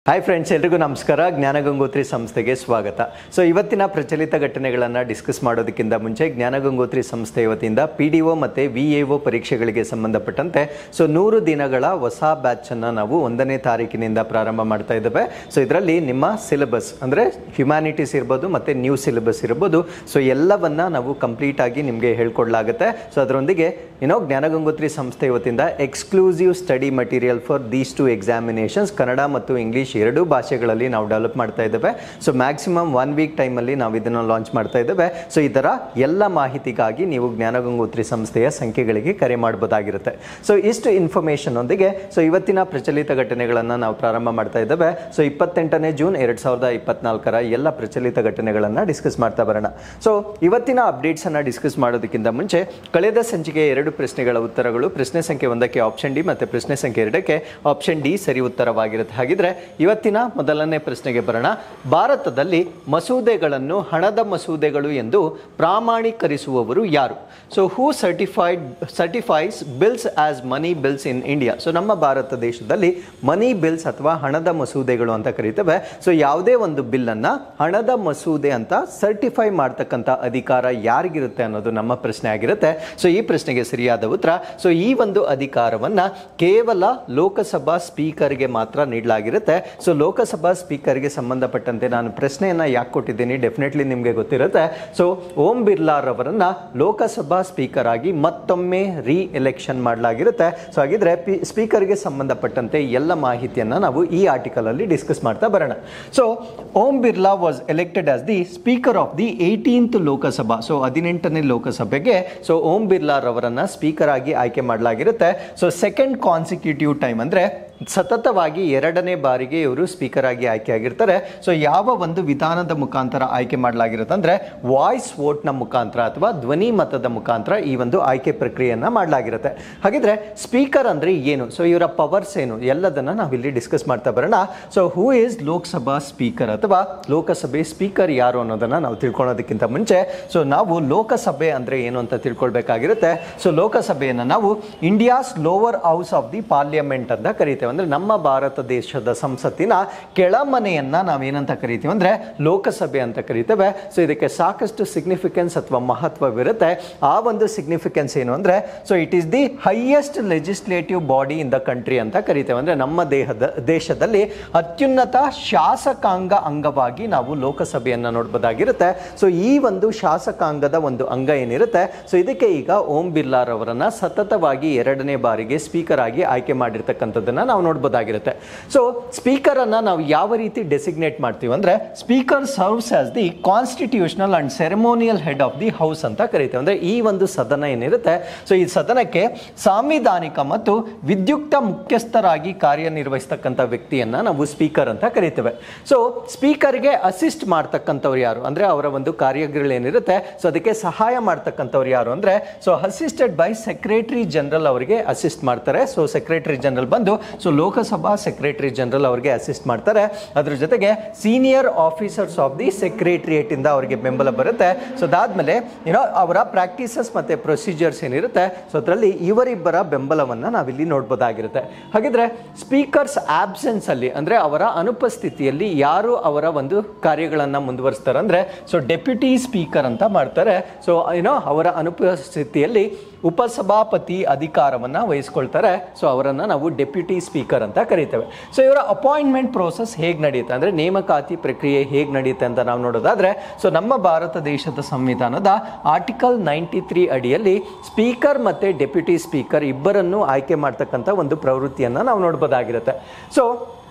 Hi friends, ಎಲ್ರಿಗೂ ನಮಸ್ಕಾರ. ಜ್ಞಾನಗಂಗೋತ್ರಿ ಸಂಸ್ಥೆಗೆ ಸ್ವಾಗತ. ಸೊ ಇವತ್ತಿನ ಪ್ರಚಲಿತ ಘಟನೆಗಳನ್ನು ಡಿಸ್ಕಸ್ ಮಾಡೋದಕ್ಕಿಂತ ಮುಂಚೆ ಜ್ಞಾನಗಂಗೋತ್ರಿ ಸಂಸ್ಥೆಯ ವತಿಯಿಂದ PDO ಮತ್ತು VAO ಪರೀಕ್ಷೆಗಳಿಗೆ ಸಂಬಂಧಪಟ್ಟಂತೆ 100 ದಿನಗಳ ಹೊಸ ಬ್ಯಾಚನ್ನು ನಾವು 1ನೇ ತಾರೀಕಿನಿಂದ ಪ್ರಾರಂಭ ಮಾಡ್ತಾ ಇದ್ದೇವೆ. ಸೊ ಇದರಲ್ಲಿ ನಿಮ್ಮ ಸಿಲೆಬಸ್ ಅಂದರೆ ಹ್ಯುಮ್ಯಾನಿಟೀಸ್ ಇರ್ಬೋದು ಮತ್ತು ನ್ಯೂ ಸಿಲೆಬಸ್ ಇರ್ಬೋದು, ಸೊ ಎಲ್ಲವನ್ನ ನಾವು ಕಂಪ್ಲೀಟ್ ಆಗಿ ನಿಮಗೆ ಹೇಳ್ಕೊಡ್ಲಾಗುತ್ತೆ. ಸೊ ಅದರೊಂದಿಗೆ ಜ್ಞಾನಗಂಗೋತ್ರಿ ಸಂಸ್ಥೆಯ ವತಿಯಿಂದ exclusive study material for these 2 examinations Kannada ಮತ್ತು ಇಂಗ್ಲೀಷ್ ಎರಡೂ ಭಾಷೆಗಳಲ್ಲಿ ನಾವು ಡೆವಲಪ್ ಮಾಡ್ತಾ ಇದ್ದೇವೆ. ಸೊ ಮ್ಯಾಕ್ಸಿಮಮ್ 1 ವೀಕ್ ಟೈಮಲ್ಲಿ ನಾವು ಇದನ್ನು ಲಾಂಚ್ ಮಾಡ್ತಾ ಇದ್ದೇವೆ. ಸೊ ಇದರ ಎಲ್ಲ ಮಾಹಿತಿಗಾಗಿ ನೀವು ಜ್ಞಾನಗಂಗೋತ್ರಿ ಸಂಸ್ಥೆಯ ಸಂಖ್ಯೆಗಳಿಗೆ ಕರೆ ಮಾಡಬಹುದಾಗಿರುತ್ತೆ. ಸೊ ಇಷ್ಟು ಇನ್ಫಾರ್ಮೇಷನ್ ಒಂದಿಗೆ ಸೊ ಇವತ್ತಿನ ಪ್ರಚಲಿತ ಘಟನೆಗಳನ್ನು ನಾವು ಪ್ರಾರಂಭ ಮಾಡ್ತಾ ಇದ್ದೇವೆ. ಸೊ 28ನೇ ಜೂನ್ 2024 ಎಲ್ಲ ಪ್ರಚಲಿತ ಘಟನೆಗಳನ್ನು ಡಿಸ್ಕಸ್ ಮಾಡ್ತಾ ಬರೋಣ. ಸೊ ಇವತ್ತಿನ ಅಪ್ಡೇಟ್ಸನ್ನು ಡಿಸ್ಕಸ್ ಮಾಡೋದಕ್ಕಿಂತ ಮುಂಚೆ ಕಳೆದ ಸಂಚಿಕೆಯ 2 ಪ್ರಶ್ನೆಗಳ ಉತ್ತರಗಳು, ಪ್ರಶ್ನೆ ಸಂಖ್ಯೆ 1ಕ್ಕೆ ಆಪ್ಷನ್ ಡಿ ಮತ್ತು ಪ್ರಶ್ನೆ ಸಂಖ್ಯೆ 2ಕ್ಕೆ ಆಪ್ಷನ್ ಡಿ ಸರಿ ಉತ್ತರವಾಗಿರುತ್ತೆ. ಹಾಗಿದ್ರೆ ಇವತ್ತಿನ ಮೊದಲನೇ ಪ್ರಶ್ನೆಗೆ ಬರೋಣ. ಭಾರತದಲ್ಲಿ ಮಸೂದೆಗಳನ್ನು ಹಣದ ಮಸೂದೆಗಳು ಎಂದು ಪ್ರಾಮಾಣೀಕರಿಸುವವರು ಯಾರು? So who certifies bills as money bills in India? So ನಮ್ಮ ಭಾರತ ದೇಶದಲ್ಲಿ ಮನಿ ಬಿಲ್ಸ್ ಅಥವಾ ಹಣದ ಮಸೂದೆಗಳು ಅಂತ ಕರೀತೇವೆ. ಸೊ ಯಾವುದೇ ಒಂದು ಬಿಲ್ಲನ್ನು ಹಣದ ಮಸೂದೆ ಅಂತ ಸರ್ಟಿಫೈ ಮಾಡ್ತಕ್ಕಂಥ ಅಧಿಕಾರ ಯಾರಿಗಿರುತ್ತೆ ಅನ್ನೋದು ನಮ್ಮ ಪ್ರಶ್ನೆ ಆಗಿರುತ್ತೆ. ಸೊ ಈ ಪ್ರಶ್ನೆಗೆ ಸರಿಯಾದ ಉತ್ತರ, ಸೊ ಈ ಒಂದು ಅಧಿಕಾರವನ್ನ ಕೇವಲ ಲೋಕಸಭಾ ಸ್ಪೀಕರ್ಗೆ ಮಾತ್ರ ನೀಡಲಾಗಿರುತ್ತೆ. ಸೊ ಲೋಕಸಭಾ ಸ್ಪೀಕರ್ಗೆ ಸಂಬಂಧಪಟ್ಟಂತೆ ನಾನು ಪ್ರಶ್ನೆಯನ್ನ ಯಾಕೆ ಕೊಟ್ಟಿದ್ದೀನಿ ಡೆಫಿನೆಟ್ಲಿ ನಿಮಗೆ ಗೊತ್ತಿರುತ್ತೆ. ಸೊ ಓಂ ಬಿರ್ಲಾ ರವರನ್ನ ಲೋಕಸಭಾ ಸ್ಪೀಕರ್ ಆಗಿ ಮತ್ತೊಮ್ಮೆ ಎಲೆಕ್ಷನ್ ಮಾಡಲಾಗಿರುತ್ತೆ. ಸೊ ಹಾಗಿದ್ರೆ ಸ್ಪೀಕರ್ಗೆ ಸಂಬಂಧಪಟ್ಟಂತೆ ಎಲ್ಲ ಮಾಹಿತಿಯನ್ನ ನಾವು ಈ ಆರ್ಟಿಕಲ್ ಅಲ್ಲಿ ಡಿಸ್ಕಸ್ ಮಾಡ್ತಾ ಬರೋಣ. So Om Birla was elected as the speaker of the 18th Lok Sabha. So 18ನೇ ಲೋಕಸಭೆಗೆ ಸೊ ಓಂ ಬಿರ್ಲಾ ರವರನ್ನ ಸ್ಪೀಕರ್ ಆಗಿ ಆಯ್ಕೆ ಮಾಡಲಾಗಿರುತ್ತೆ. ಸೊ ಸೆಕೆಂಡ್ ಕಾನ್ಸಿಕ್ಯೂಟಿವ್ ಟೈಮ್ ಅಂದ್ರೆ ಸತತವಾಗಿ 2ನೇ ಬಾರಿಗೆ ಇವರು ಸ್ಪೀಕರ್ ಆಗಿ ಆಯ್ಕೆ ಆಗಿರ್ತಾರೆ. ಸೊ ಯಾವ ಒಂದು ವಿಧಾನದ ಮುಖಾಂತರ ಆಯ್ಕೆ ಮಾಡಲಾಗಿರುತ್ತೆ ಅಂದ್ರೆ ವಾಯ್ಸ್ ವೋಟ್ನ ಮುಖಾಂತರ ಅಥವಾ ಧ್ವನಿ ಮತದ ಮುಖಾಂತರ ಈ ಒಂದು ಆಯ್ಕೆ ಪ್ರಕ್ರಿಯೆಯನ್ನ ಮಾಡಲಾಗಿರುತ್ತೆ. ಹಾಗಿದ್ರೆ ಸ್ಪೀಕರ್ ಅಂದ್ರೆ ಏನು, ಸೊ ಇವರ ಪವರ್ಸ್ ಏನು, ಎಲ್ಲದನ್ನ ನಾವಿಲ್ಲಿ ಡಿಸ್ಕಸ್ ಮಾಡ್ತಾ ಬರೋಣ. So who is Lok Sabha speaker ಅಥವಾ ಲೋಕಸಭೆ ಸ್ಪೀಕರ್ ಯಾರು ಅನ್ನೋದನ್ನ ನಾವು ತಿಳ್ಕೊಳ್ಳೋದಕ್ಕಿಂತ ಮುಂಚೆ ಸೊ ನಾವು ಲೋಕಸಭೆ ಅಂದ್ರೆ ಏನು ಅಂತ ತಿಳ್ಕೊಳ್ಬೇಕಾಗಿರುತ್ತೆ. ಸೊ ಲೋಕಸಭೆಯನ್ನು ನಾವು India's lower house of the parliament ಅಂತ ಕರೀತೇವೆ. ಅಂದ್ರೆ ನಮ್ಮ ಭಾರತ ದೇಶದ ಸಂಸತ್ತಿನ ಕೆಳಮನೆಯನ್ನ ನಾವೇನಂತ ಕರಿತೀವಿ ಅಂದ್ರೆ ಲೋಕಸಭೆ ಅಂತ ಕರಿತೇವೆ. ಸೊ ಇದಕ್ಕೆ ಸಾಕಷ್ಟು ಸಿಗ್ನಿಫಿಕೆನ್ಸ್ ಅಥವಾ ಮಹತ್ವವಿರುತ್ತೆ. ಆ ಒಂದು ಸಿಗ್ನಿಫಿಕೆನ್ಸ್ ಏನು ಅಂದ್ರೆ so it is the highest legislative body in the country ಅಂತ ಕರಿತೇವೆ. ಅಂದ್ರೆ ನಮ್ಮ ದೇಶದಲ್ಲಿ ಅತ್ಯುನ್ನತ ಶಾಸಕಾಂಗ ಅಂಗವಾಗಿ ನಾವು ಲೋಕಸಭೆಯನ್ನ ನೋಡಬಹುದಾಗಿರುತ್ತೆ. ಸೊ ಈ ಒಂದು ಶಾಸಕಾಂಗದ ಒಂದು ಅಂಗ ಏನಿರುತ್ತೆ ಸೊ ಇದಕ್ಕೆ ಈಗ ಓಂ ಬಿರ್ಲಾ ರವರನ್ನ ಸತತವಾಗಿ 2ನೇ ಬಾರಿಗೆ ಸ್ಪೀಕರ್ ಆಗಿ ಆಯ್ಕೆ ಮಾಡಿರ್ತಕ್ಕಂಥದ್ದನ್ನ ನಾವು ನೋಡಬಹುದಾಗಿರುತ್ತೆ. ಸೊ ಸ್ಪೀಕರ್ ಅನ್ನ ನಾವು ಯಾವ ರೀತಿ ಡೆಸಿಗ್ನೇಟ್ ಮಾಡ್ತೀವಿ ಅಂದ್ರೆ speaker serves as the constitutional and ceremonial head of the house ಅಂತ ಕರೀತೇವೆ. ಅಂದ್ರೆ ಈ ಒಂದು ಸದನ ಏನಿರುತ್ತೆ ಸೊ ಈ ಸದನಕ್ಕೆ ಸಾಂವಿಧಾನಿಕ ಮತ್ತು ವಿದ್ಯುಕ್ತ ಮುಖ್ಯಸ್ಥರಾಗಿ ಕಾರ್ಯನಿರ್ವಹಿಸ್ತಕ್ಕಂಥ ವ್ಯಕ್ತಿಯನ್ನ ನಾವು ಸ್ಪೀಕರ್ ಅಂತ ಕರೀತೇವೆ. ಸೊ ಸ್ಪೀಕರ್ಗೆ ಅಸಿಸ್ಟ್ ಮಾಡ್ತಕ್ಕಂಥವ್ರು ಯಾರು ಅಂದ್ರೆ ಅವರ ಒಂದು ಕಾರ್ಯಗಳೇನಿರುತ್ತೆ ಸೊ ಅದಕ್ಕೆ ಸಹಾಯ ಮಾಡ್ತಕ್ಕಂಥವ್ರು ಯಾರು ಅಂದ್ರೆ so assisted by secretary general ಅವರಿಗೆ ಅಸಿಸ್ಟ್ ಮಾಡ್ತಾರೆ. ಸೊ ಸೆಕ್ರೆಟರಿ ಜನರಲ್ ಬಂದು ಸೊ ಲೋಕಸಭಾ ಸೆಕ್ರೆಟರಿ ಜನರಲ್ ಅವರಿಗೆ ಅಸಿಸ್ಟ್ ಮಾಡ್ತಾರೆ. ಅದ್ರ ಜೊತೆಗೆ senior officers of the secretariat ಇಂದ ಅವರಿಗೆ ಬೆಂಬಲ ಬರುತ್ತೆ. ಸೊ ಅದಾದ್ಮೇಲೆ ಅವರ ಪ್ರಾಕ್ಟೀಸಸ್ ಮತ್ತೆ ಪ್ರೊಸೀಜರ್ಸ್ ಏನಿರುತ್ತೆ ಸೊ ಅದರಲ್ಲಿ ಇವರಿಬ್ಬರ ಬೆಂಬಲವನ್ನ ನಾವಿಲ್ಲಿ ನೋಡಬಹುದಾಗಿರುತ್ತೆ. ಹಾಗಿದ್ರೆ ಸ್ಪೀಕರ್ಸ್ ಆಬ್ಸೆನ್ಸ್ ಅಲ್ಲಿ ಅಂದ್ರೆ ಅವರ ಅನುಪಸ್ಥಿತಿಯಲ್ಲಿ ಯಾರು ಅವರ ಒಂದು ಕಾರ್ಯಗಳನ್ನ ಮುಂದುವರಿಸ್ತಾರೆ ಅಂದ್ರೆ ಸೊ ಡೆಪ್ಯೂಟಿ ಸ್ಪೀಕರ್ ಅಂತ ಮಾಡ್ತಾರೆ. ಸೊ ಅವರ ಅನುಪಸ್ಥಿತಿಯಲ್ಲಿ ಉಪಸಭಾಪತಿ ಅಧಿಕಾರವನ್ನ ವಹಿಸ್ಕೊಳ್ತಾರೆ. ಸೊ ಅವರನ್ನ ನಾವು ಡೆಪ್ಯೂಟಿ ಸ್ಪೀಕರ್ ಅಂತ ಕರೀತೇವೆ. ಸೊ ಇವರ ಅಪಾಯಿಂಟ್ಮೆಂಟ್ ಪ್ರೋಸೆಸ್ ಹೇಗೆ ನಡೆಯುತ್ತೆ ಅಂದ್ರೆ ನೇಮಕಾತಿ ಪ್ರಕ್ರಿಯೆ ಹೇಗೆ ನಡೆಯುತ್ತೆ ಅಂತ ನಾವು ನೋಡೋದಾದ್ರೆ ಸೊ ನಮ್ಮ ಭಾರತ ದೇಶದ ಸಂವಿಧಾನದ ಆರ್ಟಿಕಲ್ 93 ಅಡಿಯಲ್ಲಿ ಸ್ಪೀಕರ್ ಮತ್ತೆ ಡೆಪ್ಯೂಟಿ ಸ್ಪೀಕರ್ ಇಬ್ಬರನ್ನು ಆಯ್ಕೆ ಮಾಡ್ತಕ್ಕಂಥ ಒಂದು ಪ್ರವೃತ್ತಿಯನ್ನ ನಾವು ನೋಡಬಹುದಾಗಿರುತ್ತೆ. ಸೊ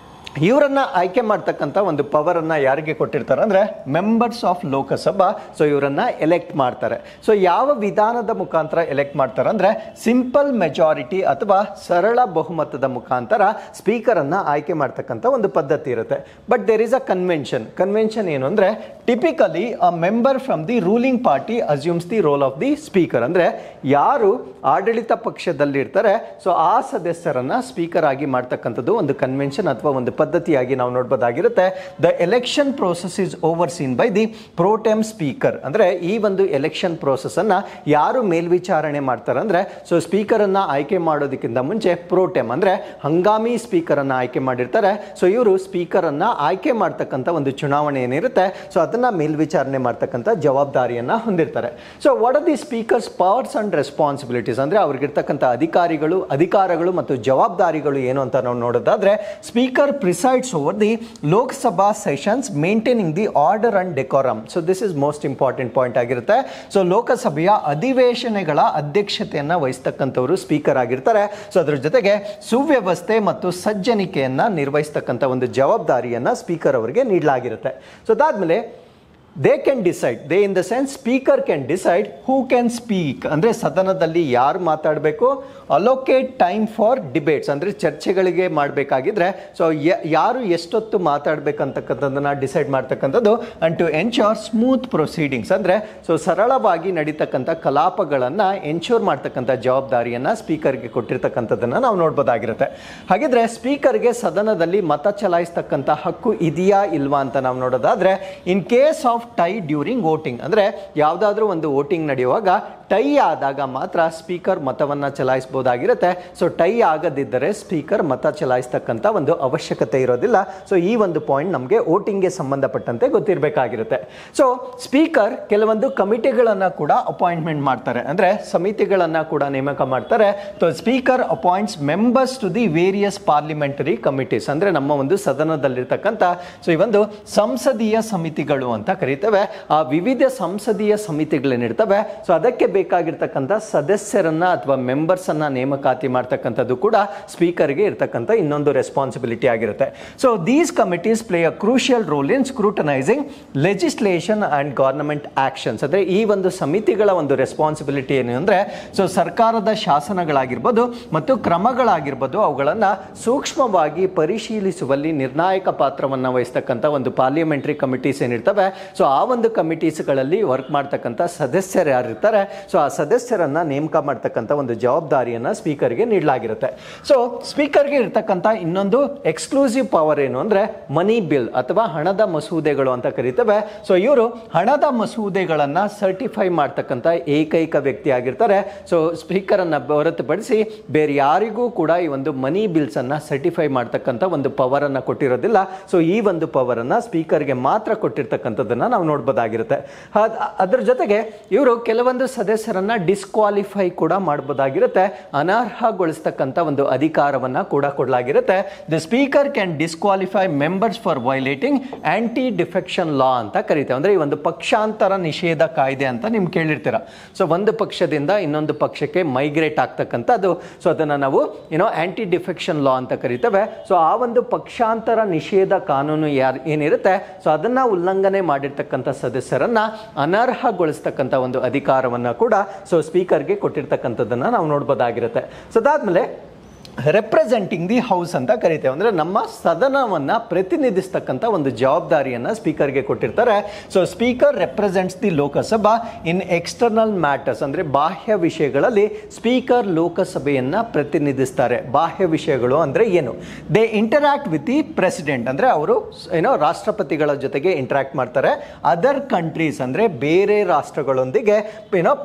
ಇವರನ್ನ ಆಯ್ಕೆ ಮಾಡ್ತಕ್ಕಂಥ ಒಂದು ಪವರ್ ಅನ್ನ ಯಾರಿಗೆ ಕೊಟ್ಟಿರ್ತಾರೆ ಅಂದ್ರೆ ಮೆಂಬರ್ಸ್ ಆಫ್ ಲೋಕಸಭಾ. ಸೊ ಇವರನ್ನ ಎಲೆಕ್ಟ್ ಮಾಡ್ತಾರೆ. ಸೊ ಯಾವ ವಿಧಾನದ ಮುಖಾಂತರ ಎಲೆಕ್ಟ್ ಮಾಡ್ತಾರೆ ಅಂದ್ರೆ ಸಿಂಪಲ್ ಮೆಜಾರಿಟಿ ಅಥವಾ ಸರಳ ಬಹುಮತದ ಮುಖಾಂತರ ಸ್ಪೀಕರ್ ಅನ್ನ ಆಯ್ಕೆ ಮಾಡ್ತಕ್ಕಂಥ ಒಂದು ಪದ್ಧತಿ ಇರುತ್ತೆ. But there is a convention ಏನು ಅಂದ್ರೆ typically a member from the ruling party assumes the role of the speaker. ಅಂದ್ರೆ ಯಾರು ಆಡಳಿತ ಪಕ್ಷದಲ್ಲಿ ಇರ್ತಾರೆ ಸೊ ಆ ಸದಸ್ಯರನ್ನ ಸ್ಪೀಕರ್ ಆಗಿ ಮಾಡ್ತಕ್ಕಂಥದ್ದು ಒಂದು ಕನ್ವೆನ್ಷನ್ ಅಥವಾ ಒಂದು ಪದ್ಧತಿಯಾಗಿ ನಾವು ನೋಡ್ಬೋದಾಗಿರುತ್ತೆ. The election process is overseen by the pro tem speaker. ಅಂದ್ರೆ ಈ ಒಂದು ಎಲೆಕ್ಷನ್ ಪ್ರೋಸೆಸ್ ಅನ್ನ ಯಾರು ಮೇಲ್ವಿಚಾರಣೆ ಮಾಡ್ತಾರೆ ಅಂದ್ರೆ, ಸೊ ಸ್ಪೀಕರ್ ಅನ್ನ ಆಯ್ಕೆ ಮಾಡೋದಕ್ಕಿಂತ ಮುಂಚೆ ಪ್ರೋಟೆಮ್ ಅಂದ್ರೆ ಹಂಗಾಮಿ ಸ್ಪೀಕರ್ ಅನ್ನ ಆಯ್ಕೆ ಮಾಡಿರ್ತಾರೆ. ಸೊ ಇವರು ಸ್ಪೀಕರ್ ಅನ್ನ ಆಯ್ಕೆ ಮಾಡ್ತಕ್ಕಂಥ ಒಂದು ಚುನಾವಣೆ ಏನಿರುತ್ತೆ, ಸೊ ಅದನ್ನ ಮೇಲ್ವಿಚಾರಣೆ ಮಾಡ್ತಕ್ಕಂಥ ಜವಾಬ್ದಾರಿಯನ್ನ ಹೊಂದಿರ್ತಾರೆ. So what are the speaker's powers and responsibilities ಅಂದ್ರೆ ಅವ್ರಿಗಿರ್ತಕ್ಕಂಥ ಅಧಿಕಾರಗಳು ಮತ್ತು ಜವಾಬ್ದಾರಿಗಳು ಏನು ಅಂತ ನಾವು ನೋಡೋದಾದ್ರೆ, speaker presides over the Lok Sabha sessions maintaining the order and decorum. So this is most important point ಆಗಿರುತ್ತೆ. ಸೊ ಲೋಕಸಭೆಯ ಅಧಿವೇಶನಗಳ ಅಧ್ಯಕ್ಷತೆಯನ್ನ ವಹಿಸ್ತಕ್ಕಂಥವರು ಸ್ಪೀಕರ್ ಆಗಿರ್ತಾರೆ. ಸೊ ಅದ್ರ ಜೊತೆಗೆ ಸುವ್ಯವಸ್ಥೆ ಮತ್ತು ಸಜ್ಜನಿಕೆಯನ್ನ ನಿರ್ವಹಿಸ್ತಕ್ಕಂಥ ಒಂದು ಜವಾಬ್ದಾರಿಯನ್ನ ಸ್ಪೀಕರ್ ಅವರಿಗೆ ನೀಡಲಾಗಿರುತ್ತೆ. ಸೊ ಅದಾದ್ಮೇಲೆ they can decide, they in the sense speaker can decide who can speak ಅಂದ್ರೆ ಸದನದಲ್ಲಿ ಯಾರು ಮಾತಾಡಬೇಕು, allocate time for debates ಅಂದ್ರೆ ಚರ್ಚೆಗಳಿಗೆ ಮಾಡಬೇಕಾಗಿದ್ರೆ ಸೊ ಯಾರು ಎಷ್ಟೊತ್ತು ಮಾತಾಡಬೇಕಂತಕ್ಕಂಥದ್ದನ್ನ ಡಿಸೈಡ್ ಮಾಡ್ತಕ್ಕಂಥದ್ದು, and to ensure smooth proceedings ಅಂದ್ರೆ ಸೊ ಸರಳವಾಗಿ ನಡೀತಕ್ಕಂಥ ಕಲಾಪಗಳನ್ನ ಎನ್ಶೋರ್ ಮಾಡ್ತಕ್ಕಂಥ ಜವಾಬ್ದಾರಿಯನ್ನ ಸ್ಪೀಕರ್ಗೆ ಕೊಟ್ಟಿರ್ತಕ್ಕಂಥದ್ದನ್ನ ನಾವು ನೋಡ್ಬೋದಾಗಿರುತ್ತೆ. ಹಾಗಿದ್ರೆ ಸ್ಪೀಕರ್ಗೆ ಸದನದಲ್ಲಿ ಮತ ಚಲಾಯಿಸ್ತಕ್ಕಂಥ ಹಕ್ಕು ಇದೆಯಾ ಇಲ್ವಾ ಅಂತ ನಾವು ನೋಡೋದಾದ್ರೆ, in case of tie during voting ಅಂದ್ರೆ ಯಾವುದಾದ್ರೂ ಒಂದು ವೋಟಿಂಗ್ ನಡೆಯುವಾಗ ಟೈ ಆದಾಗ ಮಾತ್ರ ಸ್ಪೀಕರ್ ಮತವನ್ನ ಚಲಾಯಿಸಬಹುದಾಗಿರುತ್ತೆ. ಸೊ ಟೈ ಆಗದಿದ್ದರೆ ಸ್ಪೀಕರ್ ಮತ ಚಲಾಯಿಸ್ತಕ್ಕಂಥ ಒಂದು ಅವಶ್ಯಕತೆ ಇರೋದಿಲ್ಲ. ಸೊ ಈ ಒಂದು ಪಾಯಿಂಟ್ ನಮಗೆ ವೋಟಿಂಗ್ಗೆ ಸಂಬಂಧಪಟ್ಟಂತೆ ಗೊತ್ತಿರಬೇಕಾಗಿರುತ್ತೆ. ಸೊ ಸ್ಪೀಕರ್ ಕೆಲವೊಂದು ಕಮಿಟಿಗಳನ್ನ ಕೂಡ ಅಪಾಯಿಂಟ್ಮೆಂಟ್ ಮಾಡ್ತಾರೆ, ಅಂದ್ರೆ ಸಮಿತಿಗಳನ್ನ ಕೂಡ ನೇಮಕ ಮಾಡ್ತಾರೆ. So speaker appoints members to the various parliamentary committees ಅಂದ್ರೆ ನಮ್ಮ ಒಂದು ಸದನದಲ್ಲಿರ್ತಕ್ಕಂಥ ಸೊ ಈ ಒಂದು ಸಂಸದೀಯ ಸಮಿತಿಗಳು ಅಂತ ಕರೀತೇವೆ. ಆ ವಿವಿಧ ಸಂಸದೀಯ ಸಮಿತಿಗಳೇನಿರ್ತವೆ ಸೊ ಅದಕ್ಕೆ ಬೇಕಾಗಿರ್ತಕ್ಕಂಥ ಸದಸ್ಯರನ್ನ ಅಥವಾ ಮೆಂಬರ್ಸ್ ಅನ್ನ ನೇಮಕಾತಿ ಮಾಡ್ತಕ್ಕಂಥದ್ದು ಕೂಡ ಸ್ಪೀಕರ್ಗೆ ಇರ್ತಕ್ಕಂಥ ಇನ್ನೊಂದು ರೆಸ್ಪಾನ್ಸಿಬಿಲಿಟಿ ಆಗಿರುತ್ತೆ. So these committees play a crucial role in scrutinising legislation and government actions. ಅಂದ್ರೆ ಈ ಒಂದು ಸಮಿತಿಗಳ ಒಂದು ರೆಸ್ಪಾನ್ಸಿಬಿಲಿಟಿ ಏನು ಅಂದ್ರೆ, ಸೊ ಸರ್ಕಾರದ ಶಾಸನಗಳಾಗಿರ್ಬೋದು ಮತ್ತು ಕ್ರಮಗಳಾಗಿರ್ಬೋದು ಅವುಗಳನ್ನ ಸೂಕ್ಷ್ಮವಾಗಿ ಪರಿಶೀಲಿಸುವಲ್ಲಿ ನಿರ್ಣಾಯಕ ಪಾತ್ರವನ್ನ ವಹಿಸ್ತಕ್ಕಂಥ ಒಂದು ಪಾರ್ಲಿಮೆಂಟರಿ ಕಮಿಟೀಸ್ ಏನಿರ್ತವೆ ಸೊ ಆ ಒಂದು ಕಮಿಟೀಸ್ಗಳಲ್ಲಿ ವರ್ಕ್ ಮಾಡ್ತಕ್ಕಂಥ ಸದಸ್ಯರು ಯಾರಿರ್ತಾರೆ ಸೊ ಆ ಸದಸ್ಯರನ್ನ ನೇಮಕ ಮಾಡ್ತಕ್ಕಂಥ ಒಂದು ಜವಾಬ್ದಾರಿಯನ್ನ ಸ್ಪೀಕರ್ಗೆ ನೀಡಲಾಗಿರುತ್ತೆ. ಸೊ ಸ್ಪೀಕರ್ಗೆ ಇರ್ತಕ್ಕಂಥ ಇನ್ನೊಂದು ಎಕ್ಸ್ಕ್ಲೂಸಿವ್ ಪವರ್ ಏನು ಅಂದ್ರೆ ಮನಿ ಬಿಲ್ ಅಥವಾ ಹಣದ ಮಸೂದೆಗಳು ಅಂತ ಕರೀತೇವೆ. ಸೊ ಇವರು ಹಣದ ಮಸೂದೆಗಳನ್ನ ಸರ್ಟಿಫೈ ಮಾಡ್ತಕ್ಕಂಥ ಏಕೈಕ ವ್ಯಕ್ತಿ ಆಗಿರ್ತಾರೆ. ಸೊ ಸ್ಪೀಕರ್ ಅನ್ನ ಹೊರತುಪಡಿಸಿ ಬೇರೆ ಯಾರಿಗೂ ಕೂಡ ಈ ಒಂದು ಮನಿ ಬಿಲ್ಸ್ ಅನ್ನ ಸರ್ಟಿಫೈ ಮಾಡ್ತಕ್ಕಂಥ ಒಂದು ಪವರ್ ಅನ್ನ ಕೊಟ್ಟಿರೋದಿಲ್ಲ. ಸೊ ಈ ಒಂದು ಪವರ್ ಅನ್ನ ಸ್ಪೀಕರ್ಗೆ ಮಾತ್ರ ಕೊಟ್ಟಿರ್ತಕ್ಕಂಥದ್ದನ್ನ ನಾವು ನೋಡಬಹುದಾಗಿರುತ್ತೆ. ಅದರ ಜೊತೆಗೆ ಇವರು ಕೆಲವೊಂದು ಸದಸ್ಯರನ್ನ ಡಿಸ್ಕ್ವಾಲಿಫೈ ಕೂಡ ಮಾಡಬಹುದಾಗಿರುತ್ತೆ, ಅನರ್ಹಗೊಳಿಸ್ತಕ್ಕಂಥ ಒಂದು ಅಧಿಕಾರವನ್ನ ಕೂಡ ಕೊಡಲಾಗಿರುತ್ತೆ. The speaker can disqualify members for violating anti defection law ಅಂತ ಕರೀತೇವೆ. ಅಂದ್ರೆ ಈ ಒಂದು ಪಕ್ಷಾಂತರ ನಿಷೇಧ ಕಾಯ್ದೆ ಅಂತ ನಿಮ್ಗೆ ಕೇಳಿರ್ತೀರ. ಸೊ ಒಂದು ಪಕ್ಷದಿಂದ ಇನ್ನೊಂದು ಪಕ್ಷಕ್ಕೆ ಮೈಗ್ರೇಟ್ ಆಗ್ತಕ್ಕಂಥದ್ದು, ಸೊ ಅದನ್ನ ನಾವು ಆಂಟಿ ಡಿಫೆಕ್ಷನ್ ಲಾ ಅಂತ ಕರೀತೇವೆ. ಸೊ ಆ ಒಂದು ಪಕ್ಷಾಂತರ ನಿಷೇಧ ಕಾನೂನು ಏನಿರುತ್ತೆ ಸೊ ಅದನ್ನ ಉಲ್ಲಂಘನೆ ಮಾಡಿರ್ತಕ್ಕಂಥ ಸದಸ್ಯರನ್ನ ಅನರ್ಹಗೊಳಿಸ್ತಕ್ಕಂಥ ಒಂದು ಅಧಿಕಾರವನ್ನ ಕೂಡ ಸೊ ಸ್ಪೀಕರ್ಗೆ ಕೊಟ್ಟಿರ್ತಕ್ಕಂಥದ್ದನ್ನ ನಾವು ನೋಡಬಹುದಾಗಿರುತ್ತೆ. ಸೊ ಅದಾದ್ಮೇಲೆ ರೆಪ್ರೆಸೆಂಟಿಂಗ್ ದಿ ಹೌಸ್ ಅಂತ ಕರಿತೇವೆ. ಅಂದ್ರೆ ನಮ್ಮ ಸದನವನ್ನ ಪ್ರತಿನಿಧಿಸ್ತಕ್ಕಂಥ ಒಂದು ಜವಾಬ್ದಾರಿಯನ್ನ ಸ್ಪೀಕರ್ಗೆ ಕೊಟ್ಟಿರ್ತಾರೆ. So speaker represents the Lok Sabha in external matters ಅಂದ್ರೆ ಬಾಹ್ಯ ವಿಷಯಗಳಲ್ಲಿ ಸ್ಪೀಕರ್ ಲೋಕಸಭೆಯನ್ನ ಪ್ರತಿನಿಧಿಸ್ತಾರೆ. ಬಾಹ್ಯ ವಿಷಯಗಳು ಅಂದ್ರೆ ಏನು? They interact with the president ಅಂದ್ರೆ ಅವರು ರಾಷ್ಟ್ರಪತಿಗಳ ಜೊತೆಗೆ ಇಂಟರಾಕ್ಟ್ ಮಾಡ್ತಾರೆ. ಅದರ್ ಕಂಟ್ರೀಸ್ ಅಂದ್ರೆ ಬೇರೆ ರಾಷ್ಟ್ರಗಳೊಂದಿಗೆ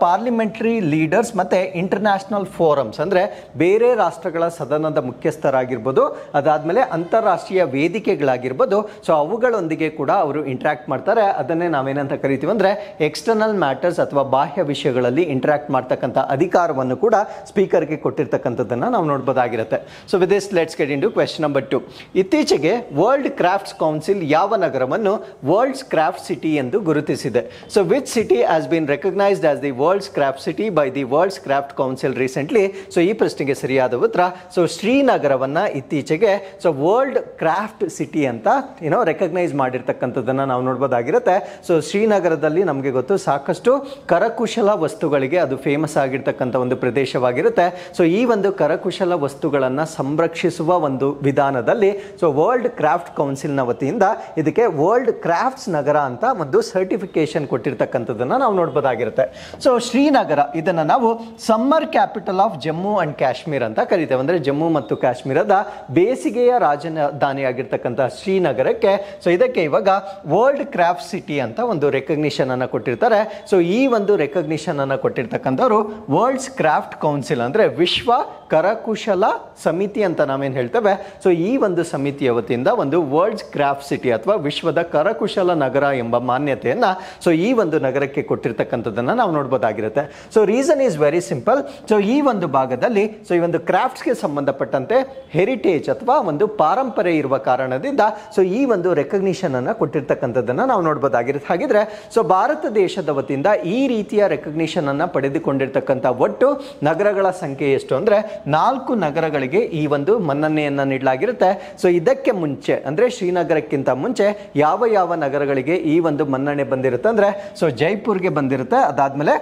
ಪಾರ್ಲಿಮೆಂಟರಿ ಲೀಡರ್ಸ್ ಮತ್ತೆ ಇಂಟರ್ನ್ಯಾಷನಲ್ ಫೋರಮ್ಸ್ ಅಂದ್ರೆ ಬೇರೆ ರಾಷ್ಟ್ರಗಳ ಸದನದ ಮುಖ್ಯಸ್ಥರಾಗಿರ್ಬೋದು, ಅದಾದ್ಮೇಲೆ ಅಂತಾರಾಷ್ಟ್ರೀಯ ವೇದಿಕೆಗಳಾಗಿರ್ಬೋದು, ಸೊ ಅವುಗಳೊಂದಿಗೆ ಕೂಡ ಅವರು ಇಂಟರಾಕ್ಟ್ ಮಾಡ್ತಾರೆ. ಅದನ್ನೇ ನಾವೇನಂತ ಕರಿತೀವಿ ಅಂದ್ರೆ ಎಕ್ಸ್ಟರ್ನಲ್ ಮ್ಯಾಟರ್ಸ್ ಅಥವಾ ಬಾಹ್ಯ ವಿಷಯಗಳಲ್ಲಿ ಇಂಟರಾಕ್ಟ್ ಮಾಡ್ತಕ್ಕಂಥ ಅಧಿಕಾರವನ್ನು ಕೂಡ ಸ್ಪೀಕರ್ಗೆ ಕೊಟ್ಟಿರ್ತಕ್ಕಂಥದ್ದನ್ನ ನಾವು ನೋಡಬಹುದಾಗಿರುತ್ತೆ. So with this let's get into question number 2. ಇತ್ತೀಚೆಗೆ ವರ್ಲ್ಡ್ ಕ್ರಾಫ್ಟ್ಸ್ ಕೌನ್ಸಿಲ್ ಯಾವ ನಗರವನ್ನು ವರ್ಲ್ಡ್ಸ್ ಕ್ರಾಫ್ಟ್ ಸಿಟಿ ಎಂದು ಗುರುತಿಸಿದೆ? So which city has been recognised as the world's craft city by the world's craft council recently? So ಈ ಪ್ರಶ್ನೆಗೆ ಸರಿಯಾದ ಉತ್ತರ so ಶ್ರೀನಗರವನ್ನ ಇತ್ತೀಚೆಗೆ ಸೊ ವರ್ಲ್ಡ್ ಕ್ರಾಫ್ಟ್ ಸಿಟಿ ಅಂತ ರೆಕಗ್ನೈಸ್ ಮಾಡಿರ್ತಕ್ಕಂಥದ್ದನ್ನ ನಾವು ನೋಡಬಹುದಾಗಿರುತ್ತೆ. ಸೊ ಶ್ರೀನಗರದಲ್ಲಿ ನಮಗೆ ಗೊತ್ತು ಸಾಕಷ್ಟು ಕರಕುಶಲ ವಸ್ತುಗಳಿಗೆ ಅದು ಫೇಮಸ್ ಆಗಿರ್ತಕ್ಕಂಥ ಒಂದು ಪ್ರದೇಶವಾಗಿರುತ್ತೆ. ಸೊ ಈ ಒಂದು ಕರಕುಶಲ ವಸ್ತುಗಳನ್ನ ಸಂರಕ್ಷಿಸುವ ಒಂದು ವಿಧಾನದಲ್ಲಿ ಸೊ ವರ್ಲ್ಡ್ ಕ್ರಾಫ್ಟ್ ಕೌನ್ಸಿಲ್ನ ವತಿಯಿಂದ ಇದಕ್ಕೆ ವರ್ಲ್ಡ್ ಕ್ರಾಫ್ಟ್ಸ್ ನಗರ ಅಂತ ಒಂದು ಸರ್ಟಿಫಿಕೇಶನ್ ಕೊಟ್ಟಿರ್ತಕ್ಕಂಥದ್ದನ್ನ ನಾವು ನೋಡಬಹುದಾಗಿರುತ್ತೆ. ಸೊ ಶ್ರೀನಗರ ಇದನ್ನ ನಾವು summer capital of Jammu and Kashmir ಅಂತ ಕರಿತೇವೆ. ಅಂದ್ರೆ ಜಮ್ಮು ಮತ್ತು ಕಾಶ್ಮೀರದ ಬೇಸಿಗೆಯ ರಾಜಧಾನಿಯಾಗಿರ್ತಕ್ಕಂಥ ಶ್ರೀನಗರಕ್ಕೆ ಸೊ ಇದಕ್ಕೆ ಇವಾಗ ವರ್ಲ್ಡ್ ಕ್ರಾಫ್ಟ್ ಸಿಟಿ ಅಂತ ಒಂದು ರೆಕಗ್ನಿಷನ್ ಅನ್ನು ಕೊಟ್ಟಿರ್ತಾರೆ. ಸೊ ಈ ಒಂದು ರೆಕಗ್ನಿಷನ್ ಅನ್ನು ಕೊಟ್ಟಿರ್ತಕ್ಕಂಥವ್ರು ವರ್ಲ್ಡ್ಸ್ ಕ್ರಾಫ್ಟ್ ಕೌನ್ಸಿಲ್ ಅಂದ್ರೆ ವಿಶ್ವ ಕರಕುಶಲ ಸಮಿತಿ ಅಂತ ನಾವೇನು ಹೇಳ್ತೇವೆ. ಸೊ ಈ ಒಂದು ಸಮಿತಿಯ ವತಿಯಿಂದ ಒಂದು ವರ್ಲ್ಡ್ಸ್ ಕ್ರಾಫ್ಟ್ ಸಿಟಿ ಅಥವಾ ವಿಶ್ವದ ಕರಕುಶಲ ನಗರ ಎಂಬ ಮಾನ್ಯತೆಯನ್ನ ಸೊ ಈ ಒಂದು ನಗರಕ್ಕೆ ಕೊಟ್ಟಿರ್ತಕ್ಕಂಥದ್ದನ್ನ ನಾವು ನೋಡ್ಬೋದಾಗಿರುತ್ತೆ. So reason is very simple. So ಈ ಒಂದು ಭಾಗದಲ್ಲಿ ಸೊ ಈ ಒಂದು ಕ್ರಾಫ್ಟ್ಸ್ಗೆ ಸಂಬಂಧಪಟ್ಟಂತೆ ಹೆರಿಟೇಜ್ ಅಥವಾ ಒಂದು ಪಾರಂಪರೆ ಇರುವ ಕಾರಣದಿಂದ ಸೊ ಈ ಒಂದು ರೆಕಗ್ನಿಷನ್ ಅನ್ನ ಕೊಟ್ಟಿರ್ತಕ್ಕಂಥದ್ದನ್ನ ನಾವು ನೋಡ್ಬೋದಾಗಿರುತ್ತೆ. ಹಾಗಿದ್ರೆ ಸೊ ಭಾರತ ದೇಶದ ವತಿಯಿಂದ ಈ ರೀತಿಯ ರೆಕಗ್ನಿಷನ್ ಅನ್ನ ಪಡೆದುಕೊಂಡಿರ್ತಕ್ಕಂಥ ಒಟ್ಟು ನಗರಗಳ ಸಂಖ್ಯೆ ಎಷ್ಟು ಅಂದ್ರೆ 4 ನಗರಗಳಿಗೆ ಈ ಒಂದು ಮನ್ನಣೆಯನ್ನ ನೀಡಲಾಗಿರುತ್ತೆ. ಸೊ ಇದಕ್ಕೆ ಮುಂಚೆ ಅಂದ್ರೆ ಶ್ರೀನಗರಕ್ಕಿಂತ ಮುಂಚೆ ಯಾವ ಯಾವ ನಗರಗಳಿಗೆ ಈ ಒಂದು ಮನ್ನಣೆ ಬಂದಿರುತ್ತೆ ಅಂದ್ರೆ ಸೊ ಜೈಪುರ್ಗೆ ಬಂದಿರುತ್ತೆ, ಅದಾದ್ಮೇಲೆ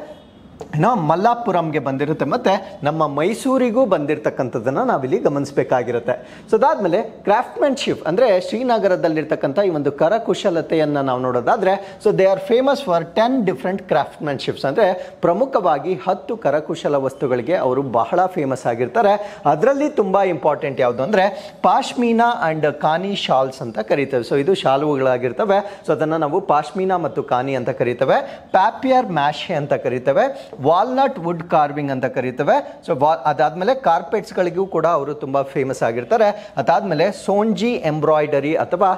ಮಲ್ಲಾಪುರಂಗೆ ಬಂದಿರುತ್ತೆ, ಮತ್ತೆ ನಮ್ಮ ಮೈಸೂರಿಗೂ ಬಂದಿರತಕ್ಕಂಥದ್ದನ್ನ ನಾವಿಲ್ಲಿ ಗಮನಿಸಬೇಕಾಗಿರುತ್ತೆ. ಸೊ ಅದಾದ್ಮೇಲೆ ಕ್ರಾಫ್ಟ್ಮನ್ಶಿಪ್ ಅಂದ್ರೆ ಶ್ರೀನಗರದಲ್ಲಿರ್ತಕ್ಕಂಥ ಈ ಒಂದು ಕರಕುಶಲತೆಯನ್ನ ನಾವು ನೋಡೋದಾದ್ರೆ so they are famous for 10 different craftsmanships ಅಂದ್ರೆ ಪ್ರಮುಖವಾಗಿ 10 ಕರಕುಶಲ ವಸ್ತುಗಳಿಗೆ ಅವರು ಬಹಳ ಫೇಮಸ್ ಆಗಿರ್ತಾರೆ. ಅದರಲ್ಲಿ ತುಂಬಾ ಇಂಪಾರ್ಟೆಂಟ್ ಯಾವುದು ಅಂದ್ರೆ ಪಾಶ್ಮೀನಾ ಅಂಡ್ ಕಾನಿ ಶಾಲ್ಸ್ ಅಂತ ಕರೀತೇವೆ. ಸೊ ಇದು ಶಾಲುಗಳಾಗಿರ್ತವೆ. ಸೊ ಅದನ್ನ ನಾವು ಪಾಶ್ಮೀನಾ ಮತ್ತು ಕಾನಿ ಅಂತ ಕರೀತೇವೆ. ಪ್ಯಾಪಿಯರ್ ಮ್ಯಾಶೆ ಅಂತ ಕರೀತೇವೆ. ವಾಲ್ನಟ್ ವುಡ್ ಕಾರ್ವಿಂಗ್ ಅಂತ ಕರೀತೇವೆ. ಸೊ ಅದಾದ್ಮೇಲೆ ಕಾರ್ಪೆಟ್ಸ್ ಗಳಿಗೂ ಕೂಡ ಅವರು ತುಂಬಾ ಫೇಮಸ್ ಆಗಿರ್ತಾರೆ. ಅದಾದ್ಮೇಲೆ ಸೋಂಜಿ ಎಂಬ್ರಾಯ್ಡರಿ ಅಥವಾ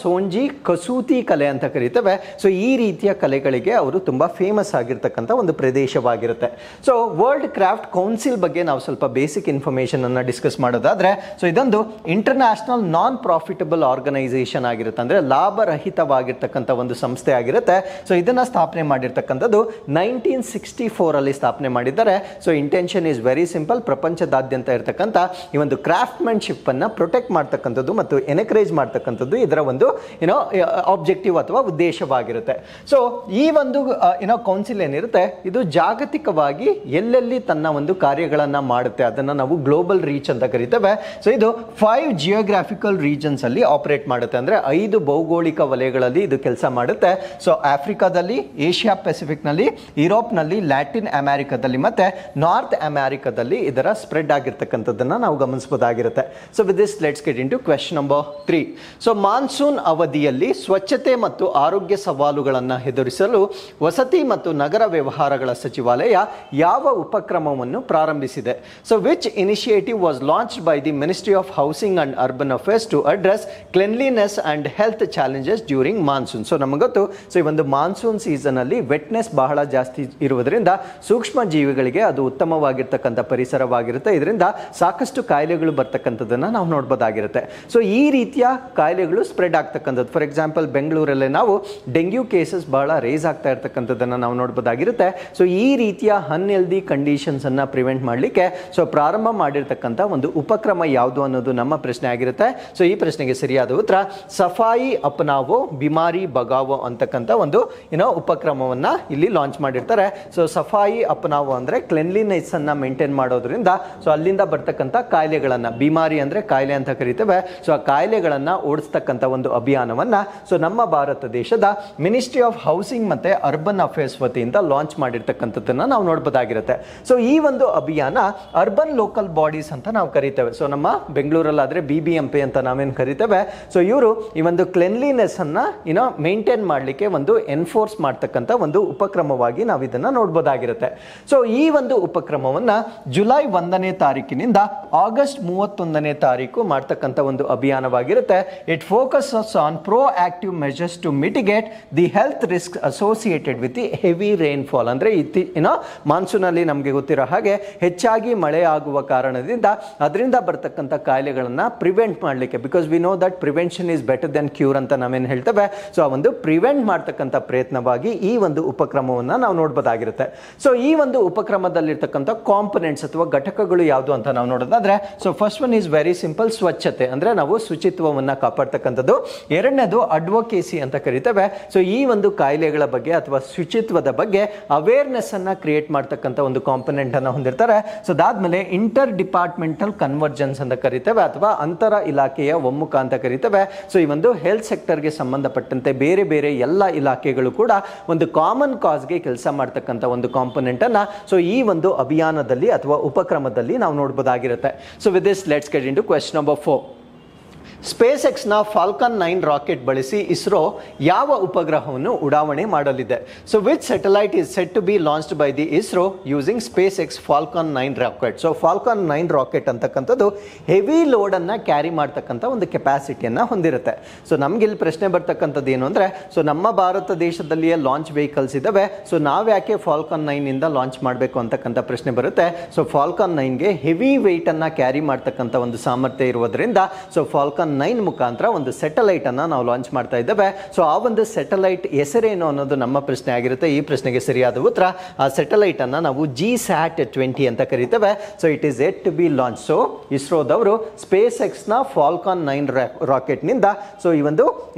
ಸೋಂಜಿ ಕಸೂತಿ ಕಲೆ ಅಂತ ಕರೀತೇವೆ. ಸೊ ಈ ರೀತಿಯ ಕಲೆಗಳಿಗೆ ಅವರು ತುಂಬಾ ಫೇಮಸ್ ಆಗಿರ್ತಕ್ಕಂಥ ಒಂದು ಪ್ರದೇಶವಾಗಿರುತ್ತೆ. ಸೊ ವರ್ಲ್ಡ್ ಕ್ರಾಫ್ಟ್ ಕೌನ್ಸಿಲ್ ಬಗ್ಗೆ ನಾವು ಸ್ವಲ್ಪ ಬೇಸಿಕ್ ಇನ್ಫಾರ್ಮೇಶನ್ ಅನ್ನ ಡಿಸ್ಕಸ್ ಮಾಡೋದಾದ್ರೆ ಸೊ ಇದೊಂದು ಇಂಟರ್ನ್ಯಾಷನಲ್ ನಾನ್ ಪ್ರಾಫಿಟಬಲ್ ಆರ್ಗನೈಸೇಷನ್ ಆಗಿರುತ್ತೆ, ಅಂದ್ರೆ ಲಾಭರಹಿತವಾಗಿರ್ತಕ್ಕಂಥ ಒಂದು ಸಂಸ್ಥೆ ಆಗಿರುತ್ತೆ. ಸೊ ಇದನ್ನ ಸ್ಥಾಪನೆ ಮಾಡಿರ್ತಕ್ಕಂಥದ್ದು 1964 ಅಲ್ಲಿ ಸ್ಥಾಪನೆ ಮಾಡಿದ್ದಾರೆ. So intention is very simple. ಪ್ರಪಂಚದಾದ್ಯಂತ ಇರತಕ್ಕಂಥ ಈ ಒಂದು ಕ್ರಾಫ್ಟ್ಮನ್ಶಿಪ್ ಅನ್ನ ಪ್ರೊಟೆಕ್ಟ್ ಮಾಡ್ತಕ್ಕಂಥದ್ದು ಮತ್ತು ಎನ್ಕರೇಜ್ ಮಾಡ್ತಕ್ಕಂಥದ್ದು ಇದರ ಒಂದು ಆಬ್ಜೆಕ್ಟಿವ್ ಅಥವಾ ಉದ್ದೇಶವಾಗಿರುತ್ತೆ. ಸೊ ಈ ಒಂದು ಕೌನ್ಸಿಲ್ ಏನಿರುತ್ತೆ ಇದು ಜಾಗತಿಕವಾಗಿ ಎಲ್ಲೆಲ್ಲಿ ತನ್ನ ಒಂದು ಕಾರ್ಯಗಳನ್ನ ಮಾಡುತ್ತೆ ಅದನ್ನ ನಾವು ಗ್ಲೋಬಲ್ ರೀಚ್ ಅಂತ ಕರಿತೇವೆ. ಸೊ ಇದು 5 ಜಿಯೋಗ್ರಾಫಿಕಲ್ ರೀಜನ್ಸ್ ಅಲ್ಲಿ ಆಪರೇಟ್ ಮಾಡುತ್ತೆ, ಅಂದ್ರೆ 5 ಭೌಗೋಳಿಕ ವಲಯಗಳಲ್ಲಿ ಇದು ಕೆಲಸ ಮಾಡುತ್ತೆ. ಸೊ ಆಫ್ರಿಕಾದಲ್ಲಿ, ಏಷ್ಯಾ ಪೆಸಿಫಿಕ್ ನಲ್ಲಿ, ಯುರೋಪ್ ನಲ್ಲಿ, ಲ್ಯಾಟಿನ್ ಅಮೆರಿಕಾದಲ್ಲಿ ಮತ್ತೆ ನಾರ್ತ್ ಅಮೆರಿಕಾದಲ್ಲಿ ಇದರ ಸ್ಪ್ರೆಡ್ ಆಗಿರ್ತಕ್ಕಂಥದ್ದನ್ನ ನಾವು ಗಮನಿಸಬಹುದಾಗಿರುತ್ತೆ. So with this let's get into question number 3. So monsoon ಅವಧಿಯಲ್ಲಿ ಸ್ವಚ್ಛತೆ ಮತ್ತು ಆರೋಗ್ಯ ಸವಾಲುಗಳನ್ನು ಎದುರಿಸಲು ವಸತಿ ಮತ್ತು ನಗರ ವ್ಯವಹಾರಗಳ ಸಚಿವಾಲಯ ಯಾವ ಉಪಕ್ರಮವನ್ನು ಪ್ರಾರಂಭಿಸಿದೆ? So which initiative was launched by the ministry of housing and urban affairs to address cleanliness and health challenges during monsoon? So ನಮಗೆ ಗೊತ್ತು, ಸೊ ಈ ಒಂದು ಮಾನ್ಸೂನ್ ಸೀಸನ್ ಅಲ್ಲಿ ವೆಟ್ನೆಸ್ ಬಹಳ ಜಾಸ್ತಿ ಇರುವುದರಿಂದ ಸೂಕ್ಷ್ಮ ಜೀವಿಗಳಿಗೆ ಅದು ಉತ್ತಮವಾಗಿರ್ತಕ್ಕಂಥ ಪರಿಸರವಾಗಿರುತ್ತೆ. ಇದರಿಂದ ಸಾಕಷ್ಟು ಕಾಯಿಲೆಗಳು ಬರ್ತಕ್ಕಂಥದ್ದನ್ನ ನಾವು ನೋಡ್ಬೋದಾಗಿರುತ್ತೆ. ಸೊ ಈ ರೀತಿಯ ಕಾಯಿಲೆಗಳು ಸ್ಪ್ರೆಡ್ ಆಗ್ತಕ್ಕಂಥದ್ದು, ಫಾರ್ ಎಕ್ಸಾಂಪಲ್ ಬೆಂಗಳೂರಲ್ಲೇ ನಾವು ಡೆಂಗ್ಯೂ ಕೇಸಸ್ ಬಹಳ ರೇಸ್ ಆಗ್ತಾ ಇರ್ತಕ್ಕಂಥದ್ದನ್ನ ನಾವು ನೋಡ್ಬೋದಾಗಿರುತ್ತೆ. ಸೊ ಈ ರೀತಿಯ ಅನ್ಹೆಲ್ದಿ ಕಂಡೀಷನ್ಸ್ ಅನ್ನ ಪ್ರಿವೆಂಟ್ ಮಾಡಲಿಕ್ಕೆ ಸೊ ಪ್ರಾರಂಭ ಮಾಡಿರ್ತಕ್ಕಂಥ ಒಂದು ಉಪಕ್ರಮ ಯಾವುದು ಅನ್ನೋದು ನಮ್ಮ ಪ್ರಶ್ನೆ ಆಗಿರುತ್ತೆ. ಸೊ ಈ ಪ್ರಶ್ನೆಗೆ ಸರಿಯಾದ ಉತ್ತರ ಸಫಾಯಿ ಅಪನಾವೋ ಬಿಮಾರಿ ಬಗಾವೋ ಅಂತಕ್ಕಂಥ ಒಂದು ಉಪಕ್ರಮವನ್ನ ಇಲ್ಲಿ ಲಾಂಚ್ ಮಾಡಿರ್ತಾರೆ. ಸೊ ಸಫಾಯಿ ಅಪನಾವೋ ಅಂದ್ರೆ ಕ್ಲೆನ್ಲಿನೆಸ್ ಅನ್ನ ಮೇಂಟೈನ್ ಮಾಡೋದ್ರಿಂದ ಸೊ ಅಲ್ಲಿಂದ ಬರ್ತಕ್ಕಂಥ ಕಾಯಿಲೆಗಳನ್ನ, ಬಿಮಾರಿ ಅಂದ್ರೆ ಕಾಯಿಲೆ ಅಂತ ಕರಿತೇವೆ, ಸೊ ಆ ಕಾಯಿಲೆಗಳನ್ನ ಓಡಿಸ್ತಕ್ಕಂಥ ಒಂದು ಅಭಿಯಾನವನ್ನ ಸೊ ನಮ್ಮ ಭಾರತ ದೇಶದ ಮಿನಿಸ್ಟ್ರಿ ಆಫ್ ಹೌಸಿಂಗ್ ಮತ್ತೆ ಅರ್ಬನ್ ಅಫೇರ್ಸ್ ವತಿಯಿಂದ ಲಾಂಚ್ ಮಾಡಿರ್ತಕ್ಕಂಥದ್ದನ್ನ ನಾವು ನೋಡಬಹುದಾಗಿರುತ್ತೆ. ಸೊ ಈ ಒಂದು ಅಭಿಯಾನ ಅರ್ಬನ್ ಲೋಕಲ್ ಬಾಡೀಸ್ ಅಂತ ನಾವು ಕರಿತೇವೆ. ಸೊ ನಮ್ಮ ಬೆಂಗಳೂರಲ್ಲಾದ್ರೆ BBMP ಅಂತ ನಾವೇನು ಕರಿತೇವೆ. ಸೊ ಇವರು ಈ ಒಂದು ಕ್ಲೆನ್ಲಿನೆಸ್ ಅನ್ನ ಮೇಂಟೈನ್ ಮಾಡಲಿಕ್ಕೆ ಒಂದು ಎನ್ಫೋರ್ಸ್ ಮಾಡ್ತಕ್ಕಂಥ ಒಂದು ಉಪಕ್ರಮವಾಗಿ ನಾವು ಇದನ್ನ ನೋಡಬಹುದಾಗಿರುತ್ತೆ. ಸೊ ಈ ಒಂದು ಉಪಕ್ರಮವನ್ನ ಜುಲೈ 1ನೇ ತಾರೀಕಿನಿಂದ ಆಗಸ್ಟ್ 31ನೇ ತಾರೀಕು ಮಾಡ್ತಕ್ಕಂಥ ಒಂದು ಅಭಿಯಾನವಾಗಿರುತ್ತೆ. It focuses on proactive measures to mitigate the health risk associated with the heavy rainfall. ಅಂದ್ರೆ ಮಾನ್ಸೂನ್ ಅಲ್ಲಿ ನಮಗೆ ಗೊತ್ತಿರೋ ಹಾಗೆ ಹೆಚ್ಚಾಗಿ ಮಳೆ ಆಗುವ ಕಾರಣದಿಂದ ಅದರಿಂದ ಬರ್ತಕ್ಕಂಥ ಕಾಯಿಲೆಗಳನ್ನ ಪ್ರಿವೆಂಟ್ ಮಾಡಲಿಕ್ಕೆ, because we know that prevention is better then cure ಅಂತ ನಾವೇನು ಹೇಳ್ತೇವೆ. ಸೊ ಆ ಒಂದು ಪ್ರಿವೆಂಟ್ ಮಾಡ್ತಕ್ಕಂಥ ಪ್ರಯತ್ನವಾಗಿ ಈ ಒಂದು ಉಪಕ್ರಮವನ್ನ ನಾವು ನೋಡಬಹುದಾಗಿರುತ್ತೆ. ಸೊ ಈ ಒಂದು ಉಪಕ್ರಮದಲ್ಲಿರ್ತಕ್ಕಂಥ ಕಾಂಪೊನೆಂಟ್ಸ್ ಅಥವಾ ಘಟಕಗಳು ಯಾವುದು ಅಂತ ನಾವು ನೋಡೋದಾದ್ರೆ so first one is very simple, ಸ್ವಚ್ಛತೆ ಅಂದ್ರೆ ನಾವು ಶುಚಿತ್ವವನ್ನ ಕಾಪಾಡ್ತಕ್ಕಂಥದ್ದು. ಎರಡನೇದು ಅಡ್ವೊಕೇಸಿ ಅಂತ ಕರಿತೇವೆ. ಸೊ ಈ ಒಂದು ಕಾಯಿಲೆಗಳ ಬಗ್ಗೆ ಅಥವಾ ಶುಚಿತ್ವದ ಬಗ್ಗೆ ಅವೇರ್ನೆಸ್ ಅನ್ನ ಕ್ರಿಯೇಟ್ ಮಾಡ್ತಕ್ಕಂಥ ಒಂದು ಕಾಂಪೊನೆಂಟ್ ಅನ್ನ ಹೊಂದಿರ್ತಾರೆ. ಸೊ ಅದಾದ್ಮೇಲೆ ಇಂಟರ್ ಡಿಪಾರ್ಟ್ಮೆಂಟಲ್ ಕನ್ವರ್ಜೆನ್ಸ್ ಅಂತ ಕರಿತೇವೆ ಅಥವಾ ಅಂತರ ಇಲಾಖೆಯ ಒಮ್ಮುಖ ಅಂತ ಕರಿತೇವೆ. ಸೊ ಈ ಒಂದು ಹೆಲ್ತ್ ಸೆಕ್ಟರ್ಗೆ ಸಂಬಂಧಪಟ್ಟಂತೆ ಬೇರೆ ಬೇರೆ ಎಲ್ಲ ಇಲಾಖೆಗಳು ಕೂಡ ಒಂದು ಕಾಮನ್ ಕಾಸ್ಗೆ ಕೆಲಸ ಮಾಡ್ತಕ್ಕಂಥ ಒಂದು ಒಂದು ಕಾಂಪೊನೆಂಟ್ ಅನ್ನ ಸೊ ಈ ಒಂದು ಅಭಿಯಾನದಲ್ಲಿ ಅಥವಾ ಉಪಕ್ರಮದಲ್ಲಿ ನಾವು ನೋಡಬಹುದಾಗಿರುತ್ತೆ. So with this let's get into question number 4. Space ಎಕ್ಸ್ನ ಫಾಲ್ಕನ್ 9 ರಾಕೆಟ್ ಬಳಸಿ ಇಸ್ರೋ ಯಾವ ಉಪಗ್ರಹವನ್ನು ಉಡಾವಣೆ ಮಾಡಲಿದೆ? So which satellite is set to be launched by the ISRO using space X Falcon 9 rocket. So Falcon 9 rocket ಅಂತಕ್ಕಂಥದ್ದು heavy ಲೋಡನ್ನು carry ಮಾಡ್ತಕ್ಕಂಥ ಒಂದು ಕೆಪಾಸಿಟಿಯನ್ನು ಹೊಂದಿರುತ್ತೆ. ಸೊ ನಮ್ಗೆ ಇಲ್ಲಿ ಪ್ರಶ್ನೆ ಬರ್ತಕ್ಕಂಥದ್ದು ಏನು ಅಂದರೆ, ಸೊ ನಮ್ಮ ಭಾರತ ದೇಶದಲ್ಲಿಯೇ ಲಾಂಚ್ ವೆಹಿಕಲ್ಸ್ ಇದ್ದಾವೆ, ಸೊ ನಾವು ಯಾಕೆ ಫಾಲ್ಕನ್ 9ಇಂದ ಲಾಂಚ್ ಮಾಡಬೇಕು ಅಂತಕ್ಕಂಥ ಪ್ರಶ್ನೆ ಬರುತ್ತೆ. ಸೊ ಫಾಲ್ಕನ್ 9ಗೆ ಹೆವಿ ವೆಯ್ಟನ್ನು ಕ್ಯಾರಿ ಮಾಡ್ತಕ್ಕಂಥ ಒಂದು ಸಾಮರ್ಥ್ಯ ಇರೋದ್ರಿಂದ ಸೊ ಫಾಲ್ಕನ್ 9 ಮುಖಾಂತರ ಒಂದು ಸ್ಯಾಟಲೈಟ್ ಅನ್ನ ನಾವು ಲಾಂಚ್ ಮಾಡ್ತಾ ಇದ್ದೇವೆ. ಸೊ ಆ ಒಂದು ಸ್ಯಾಟಲೈಟ್ ಹೆಸರೇನು ಅನ್ನೋದು ನಮ್ಮ ಪ್ರಶ್ನೆ ಆಗಿರುತ್ತೆ. ಈ ಪ್ರಶ್ನೆಗೆ ಸರಿಯಾದ ಉತ್ತರ, ಆ ಸ್ಯಾಟಲೈಟ್ ಅನ್ನ ನಾವು GSAT-20 ಅಂತ ಕರೀತೇವೆ. So it is yet to be launch. So ಇಸ್ರೋದವರು ಸ್ಪೇಸ್ ಎಕ್ಸ್ ನ ಫಾಲ್ಕಾನ್ 9 ರಾಕೆಟ್ ನಿಂದ ಸೊ ಈ ಒಂದು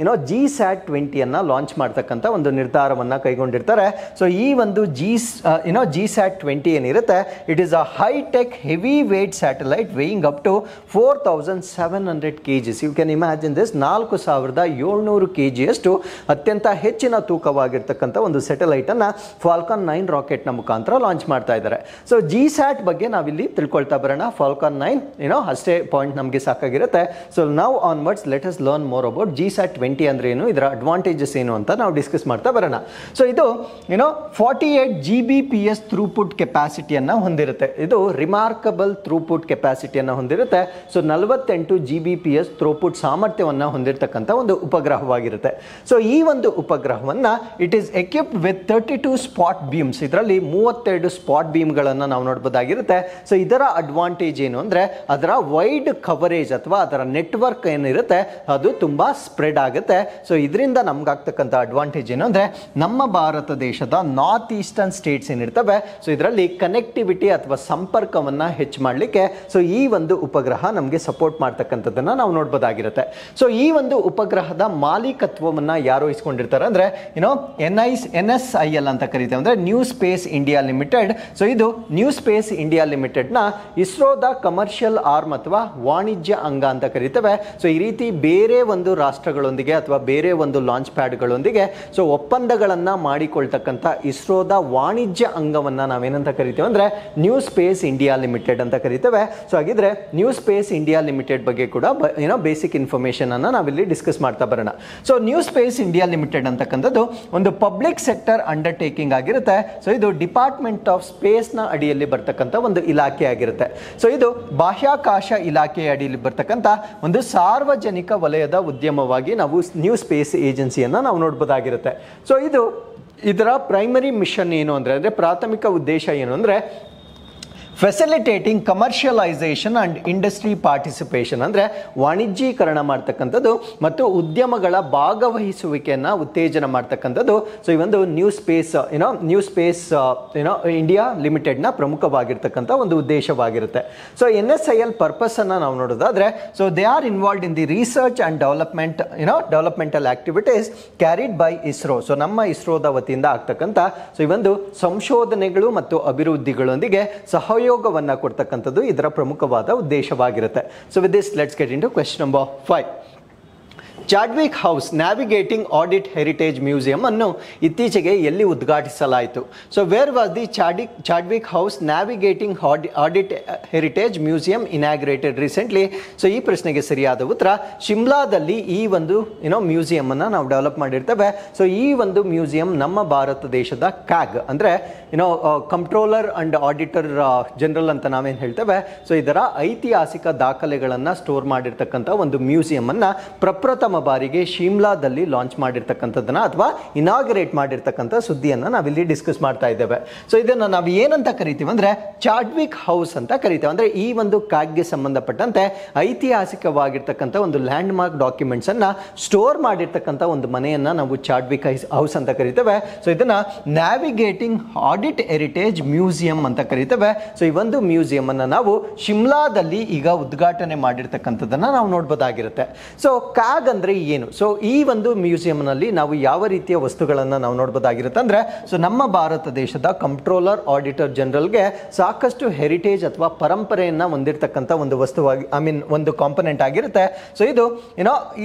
GSAT-20 ಅನ್ನ ಲಾಂಚ್ ಮಾಡ್ತಕ್ಕಂಥ ಒಂದು ನಿರ್ಧಾರವನ್ನ ಕೈಗೊಂಡಿರ್ತಾರೆ. ಸೊ ಈ ಒಂದು GSAT-20 ಏನಿರುತ್ತೆ, it is a high tech heavy weight satellite weighing up to 4700 kgs. You can imagine this. 4700 kgಯಷ್ಟು ಅತ್ಯಂತ ಹೆಚ್ಚಿನ ತೂಕವಾಗಿರ್ತಕ್ಕಂಥ ಒಂದು ಸ್ಯಾಟಲೈಟ್ ಅನ್ನ ಫಾಲ್ಕಾನ್ 9 ರಾಕೆಟ್ ನ ಮುಖಾಂತರ ಲಾಂಚ್ ಮಾಡ್ತಾ ಇದ್ದಾರೆ. ಸೊ GSAT ಬಗ್ಗೆ ನಾವಿಲ್ಲಿ ತಿಳ್ಕೊಳ್ತಾ ಬರೋಣ. ಫಾಲ್ಕಾನ್ 9 ಅಷ್ಟೇ ಪಾಯಿಂಟ್ ನಮಗೆ ಸಾಕಾಗಿರುತ್ತೆ. ಸೊ ನಾವು onwards let us learn more about GSAT-20 ಅಂದ್ರೆ ಏನು, ಇದರ ಅಡ್ವಾಂಟೇಜಸ್ ಏನು ಅಂತ ನಾವು ಡಿಸ್ಕಸ್ ಮಾಡ್ತಾ ಬರೋಣ. ಸೊ ಇದು 48 Gbps ಥ್ರೂಪುಟ್ ಕೆಪಾಸಿಟಿಯನ್ನು ಹೊಂದಿರುತ್ತೆ. ಇದು ರಿಮಾರ್ಕಬಲ್ ಥ್ರೂಪುಟ್ ಕೆಪಾಸಿಟಿಯನ್ನು ಹೊಂದಿರುತ್ತೆ. ಸೊ 48 Gbps ಥ್ರೂಪುಟ್ ಸಾಮರ್ಥ್ಯವನ್ನು ಹೊಂದಿರತಕ್ಕಂಥ ಒಂದು ಉಪಗ್ರಹವಾಗಿರುತ್ತೆ. ಸೊ ಈ ಒಂದು ಉಪಗ್ರಹವನ್ನು it is equipped with 32 spot beams. ಇದರಲ್ಲಿ 32 ಸ್ಪಾಟ್ ಬೀಮ್ಗಳನ್ನು ನಾವು ನೋಡಬಹುದಾಗಿರುತ್ತೆ. ಸೊ ಇದರ ಅಡ್ವಾಂಟೇಜ್ ಏನು ಅಂದರೆ, ಅದರ ವೈಡ್ ಕವರೇಜ್ ಅಥವಾ ಅದರ ನೆಟ್ವರ್ಕ್ ಏನಿರುತ್ತೆ ಅದು ತುಂಬ ಸ್ಪ್ರೆಡ್ ಆಗುತ್ತೆ. ಸೊ ಇದರಿಂದ ನಮ್ಗಾಗ್ತಕ್ಕಂಥ ಅಡ್ವಾಂಟೇಜ್ ಏನು ಅಂದರೆ, ನಮ್ಮ ಭಾರತ ದೇಶದ ನಾರ್ತ್ ಈಸ್ಟರ್ನ್ ಸ್ಟೇಟ್ಸ್ ಏನಿರ್ತವೆ ಸೊ ಇದರಲ್ಲಿ ಕನೆಕ್ಟಿವಿಟಿ ಅಥವಾ ಸಂಪರ್ಕವನ್ನು ಹೆಚ್ಚು ಮಾಡಲಿಕ್ಕೆ ಸೊ ಈ ಒಂದು ಉಪಗ್ರಹ ನಮಗೆ ಸಪೋರ್ಟ್ ಮಾಡ್ತಕ್ಕಂಥದ್ದನ್ನು ನಾವು ನೋಡ್ಬೋದಾಗಿರುತ್ತೆ. ಸೊ ಈ ಒಂದು ಉಪಗ್ರಹದ ಮಾಲೀಕತ್ವವನ್ನು ಯಾರು ಇಸ್ಕೊಂಡಿರ್ತಾರೆ ಅಂದರೆ NSIL ಅಂತ ಕರೀತೇವೆ, ಅಂದರೆ new space India limited. So ಇದು ನ್ಯೂ ಸ್ಪೇಸ್ ಇಂಡಿಯಾ ಲಿಮಿಟೆಡ್ನ ಇಸ್ರೋದ ಕಮರ್ಷಿಯಲ್ ಆರ್ಮ್ ಅಥವಾ ವಾಣಿಜ್ಯ ಅಂಗ ಅಂತ ಕರೀತೇವೆ. ಸೊ ಈ ರೀತಿ ಬೇರೆ ಒಂದು ರಾಷ್ಟ್ರಗಳೊಂದಿಗೆ ಅಥವಾ ಬೇರೆ ಒಂದು ಲಾಂಚ್ ಪ್ಯಾಡ್ಗಳೊಂದಿಗೆ ಸೊ ಒಪ್ಪಂದಗಳನ್ನು ಮಾಡಿಕೊಳ್ತಕ್ಕಂಥ ಇಸ್ರೋದ ವಾಣಿಜ್ಯ ಅಂಗವನ್ನು ನಾವೇನಂತ ಕರಿತೇವೆ ಅಂದರೆ ನ್ಯೂ ಸ್ಪೇಸ್ ಇಂಡಿಯಾ ಲಿಮಿಟೆಡ್ ಅಂತ ಕರಿತೇವೆ. ಸೊ ಹಾಗಿದ್ರೆ ನ್ಯೂ ಸ್ಪೇಸ್ ಇಂಡಿಯಾ ಲಿಮಿಟೆಡ್ ಬಗ್ಗೆ ಕೂಡ ಬೇಸಿಕ್ ಇನ್ಫಾರ್ಮೇಷನ್ ಅನ್ನು ನಾವಿಲ್ಲಿ ಡಿಸ್ಕಸ್ ಮಾಡ್ತಾ ಬರೋಣ. So new space India limited ಅಂತಕ್ಕಂಥದ್ದು ಒಂದು ಪಬ್ಲಿಕ್ ಸೆಕ್ಟರ್ ಅಂಡರ್ಟೇಕಿಂಗ್ ಆಗಿರುತ್ತೆ. ಸೊ ಇದು ಡಿಪಾರ್ಟ್ಮೆಂಟ್ ಆಫ್ ಸ್ಪೇಸ್ನ ಅಡಿಯಲ್ಲಿ ಬರ್ತಕ್ಕಂಥ ಒಂದು ಇಲಾಖೆ ಆಗಿರುತ್ತೆ. ಸೊ ಇದು ಬಾಹ್ಯಾಕಾಶ ಇಲಾಖೆಯ ಅಡಿಯಲ್ಲಿ ಬರ್ತಕ್ಕಂಥ ಒಂದು ಸಾರ್ವಜನಿಕ ವಲಯದ ಉದ್ಯಮವಾಗಿ ನಾವು ನ್ಯೂ ಸ್ಪೇಸ್ ಏಜೆನ್ಸಿಯನ್ನು ನಾವು ನೋಡ್ಬೋದಾಗಿರುತ್ತೆ. ಸೊ ಇದರ ಪ್ರೈಮರಿ ಮಿಷನ್ ಏನು ಅಂದರೆ ಪ್ರಾಥಮಿಕ ಉದ್ದೇಶ ಏನು ಅಂದರೆ facilitating commercialisation and industry participation, ಅಂದರೆ ವಾಣಿಜ್ಯೀಕರಣ ಮಾಡ್ತಕ್ಕಂಥದ್ದು ಮತ್ತು ಉದ್ಯಮಗಳ ಭಾಗವಹಿಸುವಿಕೆಯನ್ನು ಉತ್ತೇಜನ ಮಾಡ್ತಕ್ಕಂಥದ್ದು. ಸೊ ಈ ಒಂದು ನ್ಯೂ ಸ್ಪೇಸ್ ಇಂಡಿಯಾ ಲಿಮಿಟೆಡ್ನ ಪ್ರಮುಖವಾಗಿರ್ತಕ್ಕಂಥ ಒಂದು ಉದ್ದೇಶವಾಗಿರುತ್ತೆ. ಸೊ NSIL ಪರ್ಪಸ್ ಅನ್ನು ನಾವು ನೋಡೋದಾದ್ರೆ, so they are involved in the research and developmental activities carried by ISRO. So ನಮ್ಮ ಇಸ್ರೋದ ವತಿಯಿಂದ ಆಗ್ತಕ್ಕಂಥ ಸೊ ಈ ಒಂದು ಸಂಶೋಧನೆಗಳು ಮತ್ತು ಅಭಿವೃದ್ಧಿಗಳೊಂದಿಗೆ ಸಹಯೋಗವನ್ನು ಕೊಡ್ತಕ್ಕಂಥದ್ದು ಇದರ ಪ್ರಮುಖವಾದ ಉದ್ದೇಶವಾಗಿರುತ್ತೆ. So with this let's get into question number 5. Chadwick house navigating audit heritage museum ಅನ್ನು ಇತ್ತೀಚೆಗೆ ಎಲ್ಲಿ ಉದ್ಘಾಟಿಸಲಾಯಿತು? So where was the Chadwick house navigating audit heritage museum inaugurated recently? So ಈ ಪ್ರಶ್ನೆಗೆ ಸರಿಯಾದ ಉತ್ತರ ಶಿಮ್ಲಾದಲ್ಲಿ ಈ ಒಂದು ಮ್ಯೂಸಿಯಂ ಅನ್ನು ನಾವು ಡೆವಲಪ್ ಮಾಡಿರ್ತೇವೆ. ಸೊ ಈ ಒಂದು ಮ್ಯೂಸಿಯಂ ನಮ್ಮ ಭಾರತ ದೇಶದ CAG ಅಂದರೆ ಕಂಟ್ರೋಲರ್ ಅಂಡ್ ಆಡಿಟರ್ ಜನರಲ್ ಅಂತ ನಾವೇನು ಹೇಳ್ತೇವೆ. ಸೊ ಇದರ ಐತಿಹಾಸಿಕ ದಾಖಲೆಗಳನ್ನು ಸ್ಟೋರ್ ಮಾಡಿರ್ತಕ್ಕಂಥ ಒಂದು ಮ್ಯೂಸಿಯಂ ಅನ್ನು ಪ್ರಪ್ರಥಮ ಬಾರಿಗೆ ಶಿಮ್ಲಾದಲ್ಲಿ ಲಾಂಚ್ ಮಾಡಿರ್ತಕ್ಕಂಥದ್ದನ್ನ ಅಥವಾ ಇನಾಗ್ರೇಟ್ ಮಾಡಿರ್ತಕ್ಕಂಥ ಸುದ್ದಿಯನ್ನು ನಾವಿಲ್ಲಿ ಡಿಸ್ಕಸ್ ಮಾಡ್ತಾ ಇದ್ದೇವೆ. ಸೊ ಇದನ್ನು ನಾವು ಏನಂತ ಕರಿತೀವಿ ಅಂದರೆ ಚಾಡ್ವಿಕ್ ಹೌಸ್ ಅಂತ ಕರಿತೇವೆ. ಅಂದರೆ ಈ ಒಂದು CAGಗೆ ಸಂಬಂಧಪಟ್ಟಂತೆ ಐತಿಹಾಸಿಕವಾಗಿರ್ತಕ್ಕಂಥ ಒಂದು ಲ್ಯಾಂಡ್ ಮಾರ್ಕ್ ಡಾಕ್ಯುಮೆಂಟ್ಸ್ ಅನ್ನ ಸ್ಟೋರ್ ಮಾಡಿರ್ತಕ್ಕಂಥ ಒಂದು ಮನೆಯನ್ನ ನಾವು ಚಾಡ್ವಿಕ್ ಹೌಸ್ ಅಂತ ಕರಿತೇವೆ. ಸೊ ಇದನ್ನ ನ್ಯಾವಿಗೇಟಿಂಗ್ ಆಡಿಟ್ ಹೆರಿಟೇಜ್ ಮ್ಯೂಸಿಯಂ ಅಂತ ಕರಿತೇವೆ. ಸೊ ಈ ಒಂದು ಮ್ಯೂಸಿಯಂ ಅನ್ನ ನಾವು ಶಿಮ್ಲಾದಲ್ಲಿ ಈಗ ಉದ್ಘಾಟನೆ ಮಾಡಿರ್ತಕ್ಕಂಥದ್ದನ್ನ ನಾವು ನೋಡ್ಬೋದಾಗಿರುತ್ತೆ. ಸೊ CAG ಅಂದರೆ ಏನು? ಸೊ ಈ ಒಂದು ಮ್ಯೂಸಿಯಂನಲ್ಲಿ ನಾವು ಯಾವ ರೀತಿಯ ವಸ್ತುಗಳನ್ನು ನಾವು ನೋಡ್ಬೋದಾಗಿರುತ್ತೆ ಅಂದರೆ, ಸೊ ನಮ್ಮ ಭಾರತ ದೇಶದ ಕಂಪ್ಟ್ರೋಲರ್ ಆಡಿಟರ್ ಜನರಲ್ಗೆ ಸಾಕಷ್ಟು ಹೆರಿಟೇಜ್ ಅಥವಾ ಪರಂಪರೆಯನ್ನು ಹೊಂದಿರತಕ್ಕಂಥ ಒಂದು ವಸ್ತುವಾಗಿ, ಒಂದು ಕಾಂಪೊನೆಂಟ್ ಆಗಿರುತ್ತೆ. ಸೊ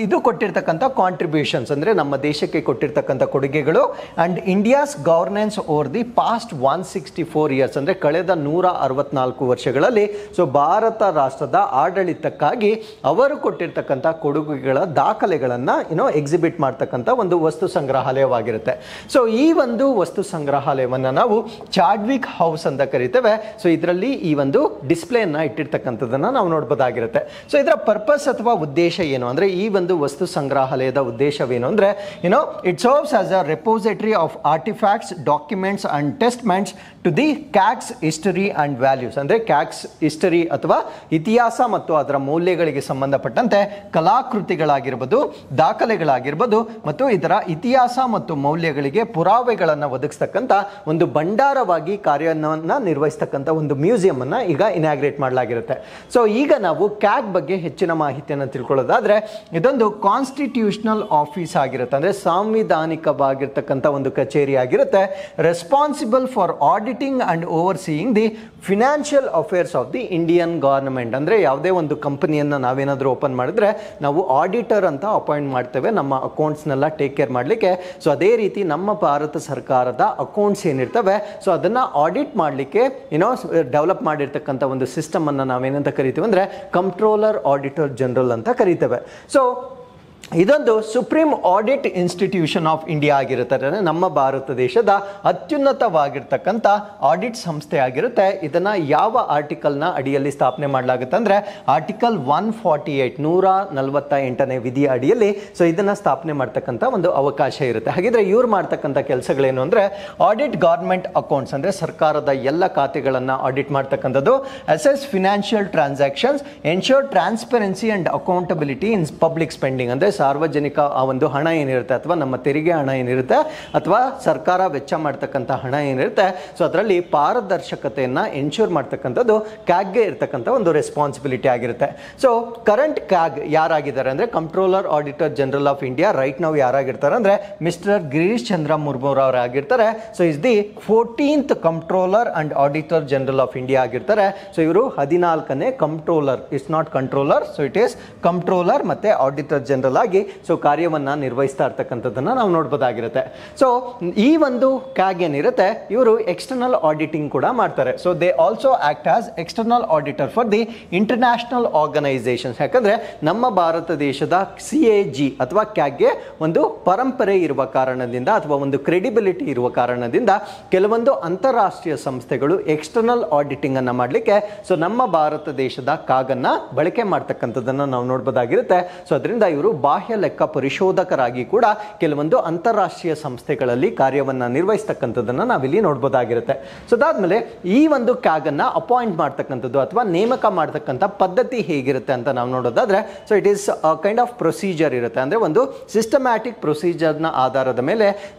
ಇದು ಕೊಟ್ಟಿರ್ತಕ್ಕಂಥ ಕಾಂಟ್ರಿಬ್ಯೂಷನ್ಸ್ ಅಂದರೆ ನಮ್ಮ ದೇಶಕ್ಕೆ ಕೊಟ್ಟಿರ್ತಕ್ಕಂಥ ಕೊಡುಗೆಗಳು and India's governance over the past 164 years ಅಂದರೆ ಕಳೆದ 164 ವರ್ಷಗಳಲ್ಲಿ ಸೊ ಭಾರತ ರಾಷ್ಟ್ರದ ಆಡಳಿತಕ್ಕಾಗಿ ಅವರು ಕೊಟ್ಟಿರ್ತಕ್ಕಂಥ ಕೊಡುಗೆಗಳ ದಾಖಲೆಗಳನ್ನು ಎಕ್ಸಿಬಿಟ್ ಮಾಡ್ತಕ್ಕಂಥ ಒಂದು ವಸ್ತು ಸಂಗ್ರಹಾಲಯವಾಗಿರುತ್ತೆ. ಸೊ ಈ ಒಂದು ವಸ್ತು ಸಂಗ್ರಹಾಲಯವನ್ನು ನಾವು ಚಾಡ್ವಿಕ್ ಹೌಸ್ ಅಂತ ಕರಿತೇವೆ. ಸೊ ಇದರಲ್ಲಿ ಈ ಒಂದು ಡಿಸ್ಪ್ಲೇಯನ್ನು ಇಟ್ಟಿರ್ತಕ್ಕಂಥದ್ದನ್ನು ನಾವು ನೋಡ್ಬೋದಾಗಿರುತ್ತೆ. ಸೊ ಇದರ ಪರ್ಪಸ್ ಅಥವಾ ಉದ್ದೇಶ ಏನು ಅಂದರೆ, ಈ ಒಂದು ವಸ್ತು ಸಂಗ್ರಹಾಲಯದ ಉದ್ದೇಶವೇನು ಅಂದರೆ, it serves as a repository of artifacts, documents and testaments to the CAG's history and values ಅಂದರೆ ಕ್ಯಾಗ್ಸ್ ಹಿಸ್ಟರಿ ಅಥವಾ ಇತಿಹಾಸ ಮತ್ತು ಅದರ ಮೌಲ್ಯಗಳಿಗೆ ಸಂಬಂಧಪಟ್ಟಂತೆ ಕಲಾಕೃತಿಗಳಾಗಿರ್ಬೋದು, ದಾಖಲೆಗಳಾಗಿರ್ಬೋದು ಮತ್ತು ಇದರ ಇತಿಹಾಸ ಮತ್ತು ಮೌಲ್ಯಗಳಿಗೆ ಪುರಾವೆಗಳನ್ನು ಒದಗಿಸ್ತಕ್ಕಂಥ ಒಂದು ಭಂಡಾರವಾಗಿ ಕಾರ್ಯವನ್ನು ನಿರ್ವಹಿಸ್ತಕ್ಕಂಥ ಒಂದು ಮ್ಯೂಸಿಯಂ ಅನ್ನು ಈಗ ಇನಾಗ್ರೇಟ್ ಮಾಡಲಾಗಿರುತ್ತೆ. ಸೊ ಈಗ ನಾವು ಕ್ಯಾಗ್ ಬಗ್ಗೆ ಹೆಚ್ಚಿನ ಮಾಹಿತಿಯನ್ನು ತಿಳ್ಕೊಳ್ಳೋದಾದ್ರೆ, ಇದೊಂದು ಕಾನ್ಸ್ಟಿಟ್ಯೂಷನಲ್ ಆಫೀಸ್ ಆಗಿರುತ್ತೆ ಅಂದರೆ ಸಾಂವಿಧಾನಿಕವಾಗಿರ್ತಕ್ಕಂಥ ಒಂದು ಕಚೇರಿ ಆಗಿರುತ್ತೆ. Responsible for auditing and overseeing the financial affairs of the Indian government ಅಂದರೆ ಯಾವುದೇ ಒಂದು ಕಂಪನಿಯನ್ನು ನಾವೇನಾದರೂ ಓಪನ್ ಮಾಡಿದ್ರೆ ನಾವು ಆಡಿಟರ್ ಅಂತ ಅಪಾಯಿಂಟ್ ಮಾಡ್ತೇವೆ ನಮ್ಮ ಅಕೌಂಟ್ಸ್ನೆಲ್ಲ ಟೇಕ್ ಕೇರ್ ಮಾಡಲಿಕ್ಕೆ. ಸೊ ಅದೇ ರೀತಿ ನಮ್ಮ ಭಾರತ ಸರ್ಕಾರದ ಅಕೌಂಟ್ಸ್ ಏನಿರ್ತವೆ ಸೊ ಅದನ್ನು ಆಡಿಟ್ ಮಾಡಲಿಕ್ಕೆ ಡೆವಲಪ್ ಮಾಡಿರ್ತಕ್ಕಂಥ ಒಂದು ಸಿಸ್ಟಮ್ ಅನ್ನು ನಾವೇನಂತ ಕರಿತೀವಿ ಅಂದರೆ ಕಂಪ್ಟ್ರೋಲರ್ ಆಡಿಟರ್ ಜನರಲ್ ಅಂತ ಕರಿತೇವೆ. ಸೊ ಇದೊಂದು supreme audit institution of India ಆಗಿರುತ್ತೆ. ನಮ್ಮ ಭಾರತ ದೇಶದ ಅತ್ಯುನ್ನತವಾಗಿರ್ತಕ್ಕಂಥ ಆಡಿಟ್ ಸಂಸ್ಥೆ ಆಗಿರುತ್ತೆ. ಇದನ್ನು ಯಾವ ಆರ್ಟಿಕಲ್ನ ಅಡಿಯಲ್ಲಿ ಸ್ಥಾಪನೆ ಮಾಡಲಾಗುತ್ತೆ ಅಂದರೆ ಆರ್ಟಿಕಲ್ 148 148ನೇ ವಿಧಿಯ ಅಡಿಯಲ್ಲಿ ಸೊ ಇದನ್ನು ಸ್ಥಾಪನೆ ಮಾಡ್ತಕ್ಕಂಥ ಒಂದು ಅವಕಾಶ ಇರುತ್ತೆ. ಹಾಗಿದ್ರೆ ಇವ್ರು ಮಾಡ್ತಕ್ಕಂಥ ಕೆಲಸಗಳೇನು ಅಂದರೆ, ಆಡಿಟ್ ಗವರ್ಮೆಂಟ್ ಅಕೌಂಟ್ಸ್ ಅಂದರೆ ಸರ್ಕಾರದ ಎಲ್ಲ ಖಾತೆಗಳನ್ನು ಆಡಿಟ್ ಮಾಡ್ತಕ್ಕಂಥದ್ದು, assess financial transactions, ensure transparency and accountability in public spending ಅಂದರೆ ಸಾರ್ವಜನಿಕ ಆ ಒಂದು ಹಣ ಏನಿರುತ್ತೆ ಅಥವಾ ನಮ್ಮ ತೆರಿಗೆ ಹಣ ಏನಿರುತ್ತೆ ಅಥವಾ ಸರ್ಕಾರ ವೆಚ್ಚ ಮಾಡ್ತಕ್ಕಂಥ ಹಣ ಏನಿರುತ್ತೆ ಸೊ ಅದರಲ್ಲಿ ಪಾರದರ್ಶಕತೆಯನ್ನು ಎನ್ಶೂರ್ ಮಾಡ್ತಕ್ಕಂಥದ್ದು ಕ್ಯಾಗ್ಗೆ ಇರ್ತಕ್ಕಂಥ ಒಂದು ರೆಸ್ಪಾನ್ಸಿಬಿಲಿಟಿ ಆಗಿರುತ್ತೆ. ಸೊ ಕರೆಂಟ್ ಕ್ಯಾಗ್ ಯಾರಾಗಿದ್ದಾರೆ ಅಂದರೆ comptroller auditor general of India right ನಾವು ಯಾರಾಗಿರ್ತಾರೆ ಅಂದರೆ ಮಿಸ್ಟರ್ ಗಿರೀಶ್ ಚಂದ್ರ ಮುರ್ಮು ಅವರಾಗಿರ್ತಾರೆ. So is the 14th comptroller and auditor general of India ಆಗಿರ್ತಾರೆ. ಸೊ ಇವರು 14ನೇ comptroller, it's not controller, so it is comptroller ಮತ್ತೆ ಆಡಿಟರ್ ಜನರಲ್ ಆಗಿ ಸೊ ಕಾರ್ಯವನ್ನು ನಿರ್ವಹಿಸ್ತಾ ಇರ್ತಕ್ಕಂಥದ್ದನ್ನು ನಾವು ನೋಡ್ಬೋದಾಗಿರುತ್ತೆ. ಸೊ ಈ ಒಂದು ಕ್ಯಾಗ್ ಏನಿರುತ್ತೆ ಇವರು ಎಕ್ಸ್ಟರ್ನಲ್ ಆಡಿಟಿಂಗ್ ಕೂಡ ಮಾಡ್ತಾರೆ. So they also act as external auditor for the international organisations. ಯಾಕಂದ್ರೆ ನಮ್ಮ ಭಾರತ ದೇಶದ CAG ಅಥವಾ ಕ್ಯಾಗ್ಗೆ ಒಂದು ಪರಂಪರೆ ಇರುವ ಕಾರಣದಿಂದ ಅಥವಾ ಒಂದು ಕ್ರೆಡಿಬಿಲಿಟಿ ಇರುವ ಕಾರಣದಿಂದ ಕೆಲವೊಂದು ಅಂತಾರಾಷ್ಟ್ರೀಯ ಸಂಸ್ಥೆಗಳು ಎಕ್ಸ್ಟರ್ನಲ್ ಆಡಿಟಿಂಗ್ ಅನ್ನು ಮಾಡಲಿಕ್ಕೆ ಸೊ ನಮ್ಮ ಭಾರತ ದೇಶದ ಕ್ಯಾಗನ್ನು ಬಳಕೆ ಮಾಡ್ತಕ್ಕಂಥದ್ದನ್ನು ನಾವು ನೋಡ್ಬೋದಾಗಿರುತ್ತೆ. ಸೊ ಅದರಿಂದ ಇವರು ಬಾಹ್ಯ ಲೆಕ್ಕ ಪರಿಶೋಧಕರಾಗಿ ಕೂಡ ಕೆಲವೊಂದು ಅಂತಾರಾಷ್ಟ್ರೀಯ ಸಂಸ್ಥೆಗಳಲ್ಲಿ ಕಾರ್ಯವನ್ನು ನಿರ್ವಹಿಸ್ತಕ್ಕಂಥದ್ದನ್ನು ನಾವಿಲ್ಲಿ ನೋಡ್ಬೋದಾಗಿರುತ್ತೆ. ಸೊ ಅದಾದ್ಮೇಲೆ ಈ ಒಂದು ಕ್ಯಾಗ್ ಅನ್ನ ಅಪಾಯಿಂಟ್ ಮಾಡ್ತಕ್ಕಂಥದ್ದು ಅಥವಾ ನೇಮಕ ಮಾಡ್ತಕ್ಕಂಥ ಪದ್ಧತಿ ಹೇಗಿರುತ್ತೆ ಅಂತ ನಾವು ನೋಡೋದಾದ್ರೆ, so it is kind of procedure ಇರುತ್ತೆ. ಅಂದ್ರೆ ಒಂದು ಸಿಸ್ಟಮ್ಯಾಟಿಕ್ ಪ್ರೊಸೀಜರ್ನ ಆಧಾರದ ಮೇಲೆ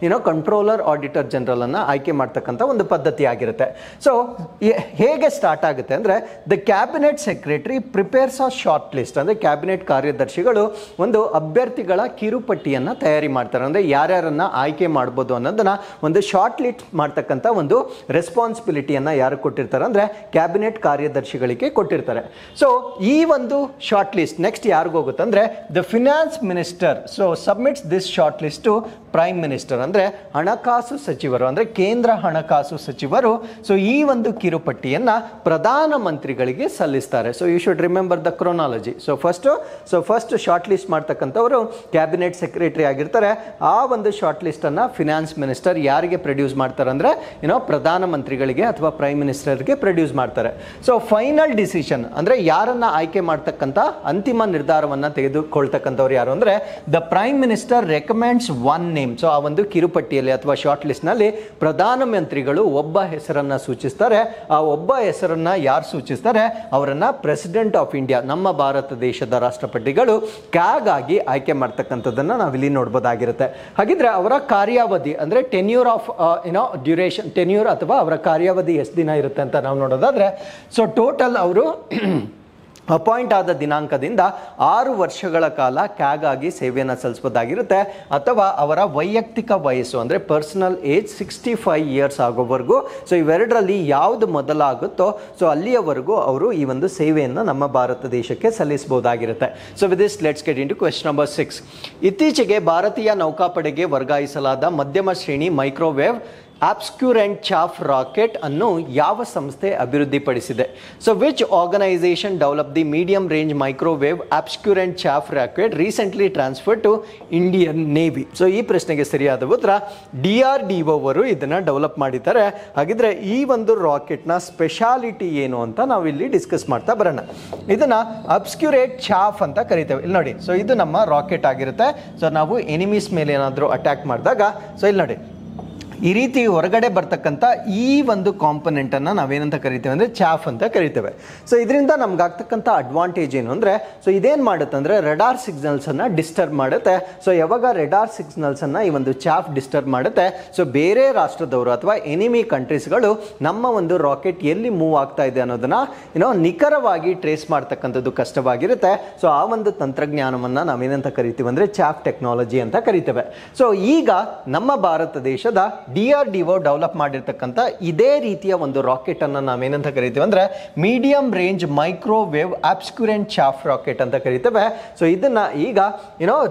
ಕಂಟ್ರೋಲರ್ ಆಡಿಟರ್ ಜನರಲ್ ಅನ್ನ ಆಯ್ಕೆ ಮಾಡ್ತಕ್ಕಂಥ ಒಂದು ಪದ್ಧತಿ ಆಗಿರುತ್ತೆ. ಸೊ ಹೇಗೆ ಸ್ಟಾರ್ಟ್ ಆಗುತ್ತೆ ಅಂದ್ರೆ, the cabinet secretary prepares a short list ಅಂದ್ರೆ ಕ್ಯಾಬಿನೆಟ್ ಕಾರ್ಯದರ್ಶಿಗಳು ಒಂದು ಅಭ್ಯರ್ಥಿಗಳ ಕಿರುಪಟ್ಟಿಯನ್ನು ತಯಾರಿ ಮಾಡ್ತಾರೆ. ಅಂದರೆ ಯಾರ್ಯಾರನ್ನ ಆಯ್ಕೆ ಮಾಡ್ಬೋದು ಅನ್ನೋದನ್ನ ಒಂದು ಶಾರ್ಟ್ ಲಿಸ್ಟ್ ಮಾಡ್ತಕ್ಕಂಥ ಒಂದು ರೆಸ್ಪಾನ್ಸಿಬಿಲಿಟಿಯನ್ನು ಯಾರು ಕೊಟ್ಟಿರ್ತಾರೆ ಅಂದರೆ ಕ್ಯಾಬಿನೆಟ್ ಕಾರ್ಯದರ್ಶಿಗಳಿಗೆ ಕೊಟ್ಟಿರ್ತಾರೆ. ಸೊ ಈ ಒಂದು ಶಾರ್ಟ್ ಲಿಸ್ಟ್ ನೆಕ್ಸ್ಟ್ ಯಾರಿಗೂ ಹೋಗುತ್ತೆ ಅಂದರೆ the finance minister so submits this short list to prime minister ಅಂದರೆ ಹಣಕಾಸು ಸಚಿವರು ಅಂದರೆ ಕೇಂದ್ರ ಹಣಕಾಸು ಸಚಿವರು ಸೊ ಈ ಒಂದು ಕಿರುಪಟ್ಟಿಯನ್ನು ಪ್ರಧಾನಮಂತ್ರಿಗಳಿಗೆ ಸಲ್ಲಿಸ್ತಾರೆ. So you should remember the chronology. So first short list ಮಾಡ್ತಕ್ಕಂಥವರು ಕ್ಯಾಬಿನೆಟ್ ಸೆಕ್ರೆಟರಿ ಆಗಿರ್ತಾರೆ. ಆ ಒಂದು ಶಾರ್ಟ್ ಲಿಸ್ಟ್ ಅನ್ನ ಫಿನಾನ್ಸ್ ಮಿನಿಸ್ಟರ್ ಯಾರಿಗೆ ಪ್ರೊಡ್ಯೂಸ್ ಮಾಡ್ತಾರೆ ಅಂದ್ರೆ ಪ್ರಧಾನಮಂತ್ರಿಗಳಿಗೆ ಅಥವಾ ಪ್ರೈಮ್ ಮಿನಿಸ್ಟರ್ಗೆ ಪ್ರೊಡ್ಯೂಸ್ ಮಾಡ್ತಾರೆ. ಸೊ ಫೈನಲ್ ಡಿಸಿಷನ್ ಅಂದ್ರೆ ಯಾರನ್ನ ಆಯ್ಕೆ ಮಾಡ್ತಕ್ಕಂಥ ಅಂತಿಮ ನಿರ್ಧಾರವನ್ನ ತೆಗೆದುಕೊಳ್ತಕ್ಕಂಥವ್ರು ಯಾರು ಅಂದ್ರೆ the prime minister recommends one name. So ಆ ಒಂದು ಕಿರುಪಟ್ಟಿಯಲ್ಲಿ ಅಥವಾ ಶಾರ್ಟ್ ಲಿಸ್ಟ್ ನಲ್ಲಿ ಪ್ರಧಾನಮಂತ್ರಿಗಳು ಒಬ್ಬ ಹೆಸರನ್ನ ಸೂಚಿಸ್ತಾರೆ. ಆ ಒಬ್ಬ ಹೆಸರನ್ನ ಯಾರು ಸೂಚಿಸ್ತಾರೆ ಅವರನ್ನ ಪ್ರೆಸಿಡೆಂಟ್ ಆಫ್ ಇಂಡಿಯಾ ನಮ್ಮ ಭಾರತ ದೇಶದ ರಾಷ್ಟ್ರಪತಿಗಳು ಕ್ಯಾಗ್ ಆಗಿ ಆಯ್ಕೆ ಮಾಡ್ತಕ್ಕಂಥದ್ದನ್ನ ನಾವಿಲ್ಲಿ ನೋಡ್ಬೋದಾಗಿರುತ್ತೆ. ಹಾಗಿದ್ರೆ ಅವರ ಕಾರ್ಯಾವಧಿ ಅಂದ್ರೆ ಟೆನ್ಯೂರ್ ಆಫ್ ಡ್ಯೂರೇಷನ್ ಟೆನ್ಯೂರ್ ಅಥವಾ ಅವರ ಕಾರ್ಯಾವಧಿ ಎಷ್ಟು ದಿನ ಇರುತ್ತೆ ಅಂತ ನಾವು ನೋಡೋದಾದ್ರೆ, ಸೊ ಟೋಟಲ್ ಅವರು ಅಪಾಯಿಂಟ್ ಆದ ದಿನಾಂಕದಿಂದ 6 ವರ್ಷಗಳ ಕಾಲ ಕ್ಯಾಗ್ ಆಗಿ ಸೇವೆಯನ್ನು ಸಲ್ಲಿಸಬಹುದಾಗಿರುತ್ತೆ, ಅಥವಾ ಅವರ ವೈಯಕ್ತಿಕ ವಯಸ್ಸು ಅಂದರೆ ಪರ್ಸನಲ್ ಏಜ್ 65 ಇಯರ್ಸ್ ಆಗೋವರೆಗೂ, ಸೊ ಇವೆರಡರಲ್ಲಿ ಯಾವುದು ಮೊದಲಾಗುತ್ತೋ ಸೊ ಅಲ್ಲಿಯವರೆಗೂ ಅವರು ಈ ಒಂದು ಸೇವೆಯನ್ನು ನಮ್ಮ ಭಾರತ ದೇಶಕ್ಕೆ ಸಲ್ಲಿಸಬಹುದಾಗಿರುತ್ತೆ. So with this let's get into question number 6. ಇತ್ತೀಚೆಗೆ ಭಾರತೀಯ ನೌಕಾಪಡೆಗೆ ವರ್ಗಾಯಿಸಲಾದ ಮಧ್ಯಮ ಶ್ರೇಣಿ ಮೈಕ್ರೋವೇವ್ ಅಬ್ಸ್ಕ್ಯೂರೆಂಟ್ ಚಾಫ್ ರಾಕೆಟ್ ಅನ್ನು ಯಾವ ಸಂಸ್ಥೆ ಅಭಿವೃದ್ಧಿಪಡಿಸಿದೆ? So which organisation develop the medium range microwave obscurant chaff rocket recently transfer to Indian navy? So ಈ ಪ್ರಶ್ನೆಗೆ ಸರಿಯಾದ ಉತ್ತರ DRDO ಅವರು ಇದನ್ನು ಡೆವಲಪ್ ಮಾಡಿದ್ದಾರೆ. ಹಾಗಿದ್ರೆ ಈ ಒಂದು ರಾಕೆಟ್ನ ಸ್ಪೆಷಾಲಿಟಿ ಏನು ಅಂತ ನಾವು ಇಲ್ಲಿ ಡಿಸ್ಕಸ್ ಮಾಡ್ತಾ ಬರೋಣ. ಇದನ್ನು ಅಬ್ಸ್ಕ್ಯೂರೇಟ್ ಚಾಫ್ ಅಂತ ಕರಿತೇವೆ. ಇಲ್ಲಿ ನೋಡಿ, ಸೊ ಇದು ನಮ್ಮ ರಾಕೆಟ್ ಆಗಿರುತ್ತೆ. ಸೊ ನಾವು ಎನಿಮೀಸ್ ಮೇಲೆ ಏನಾದರೂ ಅಟ್ಯಾಕ್ ಮಾಡಿದಾಗ ಸೊ ಇಲ್ಲಿ ನೋಡಿ ಈ ರೀತಿ ಹೊರಗಡೆ ಬರ್ತಕ್ಕಂಥ ಈ ಒಂದು ಕಾಂಪೊನೆಂಟನ್ನು ನಾವೇನಂತ ಕರಿತೇವೆ ಅಂದರೆ ಚಾಫ್ ಅಂತ ಕರಿತೇವೆ. ಸೊ ಇದರಿಂದ ನಮ್ಗಾಗ್ತಕ್ಕಂಥ ಅಡ್ವಾಂಟೇಜ್ ಏನು ಅಂದರೆ ಸೊ ಇದೇನು ಮಾಡುತ್ತೆ ಅಂದರೆ ರೆಡಾರ್ ಸಿಗ್ನಲ್ಸನ್ನು ಡಿಸ್ಟರ್ಬ್ ಮಾಡುತ್ತೆ. ಸೊ ಯಾವಾಗ ರೆಡಾರ್ ಸಿಗ್ನಲ್ಸನ್ನು ಈ ಒಂದು ಚಾಫ್ ಡಿಸ್ಟರ್ಬ್ ಮಾಡುತ್ತೆ, ಸೊ ಬೇರೆ ರಾಷ್ಟ್ರದವರು ಅಥವಾ ಎನಿಮಿ ಕಂಟ್ರೀಸ್ಗಳು ನಮ್ಮ ಒಂದು ರಾಕೆಟ್ ಎಲ್ಲಿ ಮೂವ್ ಆಗ್ತಾ ಇದೆ ಅನ್ನೋದನ್ನ ನಿಖರವಾಗಿ ಟ್ರೇಸ್ ಮಾಡ್ತಕ್ಕಂಥದ್ದು ಕಷ್ಟವಾಗಿರುತ್ತೆ. ಸೊ ಆ ಒಂದು ತಂತ್ರಜ್ಞಾನವನ್ನು ನಾವೇನಂತ ಕರಿತೀವಿ ಅಂದರೆ ಚಾಫ್ ಟೆಕ್ನಾಲಜಿ ಅಂತ ಕರಿತೇವೆ. ಸೊ ಈಗ ನಮ್ಮ ಭಾರತ ದೇಶದ DRDO ಡೆವಲಪ್ ಮಾಡಿರ್ತಕ್ಕಂಥ ಇದೇ ರೀತಿಯ ಒಂದು ರಾಕೆಟ್ ಅನ್ನು ನಾವೇನಂತ ಕರಿತೀವಿ ಅಂದ್ರೆ medium range microwave obscurant chaff rocket ಅಂತ ಕರಿತೇವೆ. ಸೊ ಇದನ್ನ ಈಗ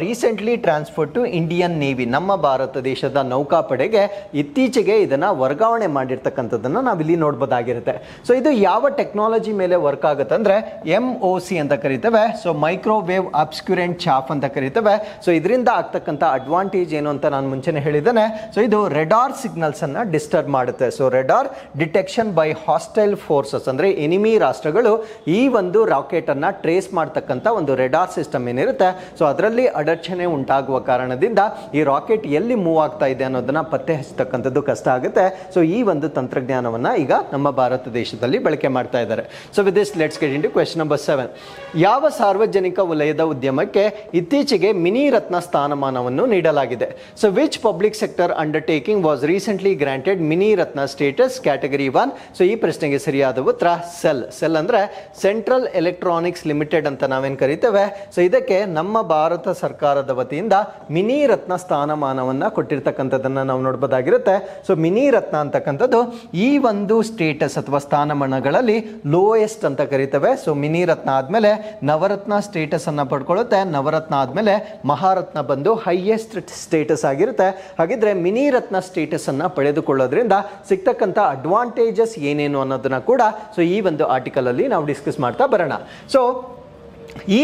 recently transfer to Indian navy, ನಮ್ಮ ಭಾರತ ದೇಶದ ನೌಕಾಪಡೆಗೆ ಇತ್ತೀಚೆಗೆ ಇದನ್ನ ವರ್ಗಾವಣೆ ಮಾಡಿರ್ತಕ್ಕಂಥದ್ದನ್ನ ನಾವಿಲ್ಲಿ ನೋಡ್ಬೋದಾಗಿರುತ್ತೆ. ಸೊ ಇದು ಯಾವ ಟೆಕ್ನಾಲಜಿ ಮೇಲೆ ವರ್ಕ್ ಆಗುತ್ತೆ ಅಂದ್ರೆ MOC ಅಂತ ಕರಿತೇವೆ. ಸೊ ಮೈಕ್ರೋವೇವ್ ಅಬ್ಸ್ಕ್ಯೂರೆಂಟ್ ಚಾಫ್ ಅಂತ ಕರಿತೇವೆ. ಸೊ ಇದರಿಂದ ಆಗ್ತಕ್ಕಂಥ ಅಡ್ವಾಂಟೇಜ್ ಏನು ಅಂತ ನಾನು ಮುಂಚೆನೆ ಹೇಳಿದ್ದೇನೆ. ಸೊ ಇದು ರೆಡಾರ್ ಸಿಗ್ನಲ್ಸ್ ಅನ್ನ ಡಿಸ್ಟರ್ಬ್ ಮಾಡುತ್ತೆ. So radar detection by hostile forces ಅಂದ್ರೆ ಎನಿಮಿ ರಾಷ್ಟ್ರಗಳು ಈ ಒಂದು ರಾಕೆಟ್ ಅನ್ನ ಟ್ರೇಸ್ ಮಾಡ್ತಕ್ಕಂಥ ಒಂದು ರೆಡಾರ್ ಸಿಸ್ಟಮ್ ಏನಿರುತ್ತೆ, ಸೊ ಅದರಲ್ಲಿ ಅಡಚಣೆ ಉಂಟಾಗುವ ಕಾರಣದಿಂದ ಈ ರಾಕೆಟ್ ಎಲ್ಲಿ ಮೂವ್ ಆಗ್ತಾ ಇದೆ ಅನ್ನೋದನ್ನ ಪತ್ತೆ ಹಚ್ಚತಕ್ಕಂಥದ್ದು ಕಷ್ಟ ಆಗುತ್ತೆ. ಸೊ ಈ ಒಂದು ತಂತ್ರಜ್ಞಾನವನ್ನ ಈಗ ನಮ್ಮ ಭಾರತ ದೇಶದಲ್ಲಿ ಬಳಕೆ ಮಾಡ್ತಾ ಇದ್ದಾರೆ. So with this let's get into question number 7. ಯಾವ ಸಾರ್ವಜನಿಕ ವಲಯದ ಉದ್ಯಮಕ್ಕೆ ಇತ್ತೀಚೆಗೆ ಮಿನಿ ರತ್ನ ಸ್ಥಾನಮಾನವನ್ನು ನೀಡಲಾಗಿದೆ? So which public sector undertaking was recently granted mini Ratna status category 1? So ಈ ಪ್ರಶ್ನೆಗೆ ಸರಿಯಾದ ಉತ್ತರ ಸೆಲ್ ಅಂದ್ರೆ ಸೆಂಟ್ರಲ್ ಎಲೆಕ್ಟ್ರಾನಿಕ್ಸ್ ಲಿಮಿಟೆಡ್ ಅಂತ ನಾವೇನು ಕರಿತೇವೆ. ಸೊ ಇದಕ್ಕೆ ನಮ್ಮ ಭಾರತ ಸರ್ಕಾರದ ವತಿಯಿಂದ ಮಿನಿ ರತ್ನ ಸ್ಥಾನಮಾನವನ್ನ ಕೊಟ್ಟಿರ್ತಕ್ಕಂಥದ್ದನ್ನ ನಾವು ನೋಡಬಹುದಾಗಿರುತ್ತೆ. ಸೊ ಮಿನಿ ರತ್ನ ಅಂತಕ್ಕಂಥದ್ದು ಈ ಒಂದು ಸ್ಟೇಟಸ್ ಅಥವಾ ಸ್ಥಾನಮಾನಗಳಲ್ಲಿ ಲೋಯೆಸ್ಟ್ ಅಂತ ಕರಿತೇವೆ. ಸೊ ಮಿನಿ ರತ್ನ ಆದ್ಮೇಲೆ ನವರತ್ನ ಸ್ಟೇಟಸ್ ಅನ್ನ ಪಡ್ಕೊಳ್ಳುತ್ತೆ. ನವರತ್ನ ಆದ್ಮೇಲೆ ಮಹಾರತ್ನ ಬಂದು ಹೈಯೆಸ್ಟ್ ಸ್ಟೇಟಸ್ ಆಗಿರುತ್ತೆ. ಹಾಗಿದ್ರೆ ಮಿನಿ ರತ್ನ ಸ್ಟೇಟಸ್ ಅನ್ನ ಪಡೆದುಕೊಳ್ಳೋದ್ರಿಂದ ಸಿಗ್ತಕ್ಕಂಥ ಅಡ್ವಾಂಟೇಜಸ್ ಏನೇನು ಅನ್ನೋದನ್ನ ಕೂಡ ಸೊ ಈ ಒಂದು ಆರ್ಟಿಕಲ್ ಅಲ್ಲಿ ನಾವು ಡಿಸ್ಕಸ್ ಮಾಡ್ತಾ ಬರೋಣ. ಸೊ ಈ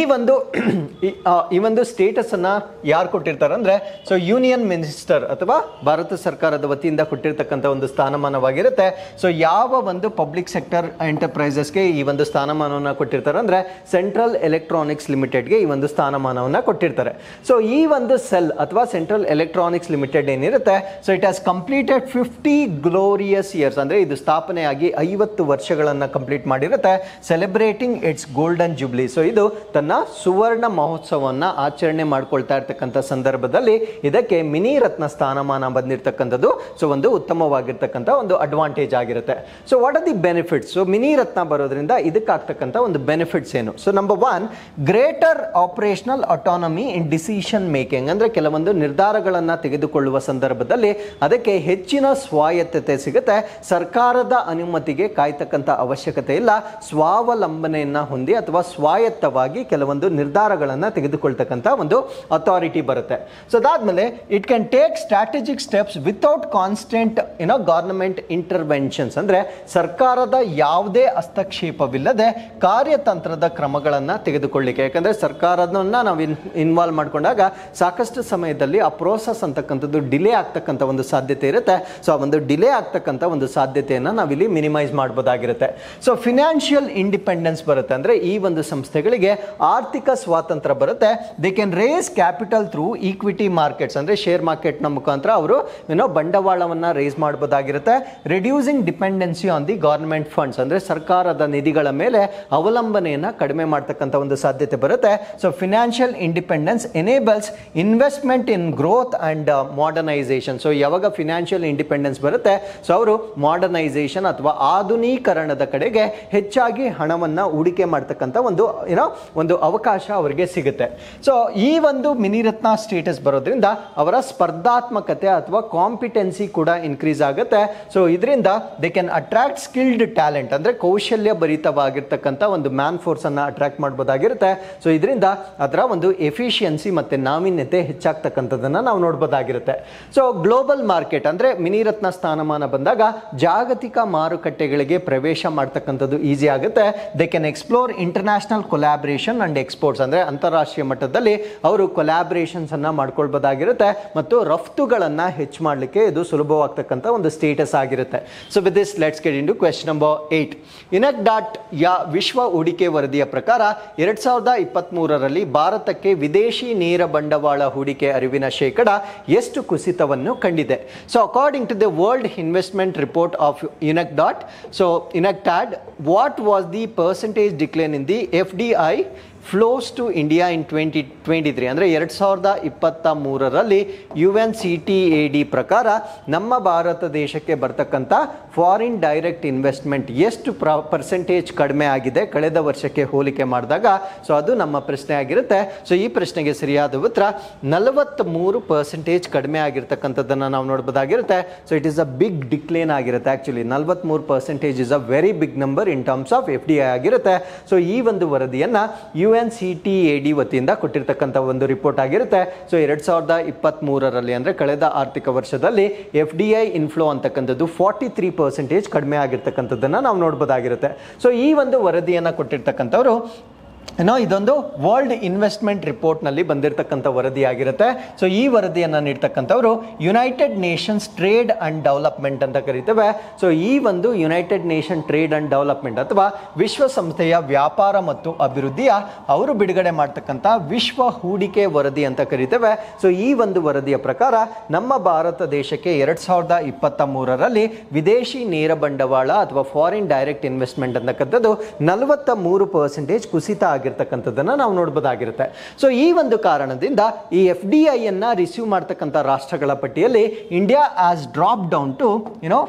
ಒಂದು ಸ್ಟೇಟಸ್ ಅನ್ನ ಯಾರು ಕೊಟ್ಟಿರ್ತಾರೆ ಅಂದ್ರೆ ಸೊ ಯೂನಿಯನ್ ಮಿನಿಸ್ಟರ್ ಅಥವಾ ಭಾರತ ಸರ್ಕಾರದ ವತಿಯಿಂದ ಕೊಟ್ಟಿರ್ತಕ್ಕಂಥ ಒಂದು ಸ್ಥಾನಮಾನವಾಗಿರುತ್ತೆ. ಸೊ ಯಾವ ಒಂದು ಪಬ್ಲಿಕ್ ಸೆಕ್ಟರ್ ಎಂಟರ್ಪ್ರೈಸಸ್ಗೆ ಈ ಒಂದು ಸ್ಥಾನಮಾನವನ್ನು ಕೊಟ್ಟಿರ್ತಾರೆ ಅಂದ್ರೆ ಸೆಂಟ್ರಲ್ ಎಲೆಕ್ಟ್ರಾನಿಕ್ಸ್ ಲಿಮಿಟೆಡ್ಗೆ ಈ ಒಂದು ಸ್ಥಾನಮಾನವನ್ನು ಕೊಟ್ಟಿರ್ತಾರೆ. ಸೊ ಈ ಒಂದು ಸೆಲ್ ಅಥವಾ ಸೆಂಟ್ರಲ್ ಎಲೆಕ್ಟ್ರಾನಿಕ್ಸ್ ಲಿಮಿಟೆಡ್ ಏನಿರುತ್ತೆ, so it has completed 50 glorious years ಅಂದ್ರೆ ಇದು ಸ್ಥಾಪನೆಯಾಗಿ 50 ವರ್ಷಗಳನ್ನ ಕಂಪ್ಲೀಟ್ ಮಾಡಿರುತ್ತೆ. Celebrating its golden jubilee. So ಇದು ತನ್ನ ಸುವರ್ಣ ಮಹೋತ್ಸವವನ್ನು ಆಚರಣೆ ಮಾಡ್ಕೊಳ್ತಾ ಇರ್ತಕ್ಕಂಥ ಸಂದರ್ಭದಲ್ಲಿ ಇದಕ್ಕೆ ಮಿನಿ ರತ್ನ ಸ್ಥಾನಮಾನ ಬಂದಿರತಕ್ಕಂಥದ್ದು ಸೊ ಒಂದು ಉತ್ತಮವಾಗಿರ್ತಕ್ಕಂಥ ಒಂದು ಅಡ್ವಾಂಟೇಜ್ ಆಗಿರುತ್ತೆ. So what are the benefits? So mini ratna ಬರೋದ್ರಿಂದ ಇದಕ್ಕಾಗ್ತಕ್ಕಂಥ ಒಂದು ಬೆನಿಫಿಟ್ಸ್ ಏನು? So number 1, greater operational autonomy in decision making ಅಂದ್ರೆ ಕೆಲವೊಂದು ನಿರ್ಧಾರಗಳನ್ನು ತೆಗೆದುಕೊಳ್ಳುವ ಸಂದರ್ಭದಲ್ಲಿ ಅದಕ್ಕೆ ಹೆಚ್ಚಿನ ಸ್ವಾಯತ್ತತೆ ಸಿಗುತ್ತೆ. ಸರ್ಕಾರದ ಅನುಮತಿಗೆ ಕಾಯ್ತಕ್ಕಂಥ ಅವಶ್ಯಕತೆ ಇಲ್ಲ. ಸ್ವಾವಲಂಬನೆಯನ್ನ ಹೊಂದಿ ಅಥವಾ ಸ್ವಾಯತ್ತವಾಗಿ ಕೆಲವೊಂದು ನಿರ್ಧಾರಗಳನ್ನು ತೆಗೆದುಕೊಳ್ತಕ್ಕಂಥ ಒಂದು ಅಥಾರಿಟಿ ಬರುತ್ತೆ. ಸೊ ಅದಾದ್ಮೇಲೆ it can take strategic steps without constant government interventions ಅಂದ್ರೆ ಸರ್ಕಾರದ ಯಾವುದೇ ಹಸ್ತಕ್ಷೇಪವಿಲ್ಲದೆ ಕಾರ್ಯತಂತ್ರದ ಕ್ರಮಗಳನ್ನು ತೆಗೆದುಕೊಳ್ಳಿಕ್ಕೆ. ಯಾಕಂದ್ರೆ ಸರ್ಕಾರದನ್ನ ನಾವು ಇನ್ವಾಲ್ವ್ ಮಾಡ್ಕೊಂಡಾಗ ಸಾಕಷ್ಟು ಸಮಯದಲ್ಲಿ ಆ ಪ್ರೋಸೆಸ್ ಅಂತಕ್ಕಂಥದ್ದು ಡಿಲೇ ಆಗ್ತಕ್ಕಂಥ ಒಂದು ಸಾಧ್ಯತೆ ಇರುತ್ತೆ. ಸೊ ಆ ಒಂದು ಡಿಲೇ ಆಗ್ತಕ್ಕಂಥ ಒಂದು ಸಾಧ್ಯತೆಯನ್ನು ನಾವಿಲ್ಲಿ ಮಿನಿಮೈಸ್ ಮಾಡಬಹುದಾಗಿರುತ್ತೆ. ಸೊ ಫಿನಾನ್ಷಿಯಲ್ ಇಂಡಿಪೆಂಡೆನ್ಸ್ ಬರುತ್ತೆ ಅಂದ್ರೆ ಈ ಒಂದು ಸಂಸ್ಥೆಗಳಿಗೆ ಆರ್ಥಿಕ ಸ್ವಾತಂತ್ರ್ಯ ಬರುತ್ತೆ. They can raise capital through equity markets, ಅಂದರೆ ಶೇರ್ ಮಾರ್ಕೆಟ್ನ ಮುಖಾಂತರ ಅವರು ಬಂಡವಾಳವನ್ನು ರೇಸ್ ಮಾಡಬಹುದಾಗಿರುತ್ತೆ. Reducing dependency on the government funds, ಅಂದರೆ ಸರ್ಕಾರದ ನಿಧಿಗಳ ಮೇಲೆ ಅವಲಂಬನೆಯನ್ನು ಕಡಿಮೆ ಮಾಡ್ತಕ್ಕಂಥ ಒಂದು ಸಾಧ್ಯತೆ ಬರುತ್ತೆ. So financial independence enables investment in growth and modernisation. So ಯಾವಾಗ ಫಿನಾನ್ಷಿಯಲ್ ಇಂಡಿಪೆಂಡೆನ್ಸ್ ಬರುತ್ತೆ, ಸೊ ಅವರು ಮಾಡರ್ನೈಸೇಷನ್ ಅಥವಾ ಆಧುನೀಕರಣದ ಕಡೆಗೆ ಹೆಚ್ಚಾಗಿ ಹಣವನ್ನು ಹೂಡಿಕೆ ಮಾಡ್ತಕ್ಕಂಥ ಒಂದು ಅವಕಾಶ ಅವರಿಗೆ ಸಿಗುತ್ತೆ. ಸೊ ಈ ಒಂದು ಮಿನಿರತ್ನ ಸ್ಟೇಟಸ್ ಬರೋದ್ರಿಂದ ಅವರ ಸ್ಪರ್ಧಾತ್ಮಕತೆ ಅಥವಾ ಕಾಂಪಿಟೆನ್ಸಿ ಕೂಡ ಇನ್ಕ್ರೀಸ್ ಆಗುತ್ತೆ. ಸೊ ಇದರಿಂದ they can attract skilled talent, ಅಂದರೆ ಕೌಶಲ್ಯ ಭರಿತವಾಗಿರ್ತಕ್ಕಂಥ ಒಂದು ಮ್ಯಾನ್ ಫೋರ್ಸ್ ಅನ್ನು ಅಟ್ರಾಕ್ಟ್ ಮಾಡಬಹುದಾಗಿರುತ್ತೆ. ಸೊ ಇದರಿಂದ ಅದರ ಒಂದು ಎಫಿಷಿಯನ್ಸಿ ಮತ್ತು ನಾವೀನ್ಯತೆ ಹೆಚ್ಚಾಗ್ತಕ್ಕಂಥದ್ದನ್ನು ನಾವು ನೋಡ್ಬೋದಾಗಿರುತ್ತೆ. ಸೊ ಗ್ಲೋಬಲ್ ಮಾರ್ಕೆಟ್ ಅಂದರೆ ಮಿನಿರತ್ನ ಸ್ಥಾನಮಾನ ಬಂದಾಗ ಜಾಗತಿಕ ಮಾರುಕಟ್ಟೆಗಳಿಗೆ ಪ್ರವೇಶ ಮಾಡ್ತಕ್ಕಂಥದ್ದು ಈಸಿ ಆಗುತ್ತೆ. They can explore international collaboration and exports, ಅಂದರೆ ಅಂತಾರಾಷ್ಟ್ರೀಯ ಮಟ್ಟದಲ್ಲಿ ಅವರು ಕೊಲಾಬ್ರೇಷನ್ಸ್ ಅನ್ನ ಮಾಡ್ಕೊಳ್ಬೋದಾಗಿರುತ್ತೆ ಮತ್ತು ರಫ್ತುಗಳನ್ನು ಹೆಚ್ಚು ಮಾಡಲಿಕ್ಕೆ ಇದು ಸುಲಭವಾಗ್ತಕ್ಕಂಥ ಒಂದು ಸ್ಟೇಟಸ್ ಆಗಿರುತ್ತೆ. So with this let's get into question number 8. ಇನಕ್ಡಾಟ್ ವಿಶ್ವ ಹೂಡಿಕೆ ವರದಿಯ ಪ್ರಕಾರ 2023ರಲ್ಲಿ ಭಾರತಕ್ಕೆ ವಿದೇಶಿ ನೇರ ಬಂಡವಾಳ ಹೂಡಿಕೆ ಅರಿವಿನ ಶೇಕಡ ಎಷ್ಟು ಕುಸಿತವನ್ನು ಕಂಡಿದೆ? So according to the world investment report of UNCTAD, so UNCTAD, what was the percentage decline in the FDI flows to India in 2023, ಅಂದರೆ 2023ರಲ್ಲಿ UNCTAD ಪ್ರಕಾರ ನಮ್ಮ ಭಾರತ ದೇಶಕ್ಕೆ ಬರ್ತಕ್ಕಂಥ ಫಾರಿನ್ ಡೈರೆಕ್ಟ್ ಇನ್ವೆಸ್ಟ್ಮೆಂಟ್ ಎಷ್ಟು ಪರ್ಸೆಂಟೇಜ್ ಕಡಿಮೆ ಆಗಿದೆ ಕಳೆದ ವರ್ಷಕ್ಕೆ ಹೋಲಿಕೆ ಮಾಡಿದಾಗ? ಸೊ ಅದು ನಮ್ಮ ಪ್ರಶ್ನೆ ಆಗಿರುತ್ತೆ. ಸೊ ಈ ಪ್ರಶ್ನೆಗೆ ಸರಿಯಾದ ಉತ್ತರ 43% ಕಡಿಮೆ ಆಗಿರ್ತಕ್ಕಂಥದ್ದನ್ನು ನಾವು ನೋಡ್ಬೋದಾಗಿರುತ್ತೆ. So it is a big decline ಆಗಿರುತ್ತೆ. Actually 43% is a very big number in terms of FDI ಆಗಿರುತ್ತೆ. ಸೊ ಈ ಒಂದು ವರದಿಯನ್ನು UNCTAD ವತಿಯಿಂದ ಕೊಟ್ಟಿರ್ತಕ್ಕಂಥ ಒಂದು ರಿಪೋರ್ಟ್ ಆಗಿರುತ್ತೆ. ಸೊ 2023ರಲ್ಲಿ ಅಂದರೆ ಕಳೆದ ಆರ್ಥಿಕ ವರ್ಷದಲ್ಲಿ FDI ಇನ್ಫ್ಲೋ ಅಂತಕ್ಕಂಥದ್ದು 43% ಕಡಿಮೆ ಆಗಿರ್ತಕ್ಕಂಥದ್ದನ್ನು ನಾವು ನೋಡ್ಬೋದಾಗಿರುತ್ತೆ. ಸೊ ಈ ಒಂದು ವರದಿಯನ್ನು ಕೊಟ್ಟಿರ್ತಕ್ಕಂಥವ್ರು ಇದೊಂದು ವರ್ಲ್ಡ್ ಇನ್ವೆಸ್ಟ್ಮೆಂಟ್ ರಿಪೋರ್ಟ್ನಲ್ಲಿ ಬಂದಿರತಕ್ಕಂಥ ವರದಿ ಆಗಿರುತ್ತೆ. ಸೊ ಈ ವರದಿಯನ್ನು ನೀಡ್ತಕ್ಕಂಥವ್ರು United Nations trade and development ಅಂತ ಕರಿತೇವೆ. ಸೊ ಈ ಒಂದು United Nation trade and development ಅಥವಾ ವಿಶ್ವಸಂಸ್ಥೆಯ ವ್ಯಾಪಾರ ಮತ್ತು ಅಭಿವೃದ್ಧಿಯ ಅವರು ಬಿಡುಗಡೆ ಮಾಡ್ತಕ್ಕಂಥ ವಿಶ್ವ ಹೂಡಿಕೆ ವರದಿ ಅಂತ ಕರಿತೇವೆ. ಸೊ ಈ ಒಂದು ವರದಿಯ ಪ್ರಕಾರ ನಮ್ಮ ಭಾರತ ದೇಶಕ್ಕೆ 2023ರಲ್ಲಿ ವಿದೇಶಿ ನೇರ ಬಂಡವಾಳ ಅಥವಾ ಫಾರಿನ್ ಡೈರೆಕ್ಟ್ ಇನ್ವೆಸ್ಟ್ಮೆಂಟ್ ಅಂತಕ್ಕಂಥದ್ದು 43% ಕುಸಿತ ಆಗಿರ್ತಕ್ಕಂಥದ್ದನ್ನು ನಾವು ನೋಡ್ಬೋದಾಗಿರುತ್ತೆ. ಸೊ ಈ ಒಂದು ಕಾರಣದಿಂದ ಈ FDI ಅನ್ನ ರಿಸೀವ್ ಮಾಡ್ತಕ್ಕಂಥ ರಾಷ್ಟ್ರಗಳ ಪಟ್ಟಿಯಲ್ಲಿ India has drop down to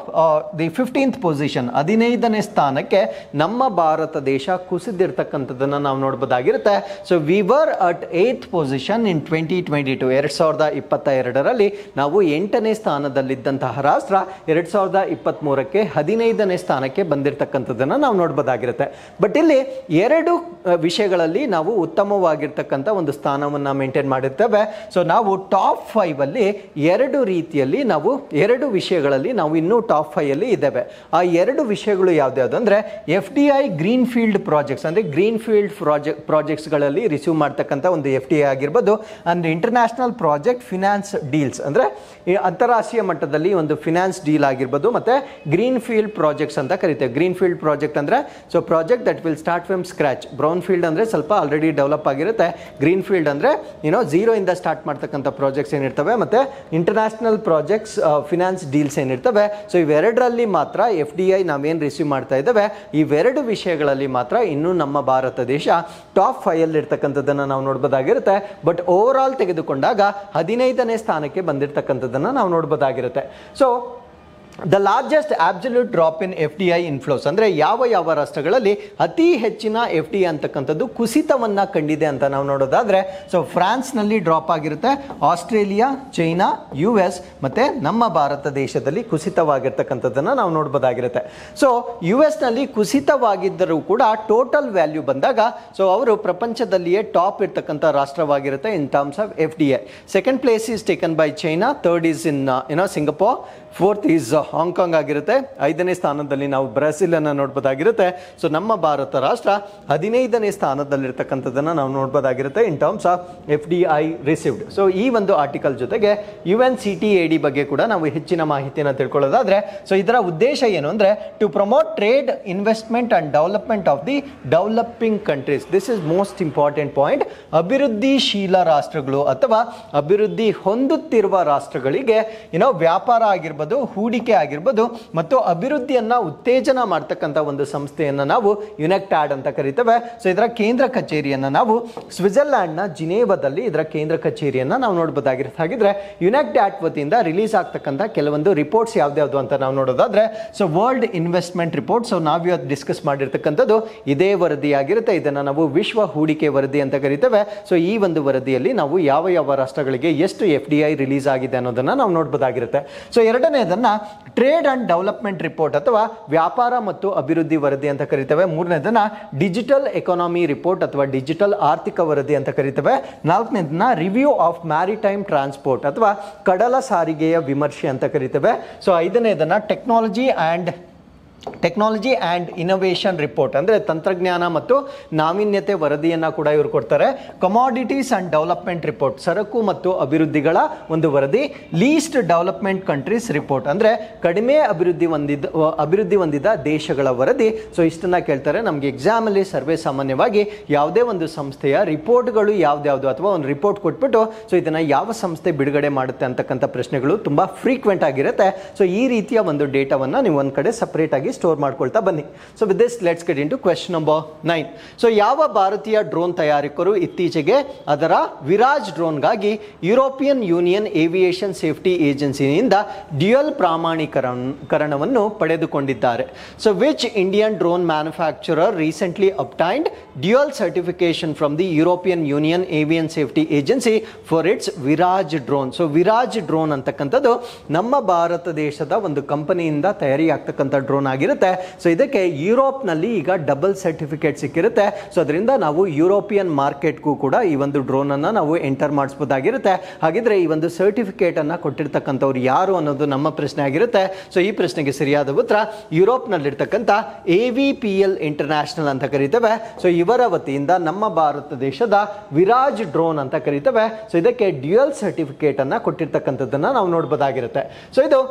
the 15th position, 15ನೇ ಸ್ಥಾನಕ್ಕೆ ನಮ್ಮ ಭಾರತ ದೇಶ ಕುಸಿದಿರ್ತಕ್ಕಂಥದ್ದನ್ನು ನಾವು ನೋಡ್ಬೋದಾಗಿರುತ್ತೆ. So we were at 8th position in 2022, 2022ರಲ್ಲಿ ನಾವು 8ನೇ ಸ್ಥಾನದಲ್ಲಿದ್ದಂತಹ ರಾಷ್ಟ್ರ 2023ಕ್ಕೆ 15ನೇ ಸ್ಥಾನಕ್ಕೆ ಬಂದಿರತಕ್ಕಂಥದ್ದನ್ನು ನಾವು ನೋಡ್ಬೋದಾಗಿರುತ್ತೆ. ಬಟ್ ಇಲ್ಲಿ ಎರಡು ವಿಷಯಗಳಲ್ಲಿ ನಾವು ಉತ್ತಮವಾಗಿರ್ತಕ್ಕಂಥ ಒಂದು ಸ್ಥಾನವನ್ನು ಮೇಂಟೈನ್ ಮಾಡಿರ್ತೇವೆ. ಸೊ ನಾವು ಟಾಪ್ 5ಅಲ್ಲಿ ಎರಡು ವಿಷಯಗಳಲ್ಲಿ ನಾವು ಇನ್ನೂ ಟಾಪ್ 5ಅಲ್ಲಿ ಇದ್ದೇವೆ. ಆ ಎರಡು ವಿಷಯಗಳು ಯಾವ್ದು ಅಂದರೆ FDI ಗ್ರೀನ್ ಫೀಲ್ಡ್ ಪ್ರಾಜೆಕ್ಟ್ಸ್, ಅಂದರೆ ಗ್ರೀನ್ ಫೀಲ್ಡ್ ಪ್ರಾಜೆಕ್ಟ್ಸ್ಗಳಲ್ಲಿ ರಿಸೀವ್ ಮಾಡ್ತಕ್ಕಂಥ ಒಂದು FDI ಆಗಿರ್ಬೋದು, ಅಂದರೆ ಇಂಟರ್ನ್ಯಾಷನಲ್ ಪ್ರಾಜೆಕ್ಟ್ ಫಿನಾನ್ಸ್ ಡೀಲ್ಸ್, ಅಂದರೆ ಅಂತಾರಾಷ್ಟ್ರೀಯ ಮಟ್ಟದಲ್ಲಿ ಒಂದು ಫಿನಾನ್ಸ್ ಡೀಲ್ ಆಗಿರ್ಬೋದು, ಮತ್ತು ಗ್ರೀನ್ ಫೀಲ್ಡ್ ಪ್ರಾಜೆಕ್ಟ್ಸ್ ಅಂತ ಕರಿತೇವೆ. ಗ್ರೀನ್ ಫೀಲ್ಡ್ ಪ್ರಾಜೆಕ್ಟ್ ಅಂದರೆ so project that will start from scratch. Brown field ಅಂದರೆ ಸ್ವಲ್ಪ ಆಲ್ರೆಡಿ ಡೆವಲಪ್ ಆಗಿರುತ್ತೆ. ಗ್ರೀನ್ ಫೀಲ್ಡ್ ಅಂದರೆ ಝೀರೋ ಇಂದ ಸ್ಟಾರ್ಟ್ ಮಾಡ್ತಕ್ಕಂಥ ಪ್ರಾಜೆಕ್ಟ್ಸ್ ಏನಿರ್ತವೆ, ಮತ್ತು ಇಂಟರ್ನ್ಯಾಷನಲ್ ಪ್ರಾಜೆಕ್ಟ್ಸ್ ಫಿನಾನ್ಸ್ ಡೀಲ್ಸ್ ಏನಿರ್ತವೆ. ಸೊ ಇವೆರಡರಲ್ಲಿ ಮಾತ್ರ FDI ನಾವೇನು ರಿಸೀವ್ ಮಾಡ್ತಾ ಇದ್ದೇವೆ, ಇವೆರಡು ವಿಷಯಗಳಲ್ಲಿ ಮಾತ್ರ ಇನ್ನೂ ನಮ್ಮ ಭಾರತ ದೇಶ ಟಾಪ್ 5ಅಲ್ಲಿ ಇರ್ತಕ್ಕಂಥದ್ದನ್ನು ನಾವು ನೋಡ್ಬೋದಾಗಿರುತ್ತೆ. ಬಟ್ ಓವರ್ ಆಲ್ ತೆಗೆದುಕೊಂಡಾಗ 15ನೇ ಸ್ಥಾನಕ್ಕೆ ಬಂದಿರತಕ್ಕಂಥದ್ದನ್ನು ನಾವು ನೋಡ್ಬೋದಾಗಿರುತ್ತೆ. So the largest absolute drop in FDI inflows, ಅಂದರೆ ಯಾವ ರಾಷ್ಟ್ರಗಳಲ್ಲಿ ಅತಿ ಹೆಚ್ಚಿನ FDI ಅಂತಕ್ಕಂಥದ್ದು ಕುಸಿತವನ್ನು ಕಂಡಿದೆ ಅಂತ ನಾವು ನೋಡೋದಾದರೆ, ಸೊ ಫ್ರಾನ್ಸ್ನಲ್ಲಿ ಡ್ರಾಪ್ ಆಗಿರುತ್ತೆ, ಆಸ್ಟ್ರೇಲಿಯಾ, ಚೈನಾ, US ಮತ್ತು ನಮ್ಮ ಭಾರತ ದೇಶದಲ್ಲಿ ಕುಸಿತವಾಗಿರ್ತಕ್ಕಂಥದ್ದನ್ನು ನಾವು ನೋಡ್ಬೋದಾಗಿರುತ್ತೆ. ಸೊ US ನಲ್ಲಿ ಕುಸಿತವಾಗಿದ್ದರೂ ಕೂಡ ಟೋಟಲ್ ವ್ಯಾಲ್ಯೂ ಬಂದಾಗ ಸೊ ಅವರು ಪ್ರಪಂಚದಲ್ಲಿಯೇ ಟಾಪ್ ಇರ್ತಕ್ಕಂಥ ರಾಷ್ಟ್ರವಾಗಿರುತ್ತೆ in terms of FDI. Second place is taken by China, third is in Singapore, fourth is Hong Kong ಆಗಿರುತ್ತೆ. 5ನೇ ಸ್ಥಾನದಲ್ಲಿ ನಾವು ಬ್ರೆಜಿಲ್ ಅನ್ನು ನೋಡ್ಬೋದಾಗಿರುತ್ತೆ. ಸೊ ನಮ್ಮ ಭಾರತ ರಾಷ್ಟ್ರ 15ನೇ ಸ್ಥಾನದಲ್ಲಿರ್ತಕ್ಕಂಥದ್ದನ್ನು ನಾವು ನೋಡ್ಬೋದಾಗಿರುತ್ತೆ in terms of FDI received. So ಈ ಒಂದು ಆರ್ಟಿಕಲ್ ಜೊತೆಗೆ UNCTAD ಬಗ್ಗೆ ಕೂಡ ನಾವು ಹೆಚ್ಚಿನ ಮಾಹಿತಿಯನ್ನು ತಿಳ್ಕೊಳ್ಳೋದಾದ್ರೆ, ಸೊ ಇದರ ಉದ್ದೇಶ ಏನು ಅಂದ್ರೆ to promote trade, investment and development of the developing countries. This is most important point. ಅಭಿವೃದ್ಧಿಶೀಲ ರಾಷ್ಟ್ರಗಳು ಅಥವಾ ಅಭಿವೃದ್ಧಿ ಹೊಂದುತ್ತಿರುವ ರಾಷ್ಟ್ರಗಳಿಗೆ ವ್ಯಾಪಾರ ಆಗಿರ್ಬೋದು, ಹೂಡಿಕೆ ಆಗಿರ್ಬೋದು ಮತ್ತು ಅಭಿವೃದ್ಧಿಯನ್ನ ಉತ್ತೇಜನ ಮಾಡ್ತಕ್ಕಂಥ ಒಂದು ಸಂಸ್ಥೆಯನ್ನ ನಾವು ಯುನೆಕ್ಟಾಡ್ ಅಂತ ಕರಿತೇವೆ. ಸೊ ಇದರ ಕೇಂದ್ರ ಕಚೇರಿಯನ್ನ ನಾವು ಸ್ವಿಟ್ಜರ್ಲ್ಯಾಂಡ್ ನ ಜಿನೇವಾದಲ್ಲಿ ಇದರ ಕೇಂದ್ರ ಕಚೇರಿಯನ್ನ ನಾವು ನೋಡಬಹುದಾಗಿರುತ್ತೆ. ಹಾಗಿದ್ರೆ ಯುನೆಕ್ಟಾಡ್ ವತಿಯಿಂದ ರಿಲೀಸ್ ಆಗ್ತಕ್ಕಂಥ ಕೆಲವೊಂದು ರಿಪೋರ್ಟ್ಸ್ ಯಾವ್ದು ಅಂತ ನಾವು ನೋಡೋದಾದ್ರೆ, so world investment report. So ನಾವು ಇವತ್ತು ಡಿಸ್ಕಸ್ ಮಾಡಿರ್ತಕ್ಕಂಥದ್ದು ಇದೇ ವರದಿಯಾಗಿರುತ್ತೆ. ಇದನ್ನ ನಾವು ವಿಶ್ವ ಹೂಡಿಕೆ ವರದಿ ಅಂತ ಕರಿತೇವೆ. ಸೊ ಈ ಒಂದು ವರದಿಯಲ್ಲಿ ನಾವು ಯಾವ ಯಾವ ರಾಷ್ಟ್ರಗಳಿಗೆ ಎಷ್ಟು FDI ರಿಲೀಸ್ ಆಗಿದೆ ಅನ್ನೋದನ್ನ ನಾವು ನೋಡಬಹುದಾಗಿರುತ್ತೆ. ಸೊ ಎರಡನೇದನ್ನ ಟ್ರೇಡ್ ಅಂಡ್ ಡೆವಲಪ್ಮೆಂಟ್ ರಿಪೋರ್ಟ್ ಅಥವಾ ವ್ಯಾಪಾರ ಮತ್ತು ಅಭಿವೃದ್ಧಿ ವರದಿ ಅಂತ ಕರಿತೇವೆ. ಮೂರನೇದನ್ನ ಡಿಜಿಟಲ್ ಎಕಾನಮಿ ರಿಪೋರ್ಟ್ ಅಥವಾ ಡಿಜಿಟಲ್ ಆರ್ಥಿಕ ವರದಿ ಅಂತ ಕರಿತೇವೆ. ನಾಲ್ಕನೇದನ್ನ ರಿವ್ಯೂ ಆಫ್ ಮ್ಯಾರಿಟೈಮ್ ಟ್ರಾನ್ಸ್ಪೋರ್ಟ್ ಅಥವಾ ಕಡಲ ಸಾರಿಗೆಯ ವಿಮರ್ಶೆ ಅಂತ ಕರಿತೇವೆ. ಸೊ ಐದನೇದನ್ನ ಟೆಕ್ನಾಲಜಿ ಆ್ಯಂಡ್ ಇನೋವೇಷನ್ ರಿಪೋರ್ಟ್ ಅಂದರೆ ತಂತ್ರಜ್ಞಾನ ಮತ್ತು ನಾವೀನ್ಯತೆ ವರದಿಯನ್ನು ಕೂಡ ಇವರು ಕೊಡ್ತಾರೆ. ಕಮಾಡಿಟೀಸ್ ಆ್ಯಂಡ್ ಡೆವಲಪ್ಮೆಂಟ್ ರಿಪೋರ್ಟ್, ಸರಕು ಮತ್ತು ಅಭಿವೃದ್ಧಿಗಳ ಒಂದು ವರದಿ. ಲೀಸ್ಟ್ ಡೆವಲಪ್ಮೆಂಟ್ ಕಂಟ್ರೀಸ್ ರಿಪೋರ್ಟ್ ಅಂದರೆ ಕಡಿಮೆ ಅಭಿವೃದ್ಧಿ ಹೊಂದಿದ ದೇಶಗಳ ವರದಿ. ಸೊ ಇಷ್ಟನ್ನ ಕೇಳ್ತಾರೆ ನಮಗೆ ಎಕ್ಸಾಮಲ್ಲಿ ಸರ್ವೇ ಸಾಮಾನ್ಯವಾಗಿ ಯಾವುದೇ ಒಂದು ಸಂಸ್ಥೆಯ ರಿಪೋರ್ಟ್ಗಳು ಯಾವ್ದ್ಯಾವುದು ಅಥವಾ ಒಂದು ರಿಪೋರ್ಟ್ ಕೊಟ್ಬಿಟ್ಟು ಸೊ ಇದನ್ನು ಯಾವ ಸಂಸ್ಥೆ ಬಿಡುಗಡೆ ಮಾಡುತ್ತೆ ಅಂತಕ್ಕಂಥ ಪ್ರಶ್ನೆಗಳು ತುಂಬ ಫ್ರೀಕ್ವೆಂಟ್ ಆಗಿರುತ್ತೆ. ಸೊ ಈ ರೀತಿಯ ಒಂದು ಡೇಟಾವನ್ನು ನೀವು ಒಂದು ಕಡೆ ಸಪರೇಟ್ ಆಗಿ ಸ್ಟೋರ್ ಮಾಡ್ಕೊಳ್ತಾ ಬನ್ನಿ. So with this let's get into question number 9. So ಯಾವ ಭಾರತೀಯ ಡ್ರೋನ್ ತಯಾರಕರು ಇತ್ತೀಚೆಗೆ ಅದರ ವಿರಾಜ್ ಡ್ರೋನ್ಗಾಗಿ ಯುರೋಪಿಯನ್ ಯೂನಿಯನ್ ಏವಿಯೇಷನ್ ಸೇಫ್ಟಿ ಏಜೆನ್ಸಿಯಿಂದ ಡ್ಯುಯಲ್ ಪ್ರಾಮಾಣೀಕರಣವನ್ನು ಪಡೆದುಕೊಂಡಿದ್ದಾರೆ? So which Indian drone manufacturer recently obtained dual certification from the European Union avian safety agency for its Viraj drone? So Viraj drone ಅಂತಕ್ಕಂಥದ್ದು ನಮ್ಮ ಭಾರತ ದೇಶದ ಒಂದು ಕಂಪನಿಯಿಂದ ತಯಾರಿಯಾಗ್ತಕ್ಕಂಥ ಡ್ರೋನ್ ಆಗಿರುತ್ತೆ. ಸೊ ಇದಕ್ಕೆ ಯುರೋಪ್ನಲ್ಲಿ ಈಗ ಡಬಲ್ ಸರ್ಟಿಫಿಕೇಟ್ ಸಿಕ್ಕಿರುತ್ತೆ. ಸೊ ಅದರಿಂದ ನಾವು ಯುರೋಪಿಯನ್ ಮಾರ್ಕೆಟ್ಗೂ ಕೂಡ ಈ ಒಂದು ಡ್ರೋನ್ ಅನ್ನ ನಾವು ಎಂಟರ್ ಮಾಡಿಸಬಹುದಾಗಿರುತ್ತೆ. ಹಾಗಿದ್ರೆ ಈ ಒಂದು ಸರ್ಟಿಫಿಕೇಟ್ ಅನ್ನ ಕೊಟ್ಟಿರ್ತಕ್ಕಂಥವ್ರು ಯಾರು ಅನ್ನೋದು ನಮ್ಮ ಪ್ರಶ್ನೆ ಆಗಿರುತ್ತೆ. ಸೊ ಈ ಪ್ರಶ್ನೆಗೆ ಸರಿಯಾದ ಉತ್ತರ ಯುರೋಪ್ನಲ್ಲಿರ್ತಕ್ಕಂಥ AVPL ಇಂಟರ್ನ್ಯಾಷನಲ್ ಅಂತ ಕರೀತೇವೆ. ಸೊ ಇವರ ವತಿಯಿಂದ ನಮ್ಮ ಭಾರತ ದೇಶದ ವಿರಾಜ್ ಡ್ರೋನ್ ಅಂತ ಕರೀತೇವೆ. ಸೊ ಇದಕ್ಕೆ ಡ್ಯುಯಲ್ ಸರ್ಟಿಫಿಕೇಟ್ ಅನ್ನ ಕೊಟ್ಟಿರ್ತಕ್ಕಂಥದ್ದನ್ನ ನಾವು ನೋಡಬಹುದಾಗಿರುತ್ತೆ. ಸೊ ಇದು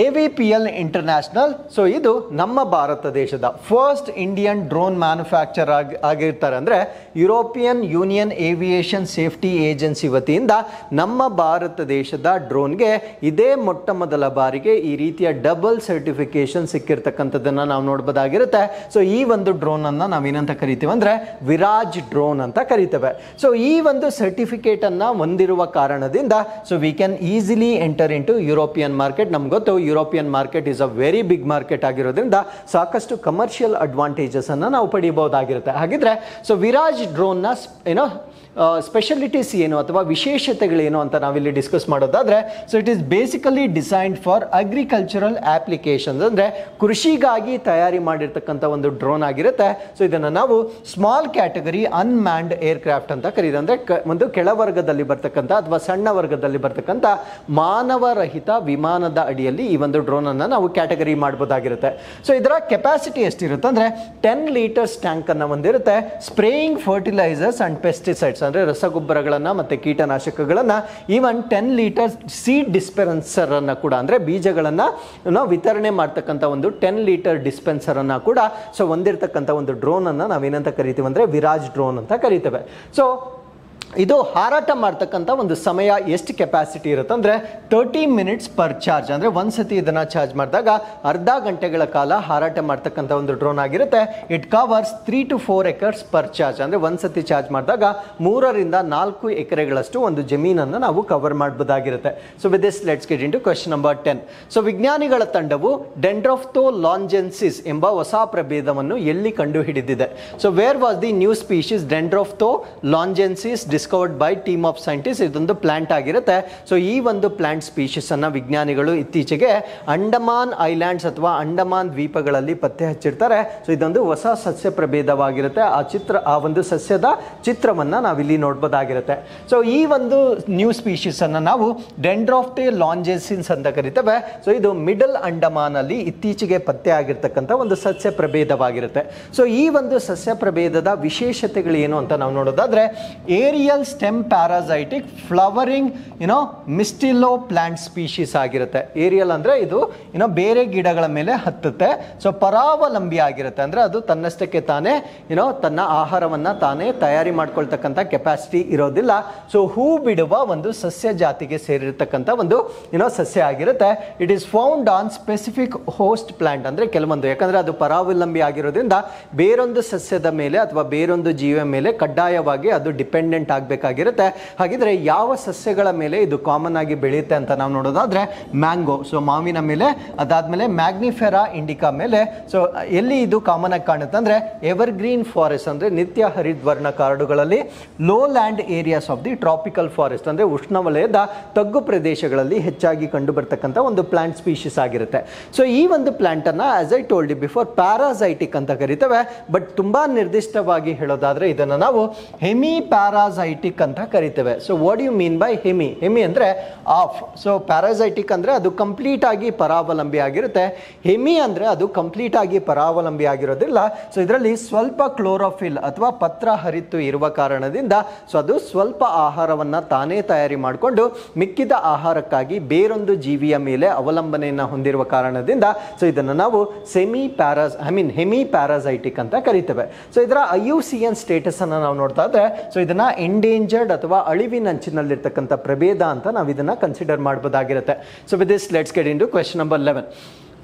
AVPL ಇಂಟರ್ನ್ಯಾಷನಲ್. ಸೊ ಇದು ನಮ್ಮ ಭಾರತ ದೇಶದ ಫಸ್ಟ್ ಇಂಡಿಯನ್ ಡ್ರೋನ್ ಮ್ಯಾನುಫ್ಯಾಕ್ಚರ್ ಆಗಿರ್ತಾರೆ. ಅಂದರೆ European Union aviation safety agency ವತಿಯಿಂದ ನಮ್ಮ ಭಾರತ ದೇಶದ ಡ್ರೋನ್ಗೆ ಇದೇ ಮೊಟ್ಟ ಮೊದಲ ಬಾರಿಗೆ ಈ ರೀತಿಯ ಡಬಲ್ ಸರ್ಟಿಫಿಕೇಶನ್ ಸಿಕ್ಕಿರ್ತಕ್ಕಂಥದ್ದನ್ನು ನಾವು ನೋಡಬಹುದಾಗಿರುತ್ತೆ. ಸೊ ಈ ಒಂದು ಡ್ರೋನ್ ಅನ್ನ ನಾವೇನಂತ ಕರಿತೀವಿ ಅಂದರೆ ವಿರಾಜ್ ಡ್ರೋನ್ ಅಂತ ಕರಿತೇವೆ. ಸೊ ಈ ಒಂದು ಸರ್ಟಿಫಿಕೇಟ್ ಅನ್ನ ಹೊಂದಿರುವ ಕಾರಣದಿಂದ so we can easily enter into European market. ನಮ್ಗೆ ಗೊತ್ತು European market is a very big market ಆಗಿರೋದ್ರಿಂದ ಸಾಕಷ್ಟು ಕಮರ್ಷಿಯಲ್ ಅಡ್ವಾಂಟೇಜಸ್ ಅನ್ನು ನಾವು ಪಡೆಯಬಹುದಾಗಿರುತ್ತೆ. ಹಾಗಿದ್ರೆ ಸೊ ವಿರಾಜ್ ಡ್ರೋನ್ ನ ಸ್ಪೆಷಾಲಿಟೀಸ್ ಏನು ಅಥವಾ ವಿಶೇಷತೆಗಳೇನು ಅಂತ ನಾವಿಲ್ಲಿ ಡಿಸ್ಕಸ್ ಮಾಡೋದಾದ್ರೆ, so it is basically designed for agricultural applications. ಅಂದರೆ ಕೃಷಿಗಾಗಿ ತಯಾರಿ ಮಾಡಿರ್ತಕ್ಕಂಥ ಒಂದು ಡ್ರೋನ್ ಆಗಿರುತ್ತೆ. ಸೊ ಇದನ್ನು ನಾವು ಸ್ಮಾಲ್ ಕ್ಯಾಟಗರಿ ಅನ್ಮ್ಯಾನ್ಡ್ ಏರ್ಕ್ರಾಫ್ಟ್ ಅಂತ ಕರೀತೀವಿ. ಅಂದರೆ ಒಂದು ಕೆಳವರ್ಗದಲ್ಲಿ ಬರ್ತಕ್ಕಂಥ ಅಥವಾ ಸಣ್ಣ ವರ್ಗದಲ್ಲಿ ಬರ್ತಕ್ಕಂಥ ಮಾನವರಹಿತ ವಿಮಾನದ ಅಡಿಯಲ್ಲಿ ಈ ಒಂದು ಡ್ರೋನ್ ಅನ್ನು ನಾವು ಕ್ಯಾಟಗರಿ ಮಾಡಬಹುದಾಗಿರುತ್ತೆ. ಸೊ ಇದರ ಕೆಪಾಸಿಟಿ ಎಷ್ಟಿರುತ್ತೆ ಅಂದರೆ 10 ಲೀಟರ್ಸ್ ಟ್ಯಾಂಕ್ ಅನ್ನು ಹೊಂದಿರುತ್ತೆ. ಸ್ಪ್ರೇಯಿಂಗ್ ಫರ್ಟಿಲೈಸರ್ಸ್ ಅಂಡ್ ಪೆಸ್ಟಿಸೈಡ್ಸ್ ಅಂದರೆ ರಸಗೊಬ್ಬರಗಳನ್ನು ಮತ್ತು ಕೀಟನಾಶಕಗಳನ್ನು, ಈವನ್ 10 ಲೀಟರ್ ಸೀಡ್ ಡಿಸ್ಪೆನ್ಸರ್ ಅನ್ನು ಕೂಡ ಅಂದರೆ ಬೀಜಗಳನ್ನು ನಾವು ವಿತರಣೆ ಮಾಡ್ತಕ್ಕಂಥ ಒಂದು 10 ಲೀಟರ್ ಡಿಸ್ಪೆನ್ಸರ್ ಅನ್ನು ಕೂಡ ಸೊ ಹೊಂದಿರತಕ್ಕಂಥ ಒಂದು ಡ್ರೋನ್ ಅನ್ನು ನಾವೇನಂತ ಕರಿತೀವಿ ಅಂದರೆ ವಿರಾಜ್ ಡ್ರೋನ್ ಅಂತ ಕರಿತೇವೆ. ಸೊ ಇದು ಹಾರಾಟ ಮಾಡ್ತಕ್ಕಂಥ ಒಂದು ಸಮಯ ಎಷ್ಟು ಕೆಪಾಸಿಟಿ ಇರುತ್ತೆ ಅಂದರೆ 30 ಮಿನಿಟ್ಸ್ ಪರ್ ಚಾರ್ಜ್. ಅಂದರೆ ಒಂದ್ಸತಿ ಇದನ್ನು ಚಾರ್ಜ್ ಮಾಡಿದಾಗ ಅರ್ಧ ಗಂಟೆಗಳ ಕಾಲ ಹಾರಾಟ ಮಾಡ್ತಕ್ಕಂಥ ಒಂದು ಡ್ರೋನ್ ಆಗಿರುತ್ತೆ. It covers 3 to 4 acres per charge. ಅಂದರೆ ಒಂದ್ಸತಿ ಚಾರ್ಜ್ ಮಾಡಿದಾಗ 3 ರಿಂದ 4 ಎಕರೆಗಳಷ್ಟು ಒಂದು ಜಮೀನನ್ನು ನಾವು ಕವರ್ ಮಾಡಬಹುದಾಗಿರುತ್ತೆ. So with this let's get into question number 10. So ವಿಜ್ಞಾನಿಗಳ ತಂಡವು ಡೆಂಡ್ರೊಫ್ಥೋಲಾಂಜೆನ್ಸಿಸ್ ಎಂಬ ಹೊಸ ಪ್ರಭೇದವನ್ನು ಎಲ್ಲಿ ಕಂಡುಹಿಡಿದಿದೆ? So where was the new species ಡೆಂಡ್ರೊಫ್ಥೋಲಾಂಜೆನ್ಸಿಸ್ discovered by team of scientist. ಇದೊಂದು ಪ್ಲಾಂಟ್ ಆಗಿರುತ್ತೆ. ಸೊ ಈ ಒಂದು ಪ್ಲಾಂಟ್ ಸ್ಪೀಶೀಸ್ ಅನ್ನ ವಿಜ್ಞಾನಿಗಳು ಇತ್ತೀಚೆಗೆ ಅಂಡಮಾನ್ ಐಲ್ಯಾಂಡ್ಸ್ ಅಥವಾ ಅಂಡಮಾನ್ ದ್ವೀಪಗಳಲ್ಲಿ ಪತ್ತೆ ಹಚ್ಚಿರ್ತಾರೆ. ಸೊ ಇದೊಂದು ಹೊಸ ಸಸ್ಯ ಪ್ರಭೇದವಾಗಿರುತ್ತೆ. ಆ ಒಂದು ಸಸ್ಯದ ಚಿತ್ರವನ್ನ ನಾವಿಲ್ಲಿ ನೋಡ್ಬೋದಾಗಿರುತ್ತೆ. ಸೊ ಈ ಒಂದು ನ್ಯೂ ಸ್ಪೀಶೀಸ್ ಅನ್ನ ನಾವು ಡೆಂಡ್ರಾಫ್ಟೆ ಲಾಂಜೆಸಿನ್ಸ್ ಅಂತ ಕರಿತೇವೆ. ಸೊ ಇದು ಮಿಡಲ್ ಅಂಡಮಾನ್ ಅಲ್ಲಿ ಇತ್ತೀಚೆಗೆ ಪತ್ತೆ ಆಗಿರ್ತಕ್ಕಂಥ ಒಂದು ಸಸ್ಯ ಪ್ರಭೇದವಾಗಿರುತ್ತೆ. ಸೊ ಈ ಒಂದು ಸಸ್ಯ ಪ್ರಭೇದದ ವಿಶೇಷತೆಗಳು ಏನು ಅಂತ ನಾವು ನೋಡೋದಾದ್ರೆ, aerial stem parasitic flowering mistletoe plant species ಆಗಿರುತ್ತೆ. ಏರಿಯಲ್ ಅಂದ್ರೆ ಇದು ಬೇರೆ ಗಿಡಗಳ ಮೇಲೆ ಹತ್ತುತ್ತೆ. ಸೊ ಪರಾವಲಂಬಿ ಆಗಿರುತ್ತೆ, ಅಂದ್ರೆ ಅದು ತನ್ನಷ್ಟಕ್ಕೆ ತಾನೇ ತನ್ನ ಆಹಾರವನ್ನ ತಾನೇ ತಯಾರಿ ಮಾಡ್ಕೊಳ್ತಕ್ಕಂಥ ಕೆಪಾಸಿಟಿ ಇರೋದಿಲ್ಲ. ಸೊ ಹೂ ಬಿಡುವ ಒಂದು ಸಸ್ಯ ಜಾತಿಗೆ ಸೇರಿರ್ತಕ್ಕಂಥ ಒಂದು ಸಸ್ಯ ಆಗಿರುತ್ತೆ. It is found on specific host plant, ಅಂದ್ರೆ ಕೆಲವೊಂದು, ಯಾಕಂದ್ರೆ ಅದು ಪರಾವಲಂಬಿ ಆಗಿರೋದ್ರಿಂದ ಬೇರೊಂದು ಸಸ್ಯದ ಮೇಲೆ ಅಥವಾ ಬೇರೊಂದು ಜೀವ ಮೇಲೆ ಕಡ್ಡಾಯವಾಗಿ ಅದು ಡಿಪೆಂಡೆಂಟ್ ಆಗಬೇಕಾಗಿರುತ್ತೆ. ಹಾಗಿದ್ರೆ ಯಾವ ಸಸ್ಯಗಳ ಮೇಲೆ ಇದು ಕಾಮನ್ ಆಗಿ ಬೆಳೆಯುತ್ತೆ ಅಂತ ನಾವು ನೋಡೋದಾದ್ರೆ, ಮ್ಯಾಂಗೋ, ಸೊ ಮಾವಿನ ಮೇಲೆ, ಅದಾದ್ಮೇಲೆ ಮ್ಯಾಗ್ನಿಫೆರಾ ಇಂಡಿಕಾ ಮೇಲೆ. ಸೊ ಎಲ್ಲಿ ಇದು ಕಾಮನ್ ಆಗಿ ಕಾಣುತ್ತೆ ಅಂದ್ರೆ ಎವರ್ ಗ್ರೀನ್ ಫಾರೆಸ್ಟ್, ಅಂದ್ರೆ ನಿತ್ಯ ಹರಿದ್ವರ್ಣ ಕಾಡುಗಳಲ್ಲಿ, low land areas of the tropical forest, ಅಂದ್ರೆ ಉಷ್ಣವಲಯದ ತಗ್ಗು ಪ್ರದೇಶಗಳಲ್ಲಿ ಹೆಚ್ಚಾಗಿ ಕಂಡು ಬರ್ತಕ್ಕಂಥ ಒಂದು ಪ್ಲಾಂಟ್ ಸ್ಪೀಶೀಸ್ ಆಗಿರುತ್ತೆ. ಸೊ ಈ ಒಂದು ಪ್ಲಾಂಟ್ ಅನ್ನ as I told you before parasitic ಅಂತ ಕರಿತೇವೆ. ಬಟ್ ತುಂಬಾ ನಿರ್ದಿಷ್ಟವಾಗಿ ಹೇಳೋದಾದ್ರೆ ಇದನ್ನ ನಾವು ಹೆಮಿ ಪ್ಯಾರಾಸೈಟಿಕ್ ಅಂತ ಕರಿತೇವೆ. So what you mean by hemi? Hemi ಅಂದ್ರೆ ಆಫ್. ಸೊ ಪ್ಯಾರಾಸೈಟಿಕ್ ಅಂದ್ರೆ ಅದು ಕಂಪ್ಲೀಟ್ ಆಗಿ ಪರಾವಲಂಬಿ ಆಗಿರುತ್ತೆ. ಹೆಮಿ ಅಂದ್ರೆ ಅದು ಕಂಪ್ಲೀಟ್ ಆಗಿ ಪರಾವಲಂಬಿ ಆಗಿರೋದಿಲ್ಲ. ಸೊ ಇದರಲ್ಲಿ ಸ್ವಲ್ಪ ಕ್ಲೋರೋಫಿಲ್ ಅಥವಾ ಪತ್ರ ಹರಿತು ಇರುವ ಕಾರಣದಿಂದ ಸೊ ಅದು ಸ್ವಲ್ಪ ಆಹಾರವನ್ನ ತಾನೇ ತಯಾರಿ ಮಾಡಿಕೊಂಡು ಮಿಕ್ಕಿದ ಆಹಾರಕ್ಕಾಗಿ ಬೇರೊಂದು ಜೀವಿಯ ಮೇಲೆ ಅವಲಂಬನೆಯನ್ನು ಹೊಂದಿರುವ ಕಾರಣದಿಂದ ಸೊ ಇದನ್ನು ನಾವು ಹೆಮಿ ಪ್ಯಾರಾಸೈಟಿಕ್ ಅಂತ ಕರಿತೇವೆ. ಸೊ ಇದರ IUCN ಸ್ಟೇಟಸ್ ಅನ್ನು ನಾವು ನೋಡ್ತಾ ಇದ್ರೆ, ಸೊ ಇದನ್ನ ಎಂಡೇಂಜರ್ಡ್ ಅಥವಾ ಅಳಿವಿನಂಚಿನಲ್ಲಿರ್ತಕ್ಕಂಥ ಪ್ರಭೇದ ಅಂತ ನಾವು ಇದನ್ನ ಕನ್ಸಿಡರ್ ಮಾಡಬಹುದಾಗಿರುತ್ತೆ. So with this let's get into question number 11.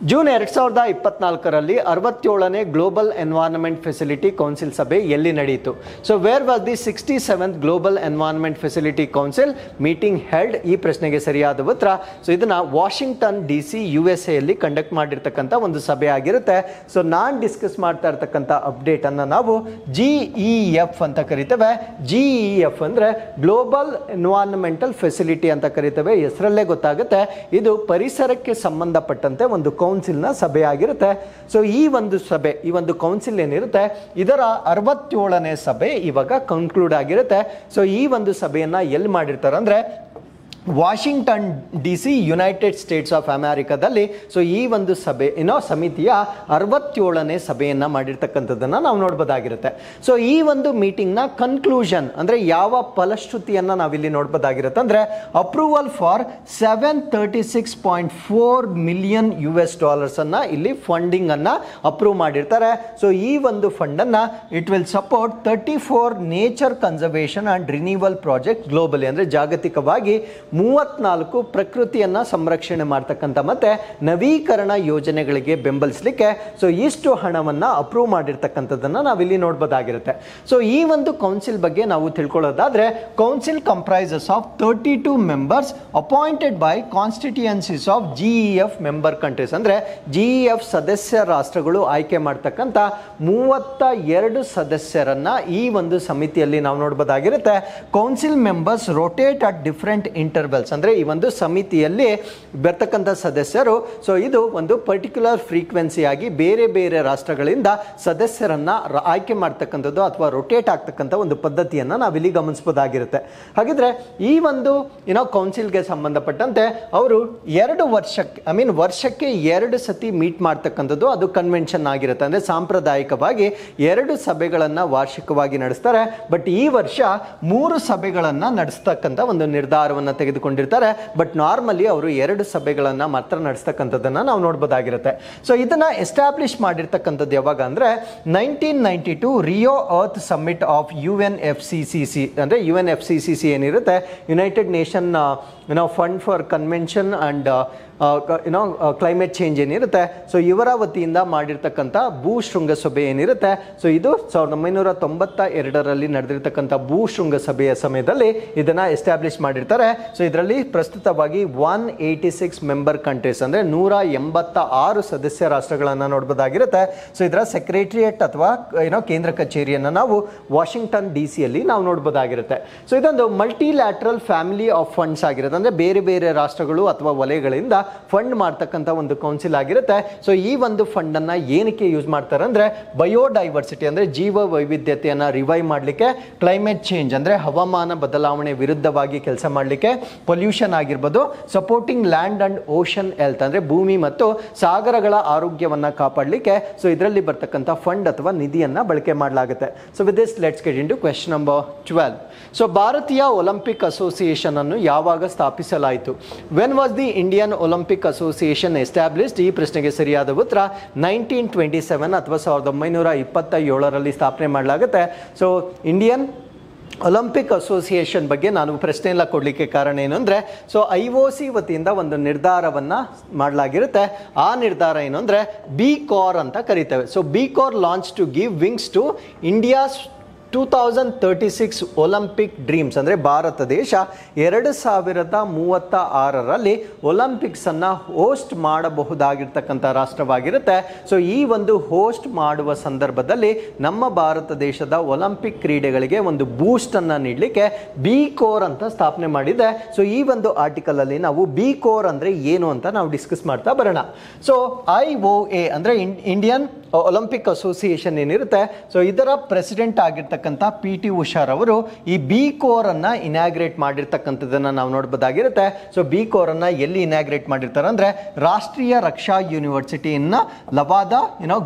June 2024ರಲ್ಲಿ 67ನೇ ಗ್ಲೋಬಲ್ ಎನ್ವೈರನ್ಮೆಂಟ್ ಫೆಸಿಲಿಟಿ ಕೌನ್ಸಿಲ್ ಸಭೆ ಎಲ್ಲಿ ನಡೆಯಿತು? So where was the 67th global environment facility council meeting held? ಈ ಪ್ರಶ್ನೆಗೆ ಸರಿಯಾದ ಉತ್ತರ, ಸೊ ಇದನ್ನ ವಾಷಿಂಗ್ಟನ್ DC USA ಯಲ್ಲಿ ಕಂಡಕ್ಟ್ ಮಾಡಿರ್ತಕ್ಕಂಥ ಒಂದು ಸಭೆ ಆಗಿರುತ್ತೆ. ಸೊ ನಾನು ಡಿಸ್ಕಸ್ ಮಾಡ್ತಾ ಇರ್ತಕ್ಕಂಥ ಅಪ್ಡೇಟ್ ಅನ್ನ ನಾವು GEF ಅಂತ ಕರಿತೇವೆ. GEF ಅಂದ್ರೆ ಗ್ಲೋಬಲ್ ಎನ್ವೈರನ್ಮೆಂಟಲ್ ಫೆಸಿಲಿಟಿ ಅಂತ ಕರಿತೇವೆ. ಹೆಸರಲ್ಲೇ ಗೊತ್ತಾಗುತ್ತೆ ಇದು ಪರಿಸರಕ್ಕೆ ಸಂಬಂಧಪಟ್ಟಂತೆ ಒಂದು ಕೌನ್ಸಿಲ್ನ ಸಭೆ ಆಗಿರುತ್ತೆ. ಸೊ ಈ ಒಂದು ಕೌನ್ಸಿಲ್ ಏನಿರುತ್ತೆ ಇದರ 67ನೇ ಸಭೆ ಇವಾಗ ಕನ್ಕ್ಲೂಡ್ ಆಗಿರುತ್ತೆ. ಸೊ ಈ ಒಂದು ಸಭೆಯನ್ನ ಎಲ್ಲಿ ಮಾಡಿರ್ತಾರೆ ಅಂದ್ರೆ Washington DC United States of ಅಮೆರಿಕಾದಲ್ಲಿ. ಸೊ ಈ ಒಂದು ಸಭೆ ಸಮಿತಿಯ 67ನೇ ಸಭೆಯನ್ನ ಮಾಡಿರ್ತಕ್ಕಂಥದ್ದನ್ನ ನಾವು ನೋಡ್ಬೋದಾಗಿರುತ್ತೆ. ಸೊ ಈ ಒಂದು ಮೀಟಿಂಗ್ ನ ಕನ್ಕ್ಲೂಷನ್ ಅಂದ್ರೆ ಯಾವ ಫಲಶ್ರುತಿಯನ್ನ ನಾವಿಲ್ಲಿ ನೋಡ್ಬೋದಾಗಿರುತ್ತೆ ಅಂದ್ರೆ, ಅಪ್ರೂವಲ್ ಫಾರ್ $736.4 million ಅನ್ನ ಇಲ್ಲಿ ಫಂಡಿಂಗ್ ಅನ್ನ ಅಪ್ರೂವ್ ಮಾಡಿರ್ತಾರೆ. ಸೊ ಈ ಒಂದು ಫಂಡ್ ಅನ್ನ it will support 34 nature conservation and renewal project globally, ಅಂದ್ರೆ ಜಾಗತಿಕವಾಗಿ 34 ಪ್ರಕೃತಿಯನ್ನ ಸಂರಕ್ಷಣೆ ಮಾಡ್ತಕ್ಕಂಥ ಮತ್ತೆ ನವೀಕರಣ ಯೋಜನೆಗಳಿಗೆ ಬೆಂಬಲಿಸಲಿಕ್ಕೆ ಸೊ ಇಷ್ಟು ಹಣವನ್ನ ಅಪ್ರೂವ್ ಮಾಡಿರ್ತಕ್ಕಂಥದ್ದನ್ನ ನಾವಿಲ್ಲಿ ನೋಡಬಹುದಾಗಿರುತ್ತೆ. ಸೊ ಈ ಒಂದು ಕೌನ್ಸಿಲ್ ಬಗ್ಗೆ ನಾವು ತಿಳ್ಕೊಳ್ಳೋದಾದ್ರೆ, council comprises of 32 members appointed by constituencies of GEF member countries, ಅಂದ್ರೆ GEF ಸದಸ್ಯ ರಾಷ್ಟ್ರಗಳು ಆಯ್ಕೆ ಮಾಡ್ತಕ್ಕಂಥ 32 ಸದಸ್ಯರನ್ನ ಈ ಒಂದು ಸಮಿತಿಯಲ್ಲಿ ನಾವು ನೋಡಬಹುದಾಗಿರುತ್ತೆ. Council members rotate at different intervals, ಅಂದ್ರೆ ಈ ಒಂದು ಸಮಿತಿಯಲ್ಲಿ ಬರ್ತಕ್ಕಂಥ ಸದಸ್ಯರು ಸೊ ಇದು ಒಂದು ಪರ್ಟಿಕ್ಯುಲರ್ ಫ್ರೀಕ್ವೆನ್ಸಿ ಆಗಿ ಬೇರೆ ಬೇರೆ ರಾಷ್ಟ್ರಗಳಿಂದ ಸದಸ್ಯರನ್ನ ಆಯ್ಕೆ ಮಾಡ್ತಕ್ಕಂಥದ್ದು ಅಥವಾ ರೊಟೇಟ್ ಆಗ್ತಕ್ಕಂಥ ಒಂದು ಪದ್ಧತಿಯನ್ನ ನಾವಿಲ್ಲಿ ಗಮನಿಸಬಹುದಾಗಿರುತ್ತೆ. ಹಾಗಿದ್ರೆ ಈ ಒಂದು ಕೌನ್ಸಿಲ್ಗೆ ಸಂಬಂಧಪಟ್ಟಂತೆ ಅವರು ವರ್ಷಕ್ಕೆ 2 ಸತಿ ಮೀಟ್ ಮಾಡ್ತಕ್ಕಂಥದ್ದು ಅದು ಕನ್ವೆನ್ಷನ್ ಆಗಿರುತ್ತೆ. ಅಂದ್ರೆ ಸಾಂಪ್ರದಾಯಿಕವಾಗಿ 2 ಸಭೆಗಳನ್ನ ವಾರ್ಷಿಕವಾಗಿ ನಡೆಸ್ತಾರೆ. ಬಟ್ ಈ ವರ್ಷ 3 ಸಭೆಗಳನ್ನ ನಡೆಸ್ತಕ್ಕಂಥ ಒಂದು ನಿರ್ಧಾರವನ್ನ ತೆಗೆದುಕೊಂಡಿರ್ತಾರೆ. ಬಟ್ ನಾರ್ಮಲಿ ಅವರು 2 ಸಭೆಗಳನ್ನ ಮಾತ್ರ ನಡೆಸ್ತಕ್ಕಂಥದ್ದನ್ನ ನಾವು ನೋಡಬಹುದಾಗಿರುತ್ತೆ. ಸೊ ಇದನ್ನ ಎಸ್ಟಾಬ್ಲಿಷ್ ಮಾಡಿರ್ತಕ್ಕಂಥದ್ದು ಯಾವಾಗ ಅಂದ್ರೆ 1992 ರಿಯೋ ಅರ್ತ್ ಸಮ್ಮಿಟ್ ಆಫ್ UNFCCC, ಅಂದ್ರೆ UNFCCC ಏನಿರುತ್ತೆ, United nation fund for convention and climate change ಏನಿರುತ್ತೆ, ಸೊ ಇವರ ವತಿಯಿಂದ ಮಾಡಿರ್ತಕ್ಕಂಥ ಭೂ ಶೃಂಗಸಭೆ ಏನಿರುತ್ತೆ, ಸೊ ಇದು 1992ರಲ್ಲಿ ನಡೆದಿರ್ತಕ್ಕಂಥ ಭೂ ಶೃಂಗಸಭೆಯ ಸಮಯದಲ್ಲಿ ಇದನ್ನ ಎಸ್ಟಾಬ್ಲಿಷ್ ಮಾಡಿರ್ತಾರೆ. ಸೊ ಇದರಲ್ಲಿ ಪ್ರಸ್ತುತವಾಗಿ 186 ಮೆಂಬರ್ ಕಂಟ್ರೀಸ್ ಅಂದರೆ 186 ಸದಸ್ಯ ರಾಷ್ಟ್ರಗಳನ್ನು ನೋಡ್ಬೋದಾಗಿರುತ್ತೆ. ಸೊ ಇದರ ಸೆಕ್ರೆಟರಿಯೇಟ್ ಅಥವಾ ಕೇಂದ್ರ ಕಚೇರಿಯನ್ನು ನಾವು ವಾಷಿಂಗ್ಟನ್ DC ಯಲ್ಲಿ ನಾವು ನೋಡ್ಬೋದಾಗಿರುತ್ತೆ. ಸೊ ಇದೊಂದು ಮಲ್ಟಿಲ್ಯಾಟ್ರಲ್ ಫ್ಯಾಮಿಲಿ ಆಫ್ ಫಂಡ್ಸ್ ಆಗಿರುತ್ತೆ, ಅಂದರೆ ಬೇರೆ ಬೇರೆ ರಾಷ್ಟ್ರಗಳು ಅಥವಾ ವಲಯಗಳಿಂದ ಫಂಡ್ ಮಾಡ್ತಕ್ಕಂಥ ಒಂದು ಕೌನ್ಸಿಲ್ ಆಗಿರುತ್ತೆ. ಸೊ ಈ ಒಂದು ಫಂಡನ್ನು ಏನಕ್ಕೆ ಯೂಸ್ ಮಾಡ್ತಾರೆ ಅಂದರೆ ಬಯೋಡೈವರ್ಸಿಟಿ ಅಂದರೆ ಜೀವ ವೈವಿಧ್ಯತೆಯನ್ನು ರಿವೈವ್ ಮಾಡಲಿಕ್ಕೆ, ಕ್ಲೈಮೇಟ್ ಚೇಂಜ್ ಅಂದರೆ ಹವಾಮಾನ ಬದಲಾವಣೆ ವಿರುದ್ಧವಾಗಿ ಕೆಲಸ ಮಾಡಲಿಕ್ಕೆ, ಪೊಲ್ಯೂಷನ್ ಆಗಿರ್ಬೋದು, supporting land and ocean health ಅಂದರೆ ಭೂಮಿ ಮತ್ತು ಸಾಗರಗಳ ಆರೋಗ್ಯವನ್ನು ಕಾಪಾಡಲಿಕ್ಕೆ ಸೊ ಇದರಲ್ಲಿ ಬರ್ತಕ್ಕಂಥ ಫಂಡ್ ಅಥವಾ ನಿಧಿಯನ್ನು ಬಳಕೆ ಮಾಡಲಾಗುತ್ತೆ. So with this let's get into question number 12. So ಭಾರತೀಯ ಒಲಿಂಪಿಕ್ ಅಸೋಸಿಯೇಷನ್ ಅನ್ನು ಯಾವಾಗ ಸ್ಥಾಪಿಸಲಾಯಿತು? When was the Indian Olympic association established? ಈ ಪ್ರಶ್ನೆಗೆ ಸರಿಯಾದ ಉತ್ತರ 1927 ಅಥವಾ 1927ರಲ್ಲಿ ಸ್ಥಾಪನೆ ಮಾಡಲಾಗುತ್ತೆ. ಸೊ ಇಂಡಿಯನ್ ಒಲಿಂಪಿಕ್ ಅಸೋಸಿಯೇಷನ್ ಬಗ್ಗೆ ನಾನು ಪ್ರಶ್ನೆ ಎಲ್ಲ ಕೊಡಲಿಕ್ಕೆ ಕಾರಣ ಏನು ಅಂದರೆ, ಸೊ IOC ವತಿಯಿಂದ ಒಂದು ನಿರ್ಧಾರವನ್ನು ಮಾಡಲಾಗಿರುತ್ತೆ. ಆ ನಿರ್ಧಾರ ಏನು ಅಂದರೆ ಬಿ ಕಾರ್ ಅಂತ ಕರಿತೇವೆ. So B core launch to give wings to India's 2036 Olympic dreams ಅಂದರೆ ಭಾರತ ದೇಶ 2036ರಲ್ಲಿ ಒಲಿಂಪಿಕ್ಸನ್ನು ಹೋಸ್ಟ್ ಮಾಡಬಹುದಾಗಿರ್ತಕ್ಕಂಥ ರಾಷ್ಟ್ರವಾಗಿರುತ್ತೆ. ಸೊ ಈ ಒಂದು ಹೋಸ್ಟ್ ಮಾಡುವ ಸಂದರ್ಭದಲ್ಲಿ ನಮ್ಮ ಭಾರತ ದೇಶದ ಒಲಿಂಪಿಕ್ ಕ್ರೀಡೆಗಳಿಗೆ ಒಂದು ಬೂಸ್ಟನ್ನು ನೀಡಲಿಕ್ಕೆ ಬಿ ಕೋರ್ ಅಂತ ಸ್ಥಾಪನೆ ಮಾಡಿದೆ. ಸೊ ಈ ಒಂದು ಆರ್ಟಿಕಲಲ್ಲಿ ನಾವು ಬಿ ಕೋರ್ ಅಂದರೆ ಏನು ಅಂತ ನಾವು ಡಿಸ್ಕಸ್ ಮಾಡ್ತಾ ಬರೋಣ. ಸೊ IOA ಅಂದರೆ ಇಂಡಿಯನ್ ಒಲಿಂಪಿಕ್ ಅಸೋಸಿಯೇಷನ್ ಏನಿರುತ್ತೆ, ಸೊ ಇದರ ಪ್ರೆಸಿಡೆಂಟ್ ಆಗಿರ್ತಕ್ಕಂಥ PT ಉಷಾ ಅವರು ಈ ಬಿ ಕೋರ್ ಅನ್ನ ಇನಾಗ್ರೇಟ್ ಮಾಡಿರ್ತಕ್ಕಂಥದ್ದನ್ನು ನಾವು ನೋಡ್ಬೋದಾಗಿರುತ್ತೆ. ಸೊ ಬಿ ಕೋರ್ ಅನ್ನ ಎಲ್ಲಿ ಇನಾಗ್ರೇಟ್ ಮಾಡಿರ್ತಾರೆ ಅಂದರೆ ರಾಷ್ಟ್ರೀಯ ರಕ್ಷಾ ಯೂನಿವರ್ಸಿಟಿಯನ್ನ ಲವಾದ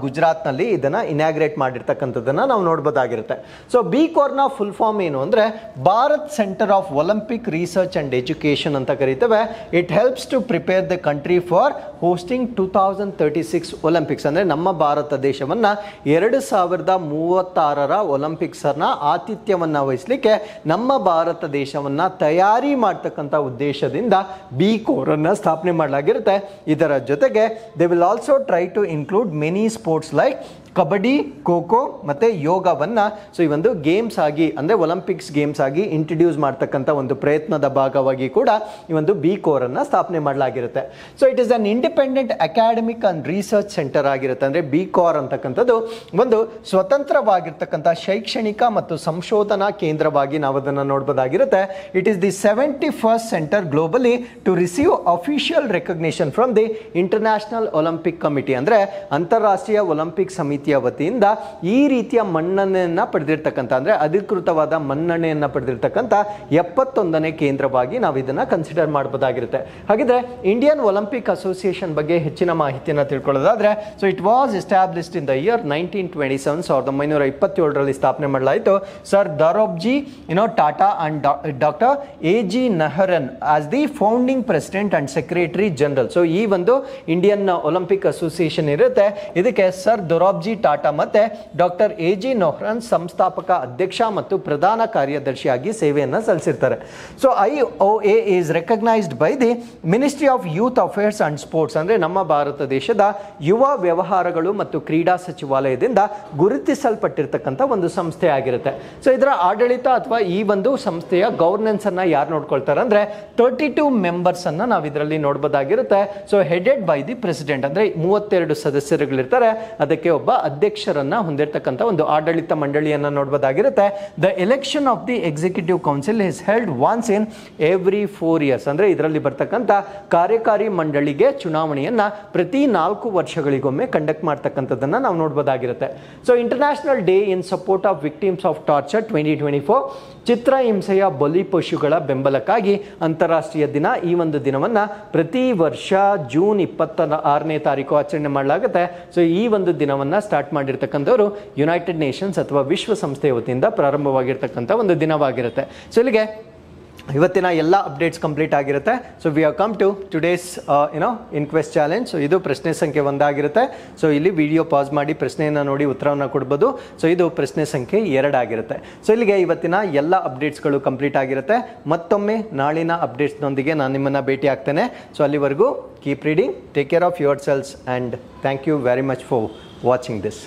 ಗುಜರಾತ್ನಲ್ಲಿ ಇದನ್ನ ಇನಾಗ್ರೇಟ್ ಮಾಡಿರ್ತಕ್ಕಂಥದ್ದನ್ನು ನಾವು ನೋಡ್ಬೋದಾಗಿರುತ್ತೆ. ಸೊ ಬಿ ಕೋರ್ನ ಫುಲ್ ಫಾರ್ಮ್ ಏನು ಅಂದರೆ Bharat centre of Olympic research and education ಅಂತ ಕರಿತೇವೆ. It helps to prepare the country for hosting 2036 Olympics ಅಂದರೆ ನಮ್ಮ ಭಾರತ ದೇಶವನ್ನು 2036ರ ಒಲಿಂಪಿಕ್ಸನ್ನ ಆತಿಥ್ಯವನ್ನು ವಹಿಸಲಿಕ್ಕೆ ನಮ್ಮ ಭಾರತ ದೇಶವನ್ನು ತಯಾರಿ ಮಾಡ್ತಕ್ಕಂಥ ಉದ್ದೇಶದಿಂದ ಬಿ ಕೋರನ್ನು ಸ್ಥಾಪನೆ ಮಾಡಲಾಗಿರುತ್ತೆ. ಇದರ ಜೊತೆಗೆ they will also try to include many sports like kabaddi, kho kho ಮತ್ತು ಯೋಗವನ್ನು ಸೊ ಈ ಒಂದು ಗೇಮ್ಸ್ ಆಗಿ ಅಂದರೆ ಒಲಿಂಪಿಕ್ಸ್ ಗೇಮ್ಸ್ ಆಗಿ ಇಂಟ್ರಡ್ಯೂಸ್ ಮಾಡ್ತಕ್ಕಂಥ ಒಂದು ಪ್ರಯತ್ನದ ಭಾಗವಾಗಿ ಕೂಡ ಈ ಒಂದು ಬಿ ಕೋರನ್ನು ಸ್ಥಾಪನೆ ಮಾಡಲಾಗಿರುತ್ತೆ. So it is an independent academic and research center ಆಗಿರುತ್ತೆ. ಅಂದರೆ ಬಿ ಕೋರ್ ಅಂತಕ್ಕಂಥದ್ದು ಒಂದು ಸ್ವತಂತ್ರವಾಗಿರ್ತಕ್ಕಂಥ ಶೈಕ್ಷಣಿಕ ಮತ್ತು ಸಂಶೋಧನಾ ಕೇಂದ್ರವಾಗಿ ನಾವು ಅದನ್ನು ನೋಡ್ಬೋದಾಗಿರುತ್ತೆ. It is the 71st center globally to receive official recognition from the international olympic committee ಅಂದರೆ ಅಂತಾರಾಷ್ಟ್ರೀಯ ಒಲಿಂಪಿಕ್ ಸಮಿತಿ ವತಿಯಿಂದ ಈ ರೀತಿಯ ಮನ್ನಣೆಯನ್ನು ಪಡೆದಿರ್ತಕ್ಕಂಥ ಅಂದರೆ ಅಧಿಕೃತವಾದ ಮನ್ನಣೆಯನ್ನು ಪಡೆದಿರ್ತಕ್ಕಂಥ 71ನೇ ಕೇಂದ್ರವಾಗಿ ನಾವು ಇದನ್ನು ಕನ್ಸಿಡರ್ ಮಾಡಬಹುದಾಗಿರುತ್ತೆ. ಹಾಗಿದ್ರೆ ಇಂಡಿಯನ್ ಒಲಿಂಪಿಕ್ ಅಸೋಸಿಯೇಷನ್ ಬಗ್ಗೆ ಹೆಚ್ಚಿನ ಮಾಹಿತಿಯನ್ನು ತಿಳ್ಕೊಳ್ಳೋದಾದ್ರೆ, so it was established in the year 1927 1927ರಲ್ಲಿ ಸ್ಥಾಪನೆ ಮಾಡಲಾಯಿತು. Sir Dorabji Tata and doctor AG Noehren as the founding president and secretary general. So ಈ ಒಂದು ಇಂಡಿಯನ್ ಒಲಿಂಪಿಕ್ ಅಸೋಸಿಯೇಷನ್ ಇರುತ್ತೆ, ಇದಕ್ಕೆ ಸರ್ ದೊರಾಬ್ಜಿ ಟಾಟಾ ಮತ್ತೆ ಡಾಕ್ಟರ್ AG ನೆಹರನ್ ಸಂಸ್ಥಾಪಕ ಅಧ್ಯಕ್ಷ ಮತ್ತು ಪ್ರಧಾನ ಕಾರ್ಯದರ್ಶಿಯಾಗಿ ಸೇವೆಯನ್ನು ಸಲ್ಲಿಸಿರ್ತಾರೆ. So IOA is recognised by the ministry of youth affairs and sports ಅಂದರೆ ನಮ್ಮ ಭಾರತ ದೇಶದ ಯುವ ವ್ಯವಹಾರಗಳು ಮತ್ತು ಕ್ರೀಡಾ ಸಚಿವಾಲಯದಿಂದ ಗುರುತಿಸಲ್ಪಟ್ಟಿರ್ತಕ್ಕಂಥ ಒಂದು ಸಂಸ್ಥೆ ಆಗಿರುತ್ತೆ. ಸೊ ಇದರ ಆಡಳಿತ ಅಥವಾ ಈ ಒಂದು ಸಂಸ್ಥೆಯ ಗವರ್ನೆನ್ಸ್ ಅನ್ನ ಯಾರು ನೋಡ್ಕೊಳ್ತಾರೆ ಅಂದರೆ 32 ಮೆಂಬರ್ಸ್ ಅನ್ನ ನಾವು ಇದರಲ್ಲಿ ನೋಡಬಹುದಾಗಿರುತ್ತೆ. So headed by the president ಅಂದರೆ 32 ಸದಸ್ಯರುಗಳಿರ್ತಾರೆ, ಅದಕ್ಕೆ ಒಬ್ಬ ಅಧ್ಯಕ್ಷರನ್ನ ಹೊಂದಿರತಕ್ಕಂಥ ಒಂದು ಆಡಳಿತ ಮಂಡಳಿಯನ್ನು ನೋಡಬಹುದಾಗಿರುತ್ತೆ. The election of the executive council is held once in every 4 years ಅಂದರೆ ಇದರಲ್ಲಿ ಬರ್ತಕ್ಕಂಥ ಕಾರ್ಯಕಾರಿ ಮಂಡಳಿಗೆ ಚುನಾವಣೆಯನ್ನ ಪ್ರತಿ 4 ವರ್ಷಗಳಿಗೊಮ್ಮೆ ಕಂಡಕ್ಟ್ ಮಾಡ್ತಕ್ಕಂಥದ್ದನ್ನು ನಾವು ನೋಡಬಹುದಾಗಿರುತ್ತೆ. So international day in support of victims of torture 2024 ಚಿತ್ರಹಿಂಸೆಯ ಬಲಿಪಶುಗಳ ಬೆಂಬಲಕ್ಕಾಗಿ ಅಂತಾರಾಷ್ಟ್ರೀಯ ದಿನ. ಈ ಒಂದು ದಿನವನ್ನು ಪ್ರತಿ ವರ್ಷ ಜೂನ್ 26ನೇ ತಾರೀಕು ಆಚರಣೆ ಮಾಡಲಾಗುತ್ತೆ. ಸೊ ಈ ಒಂದು ದಿನವನ್ನು ಸ್ಟಾರ್ಟ್ ಮಾಡಿರ್ತಕ್ಕಂಥವ್ರು ಯುನೈಟೆಡ್ ನೇಷನ್ಸ್ ಅಥವಾ ವಿಶ್ವಸಂಸ್ಥೆಯ ವತಿಯಿಂದ ಪ್ರಾರಂಭವಾಗಿರ್ತಕ್ಕಂಥ ಒಂದು ದಿನವಾಗಿರುತ್ತೆ. ಸೊ ಇಲ್ಲಿಗೆ ಇವತ್ತಿನ ಎಲ್ಲ ಅಪ್ಡೇಟ್ಸ್ ಕಂಪ್ಲೀಟ್ ಆಗಿರುತ್ತೆ. So we have come to today's inquest challenge. So ಇದು ಪ್ರಶ್ನೆ ಸಂಖ್ಯೆ 1 ಆಗಿರುತ್ತೆ. ಸೊ ಇಲ್ಲಿ ವಿಡಿಯೋ ಪಾಸ್ ಮಾಡಿ ಪ್ರಶ್ನೆಯನ್ನು ನೋಡಿ ಉತ್ತರವನ್ನು ಕೊಡ್ಬೋದು. ಸೊ ಇದು ಪ್ರಶ್ನೆ ಸಂಖ್ಯೆ 2 ಆಗಿರುತ್ತೆ. ಸೊ ಇಲ್ಲಿಗೆ ಇವತ್ತಿನ ಎಲ್ಲ ಅಪ್ಡೇಟ್ಸ್ಗಳು ಕಂಪ್ಲೀಟ್ ಆಗಿರುತ್ತೆ. ಮತ್ತೊಮ್ಮೆ ನಾಳಿನ ಅಪ್ಡೇಟ್ಸ್ನೊಂದಿಗೆ ನಾನು ನಿಮ್ಮನ್ನು ಭೇಟಿ ಆಗ್ತೇನೆ. ಸೊ ಅಲ್ಲಿವರೆಗೂ keep reading, take care of your selves and thank you very much for watching this.